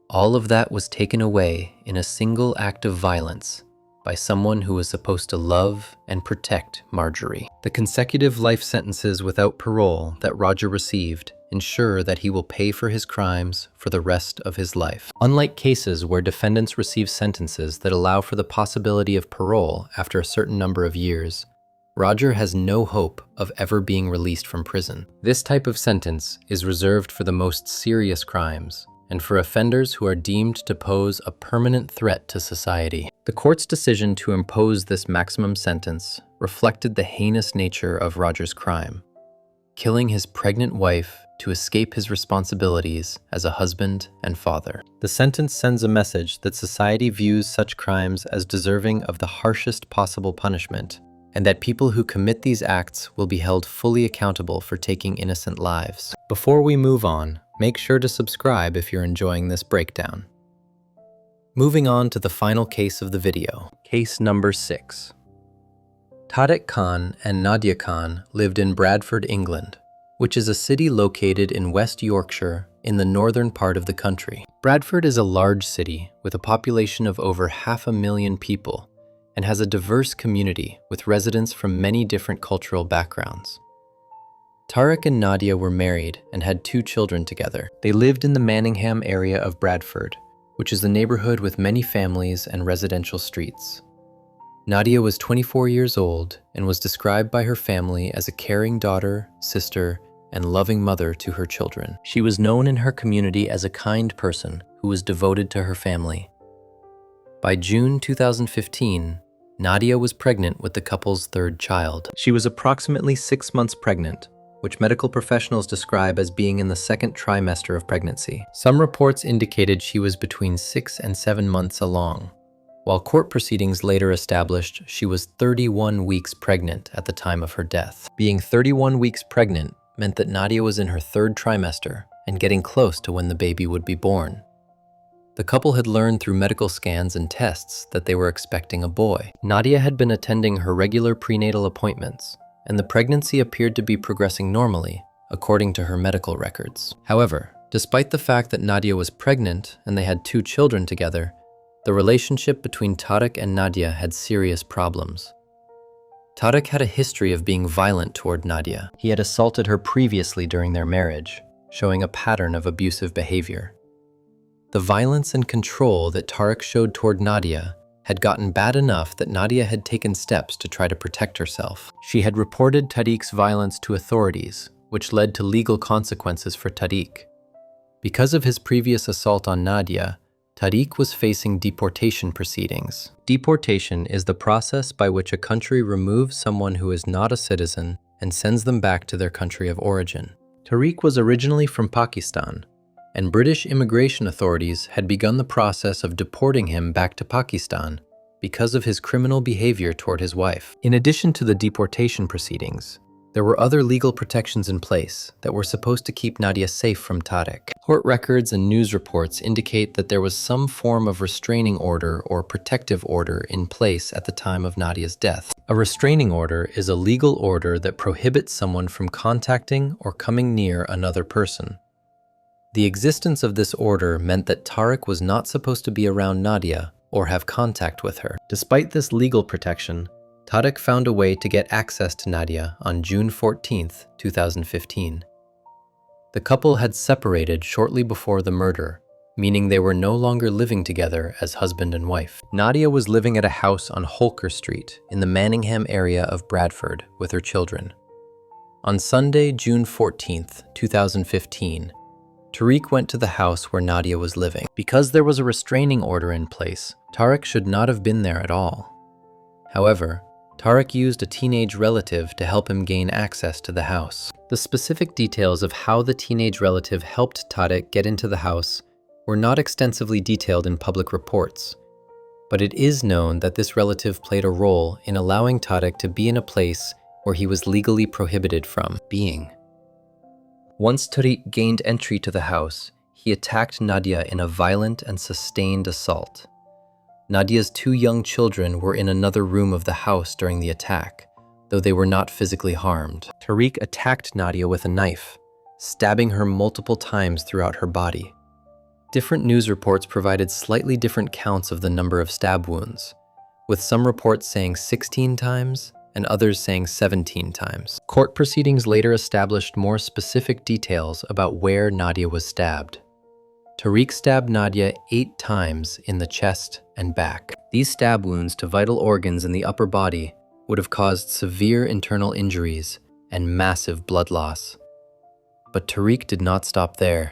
All of that was taken away in a single act of violence by someone who was supposed to love and protect Marjorie. The consecutive life sentences without parole that Roger received ensure that he will pay for his crimes for the rest of his life. Unlike cases where defendants receive sentences that allow for the possibility of parole after a certain number of years, Roger has no hope of ever being released from prison. This type of sentence is reserved for the most serious crimes and for offenders who are deemed to pose a permanent threat to society. The court's decision to impose this maximum sentence reflected the heinous nature of Roger's crime, killing his pregnant wife to escape his responsibilities as a husband and father. The sentence sends a message that society views such crimes as deserving of the harshest possible punishment, and that people who commit these acts will be held fully accountable for taking innocent lives. Before we move on, make sure to subscribe if you're enjoying this breakdown. Moving on to the final case of the video, case number 6. Tariq Khan and Nadia Khan lived in Bradford, England, which is a city located in West Yorkshire in the northern part of the country. Bradford is a large city with a population of over 500,000 people and has a diverse community with residents from many different cultural backgrounds. Tariq and Nadia were married and had 2 children together. They lived in the Manningham area of Bradford, which is a neighborhood with many families and residential streets. Nadia was 24 years old and was described by her family as a caring daughter, sister, and loving mother to her children. She was known in her community as a kind person who was devoted to her family. By June 2015, Nadia was pregnant with the couple's 3rd child. She was approximately 6 months pregnant, which medical professionals describe as being in the 2nd trimester of pregnancy. Some reports indicated she was between 6 and 7 months along, while court proceedings later established she was 31 weeks pregnant at the time of her death. Being 31 weeks pregnant meant that Nadia was in her 3rd trimester and getting close to when the baby would be born. The couple had learned through medical scans and tests that they were expecting a boy. Nadia had been attending her regular prenatal appointments, and the pregnancy appeared to be progressing normally, according to her medical records. However, despite the fact that Nadia was pregnant and they had 2 children together, the relationship between Tariq and Nadia had serious problems. Tariq had a history of being violent toward Nadia. He had assaulted her previously during their marriage, showing a pattern of abusive behavior. The violence and control that Tariq showed toward Nadia had gotten bad enough that Nadia had taken steps to try to protect herself. She had reported Tariq's violence to authorities, which led to legal consequences for Tariq. Because of his previous assault on Nadia, Tariq was facing deportation proceedings. Deportation is the process by which a country removes someone who is not a citizen and sends them back to their country of origin. Tariq was originally from Pakistan, and British immigration authorities had begun the process of deporting him back to Pakistan because of his criminal behavior toward his wife. In addition to the deportation proceedings, There were other legal protections in place that were supposed to keep Nadia safe from Tarek. Court records and news reports indicate that there was some form of restraining order or protective order in place at the time of Nadia's death. A restraining order is a legal order that prohibits someone from contacting or coming near another person. The existence of this order meant that Tarek was not supposed to be around Nadia or have contact with her. Despite this legal protection, Tarek found a way to get access to Nadia on June 14, 2015. The couple had separated shortly before the murder, meaning they were no longer living together as husband and wife. Nadia was living at a house on Holker Street in the Manningham area of Bradford with her children. On Sunday, June 14, 2015, Tariq went to the house where Nadia was living. Because there was a restraining order in place, Tarek should not have been there at all. However, Tarek used a teenage relative to help him gain access to the house. The specific details of how the teenage relative helped Tarek get into the house were not extensively detailed in public reports, but it is known that this relative played a role in allowing Tarek to be in a place where he was legally prohibited from being. Once Tariq gained entry to the house, he attacked Nadia in a violent and sustained assault. Nadia's 2 young children were in another room of the house during the attack, though they were not physically harmed. Tariq attacked Nadia with a knife, stabbing her multiple times throughout her body. Different news reports provided slightly different counts of the number of stab wounds, with some reports saying 16 times and others saying 17 times. Court proceedings later established more specific details about where Nadia was stabbed. Tariq stabbed Nadia 8 times in the chest and back. These stab wounds to vital organs in the upper body would have caused severe internal injuries and massive blood loss. But Tariq did not stop there.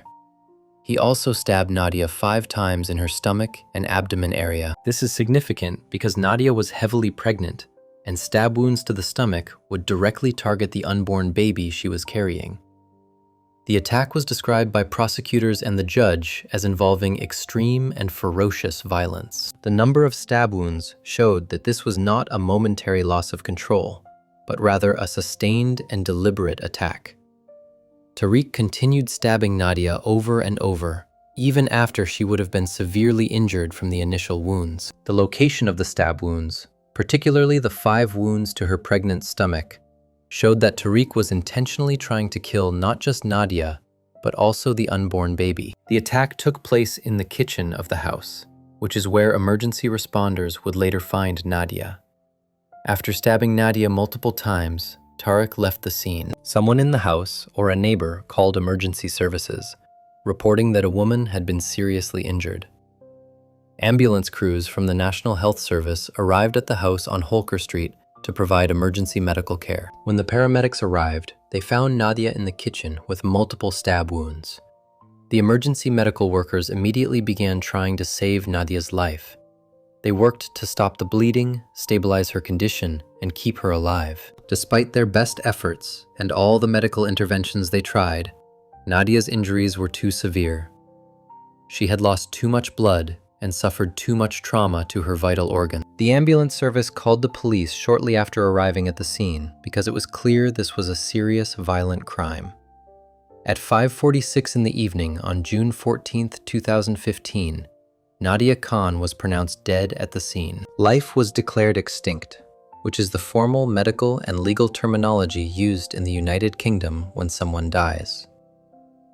He also stabbed Nadia 5 times in her stomach and abdomen area. This is significant because Nadia was heavily pregnant, and stab wounds to the stomach would directly target the unborn baby she was carrying. The attack was described by prosecutors and the judge as involving extreme and ferocious violence. The number of stab wounds showed that this was not a momentary loss of control, but rather a sustained and deliberate attack. Tariq continued stabbing Nadia over and over, even after she would have been severely injured from the initial wounds. The location of the stab wounds, particularly the 5 wounds to her pregnant stomach, showed that Tariq was intentionally trying to kill not just Nadia, but also the unborn baby. The attack took place in the kitchen of the house, which is where emergency responders would later find Nadia. After stabbing Nadia multiple times, Tarek left the scene. Someone in the house or a neighbor called emergency services, reporting that a woman had been seriously injured. Ambulance crews from the National Health Service arrived at the house on Holker Street to provide emergency medical care. When the paramedics arrived, they found Nadia in the kitchen with multiple stab wounds. The emergency medical workers immediately began trying to save Nadia's life. They worked to stop the bleeding, stabilize her condition, and keep her alive. Despite their best efforts and all the medical interventions they tried, Nadia's injuries were too severe. She had lost too much blood and suffered too much trauma to her vital organ. The ambulance service called the police shortly after arriving at the scene because it was clear this was a serious, violent crime. At 5:46 in the evening on June 14, 2015, Nadia Khan was pronounced dead at the scene. Life was declared extinct, which is the formal medical and legal terminology used in the United Kingdom when someone dies.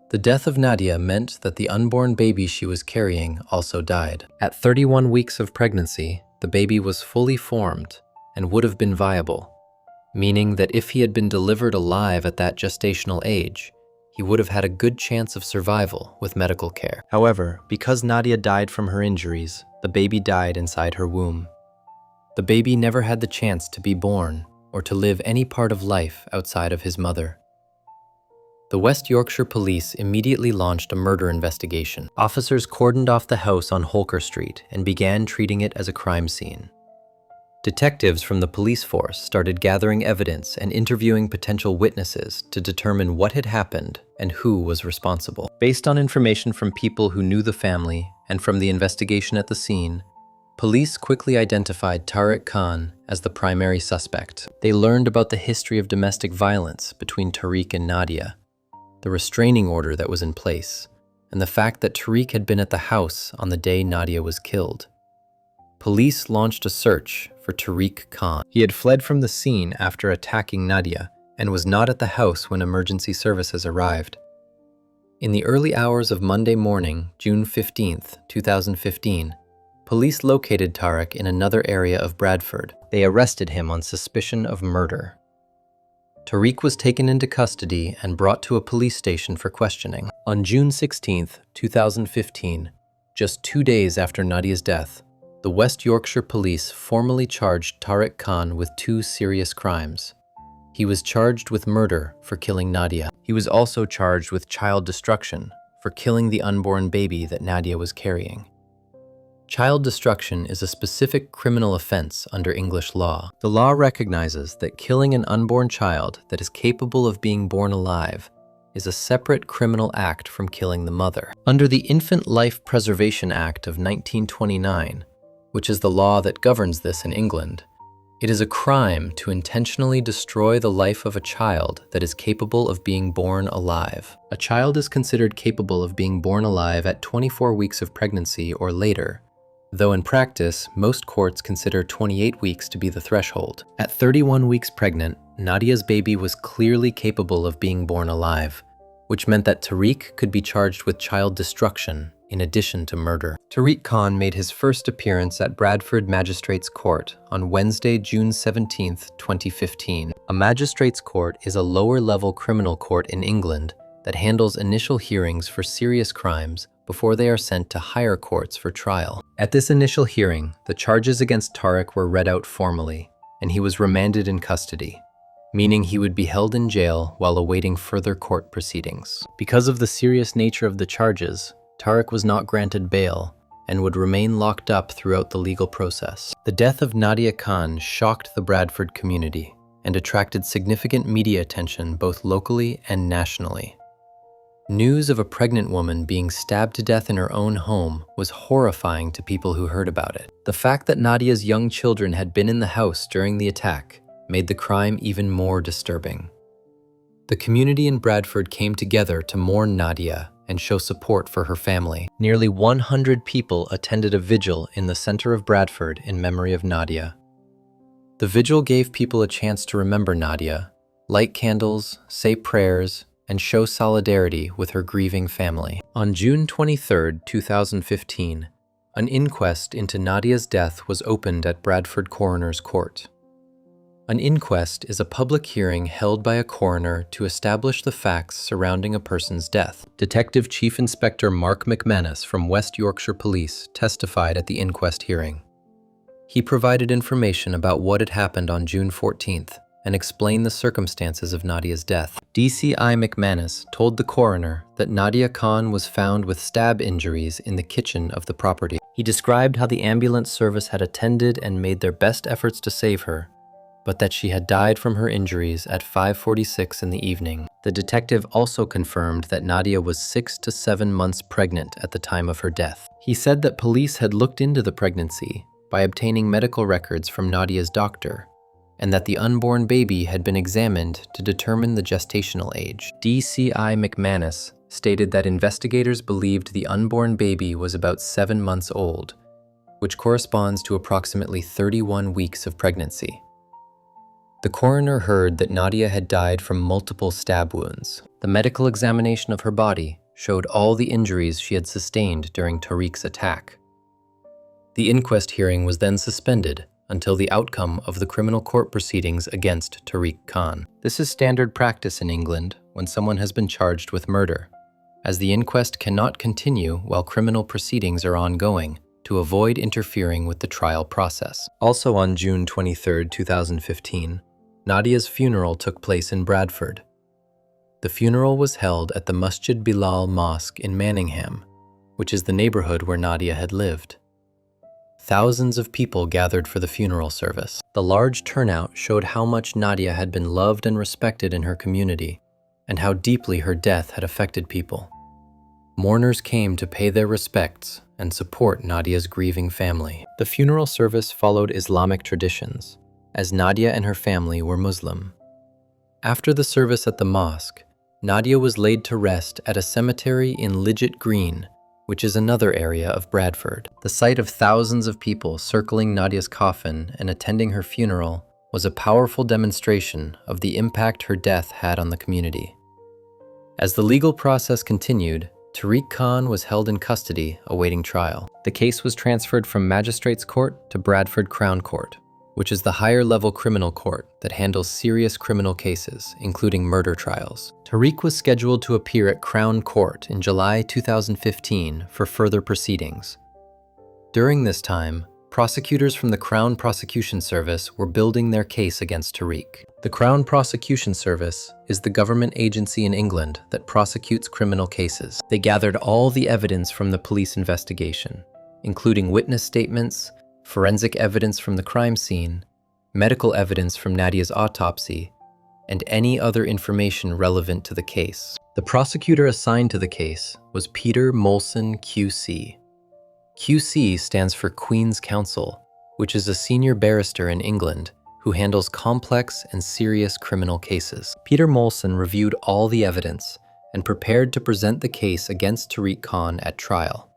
The death of Nadia meant that the unborn baby she was carrying also died. At 31 weeks of pregnancy, the baby was fully formed and would have been viable, meaning that if he had been delivered alive at that gestational age, he would have had a good chance of survival with medical care. However, because Nadia died from her injuries, the baby died inside her womb. The baby never had the chance to be born or to live any part of life outside of his mother. The West Yorkshire Police immediately launched a murder investigation. Officers cordoned off the house on Holker Street and began treating it as a crime scene. Detectives from the police force started gathering evidence and interviewing potential witnesses to determine what had happened and who was responsible. Based on information from people who knew the family and from the investigation at the scene, Police quickly identified Tariq Khan as the primary suspect. They learned about the history of domestic violence between Tariq and Nadia, the restraining order that was in place, and the fact that Tariq had been at the house on the day Nadia was killed. Police launched a search for Tariq Khan. He had fled from the scene after attacking Nadia and was not at the house when emergency services arrived. In the early hours of Monday morning, June 15, 2015, police located Tariq in another area of Bradford. They arrested him on suspicion of murder. Tariq was taken into custody and brought to a police station for questioning. On June 16, 2015, just 2 days after Nadia's death, the West Yorkshire Police formally charged Tariq Khan with 2 serious crimes. He was charged with murder for killing Nadia. He was also charged with child destruction for killing the unborn baby that Nadia was carrying. Child destruction is a specific criminal offense under English law. The law recognizes that killing an unborn child that is capable of being born alive is a separate criminal act from killing the mother. Under the Infant Life Preservation Act of 1929, which is the law that governs this in England, it is a crime to intentionally destroy the life of a child that is capable of being born alive. A child is considered capable of being born alive at 24 weeks of pregnancy or later, though in practice, most courts consider 28 weeks to be the threshold. At 31 weeks pregnant, Nadia's baby was clearly capable of being born alive, which meant that Tariq could be charged with child destruction in addition to murder. Tariq Khan made his first appearance at Bradford Magistrates Court on Wednesday, June 17, 2015. A magistrates court is a lower-level criminal court in England that handles initial hearings for serious crimes before they are sent to higher courts for trial. At this initial hearing, the charges against Tariq were read out formally, and he was remanded in custody, meaning he would be held in jail while awaiting further court proceedings. Because of the serious nature of the charges, Tariq was not granted bail and would remain locked up throughout the legal process. The death of Nadia Khan shocked the Bradford community and attracted significant media attention both locally and nationally. News of a pregnant woman being stabbed to death in her own home was horrifying to people who heard about it. The fact that Nadia's young children had been in the house during the attack made the crime even more disturbing. The community in Bradford came together to mourn Nadia and show support for her family. Nearly 100 people attended a vigil in the center of Bradford in memory of Nadia. The vigil gave people a chance to remember Nadia, light candles, say prayers, and show solidarity with her grieving family. On June 23, 2015, an inquest into Nadia's death was opened at Bradford Coroner's Court. An inquest is a public hearing held by a coroner to establish the facts surrounding a person's death. Detective Chief Inspector Mark McManus from West Yorkshire Police testified at the inquest hearing. He provided information about what had happened on June 14th and explained the circumstances of Nadia's death. DCI McManus told the coroner that Nadia Khan was found with stab injuries in the kitchen of the property. He described how the ambulance service had attended and made their best efforts to save her, but that she had died from her injuries at 5:46 in the evening. The detective also confirmed that Nadia was 6 to 7 months pregnant at the time of her death. He said that police had looked into the pregnancy by obtaining medical records from Nadia's doctor, and that the unborn baby had been examined to determine the gestational age. DCI McManus stated that investigators believed the unborn baby was about 7 months old, which corresponds to approximately 31 weeks of pregnancy. The coroner heard that Nadia had died from multiple stab wounds. The medical examination of her body showed all the injuries she had sustained during Tariq's attack. The inquest hearing was then suspended until the outcome of the criminal court proceedings against Tariq Khan. This is standard practice in England when someone has been charged with murder, as the inquest cannot continue while criminal proceedings are ongoing to avoid interfering with the trial process. Also on June 23, 2015, Nadia's funeral took place in Bradford. The funeral was held at the Masjid Bilal Mosque in Manningham, which is the neighborhood where Nadia had lived. Thousands of people gathered for the funeral service. The large turnout showed how much Nadia had been loved and respected in her community, and how deeply her death had affected people. Mourners came to pay their respects and support Nadia's grieving family. The funeral service followed Islamic traditions, as Nadia and her family were Muslim. After the service at the mosque, Nadia was laid to rest at a cemetery in Lidget Green, which is another area of Bradford. The sight of thousands of people circling Nadia's coffin and attending her funeral was a powerful demonstration of the impact her death had on the community. As the legal process continued, Tariq Khan was held in custody awaiting trial. The case was transferred from Magistrates Court to Bradford Crown Court, which is the higher-level criminal court that handles serious criminal cases, including murder trials. Tariq was scheduled to appear at Crown Court in July 2015 for further proceedings. During this time, prosecutors from the Crown Prosecution Service were building their case against Tariq. The Crown Prosecution Service is the government agency in England that prosecutes criminal cases. They gathered all the evidence from the police investigation, including witness statements, forensic evidence from the crime scene, medical evidence from Nadia's autopsy, and any other information relevant to the case. The prosecutor assigned to the case was Peter Molson QC. QC stands for Queen's Counsel, which is a senior barrister in England who handles complex and serious criminal cases. Peter Molson reviewed all the evidence and prepared to present the case against Tariq Khan at trial.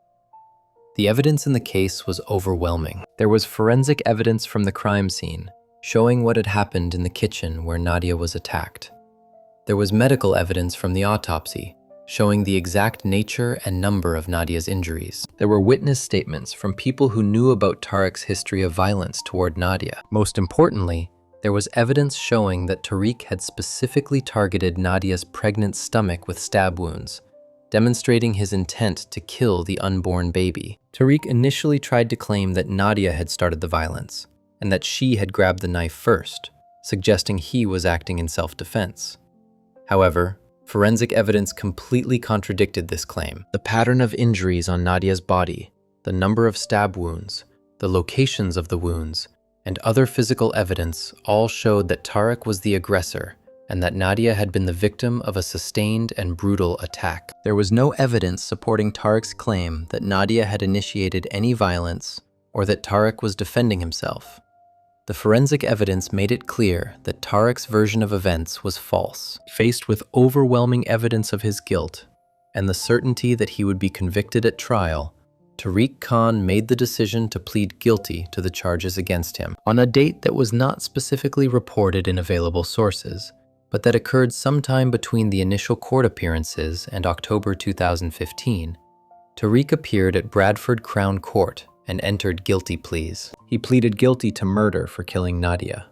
The evidence in the case was overwhelming. There was forensic evidence from the crime scene, showing what had happened in the kitchen where Nadia was attacked. There was medical evidence from the autopsy, showing the exact nature and number of Nadia's injuries. There were witness statements from people who knew about Tariq's history of violence toward Nadia. Most importantly, there was evidence showing that Tariq had specifically targeted Nadia's pregnant stomach with stab wounds, demonstrating his intent to kill the unborn baby. Tariq initially tried to claim that Nadia had started the violence, and that she had grabbed the knife first, suggesting he was acting in self-defense. However, forensic evidence completely contradicted this claim. The pattern of injuries on Nadia's body, the number of stab wounds, the locations of the wounds, and other physical evidence all showed that Tariq was the aggressor and that Nadia had been the victim of a sustained and brutal attack. There was no evidence supporting Tariq's claim that Nadia had initiated any violence or that Tariq was defending himself. The forensic evidence made it clear that Tariq's version of events was false. Faced with overwhelming evidence of his guilt and the certainty that he would be convicted at trial, Tariq Khan made the decision to plead guilty to the charges against him. On a date that was not specifically reported in available sources, but that occurred sometime between the initial court appearances and October 2015, Tariq appeared at Bradford Crown Court and entered guilty pleas. He pleaded guilty to murder for killing Nadia.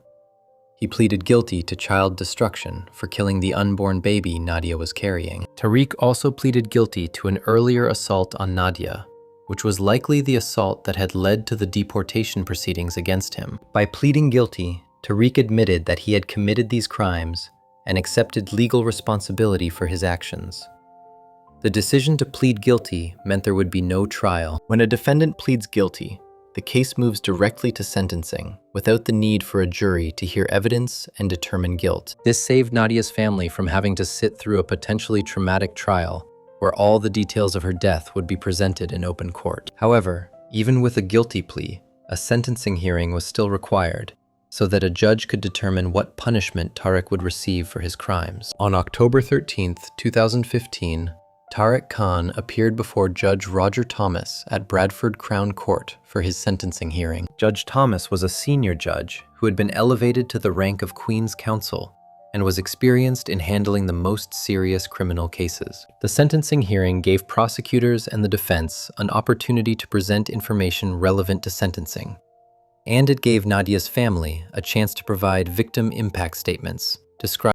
He pleaded guilty to child destruction for killing the unborn baby Nadia was carrying. Tariq also pleaded guilty to an earlier assault on Nadia, which was likely the assault that had led to the deportation proceedings against him. By pleading guilty, Tariq admitted that he had committed these crimes and accepted legal responsibility for his actions. The decision to plead guilty meant there would be no trial. When a defendant pleads guilty, the case moves directly to sentencing, without the need for a jury to hear evidence and determine guilt. This saved Nadia's family from having to sit through a potentially traumatic trial, where all the details of her death would be presented in open court. However, even with a guilty plea, a sentencing hearing was still required, so that a judge could determine what punishment Tariq would receive for his crimes. On October 13, 2015, Tariq Khan appeared before Judge Roger Thomas at Bradford Crown Court for his sentencing hearing. Judge Thomas was a senior judge who had been elevated to the rank of Queen's Counsel and was experienced in handling the most serious criminal cases. The sentencing hearing gave prosecutors and the defense an opportunity to present information relevant to sentencing, and it gave Nadia's family a chance to provide victim impact statements describing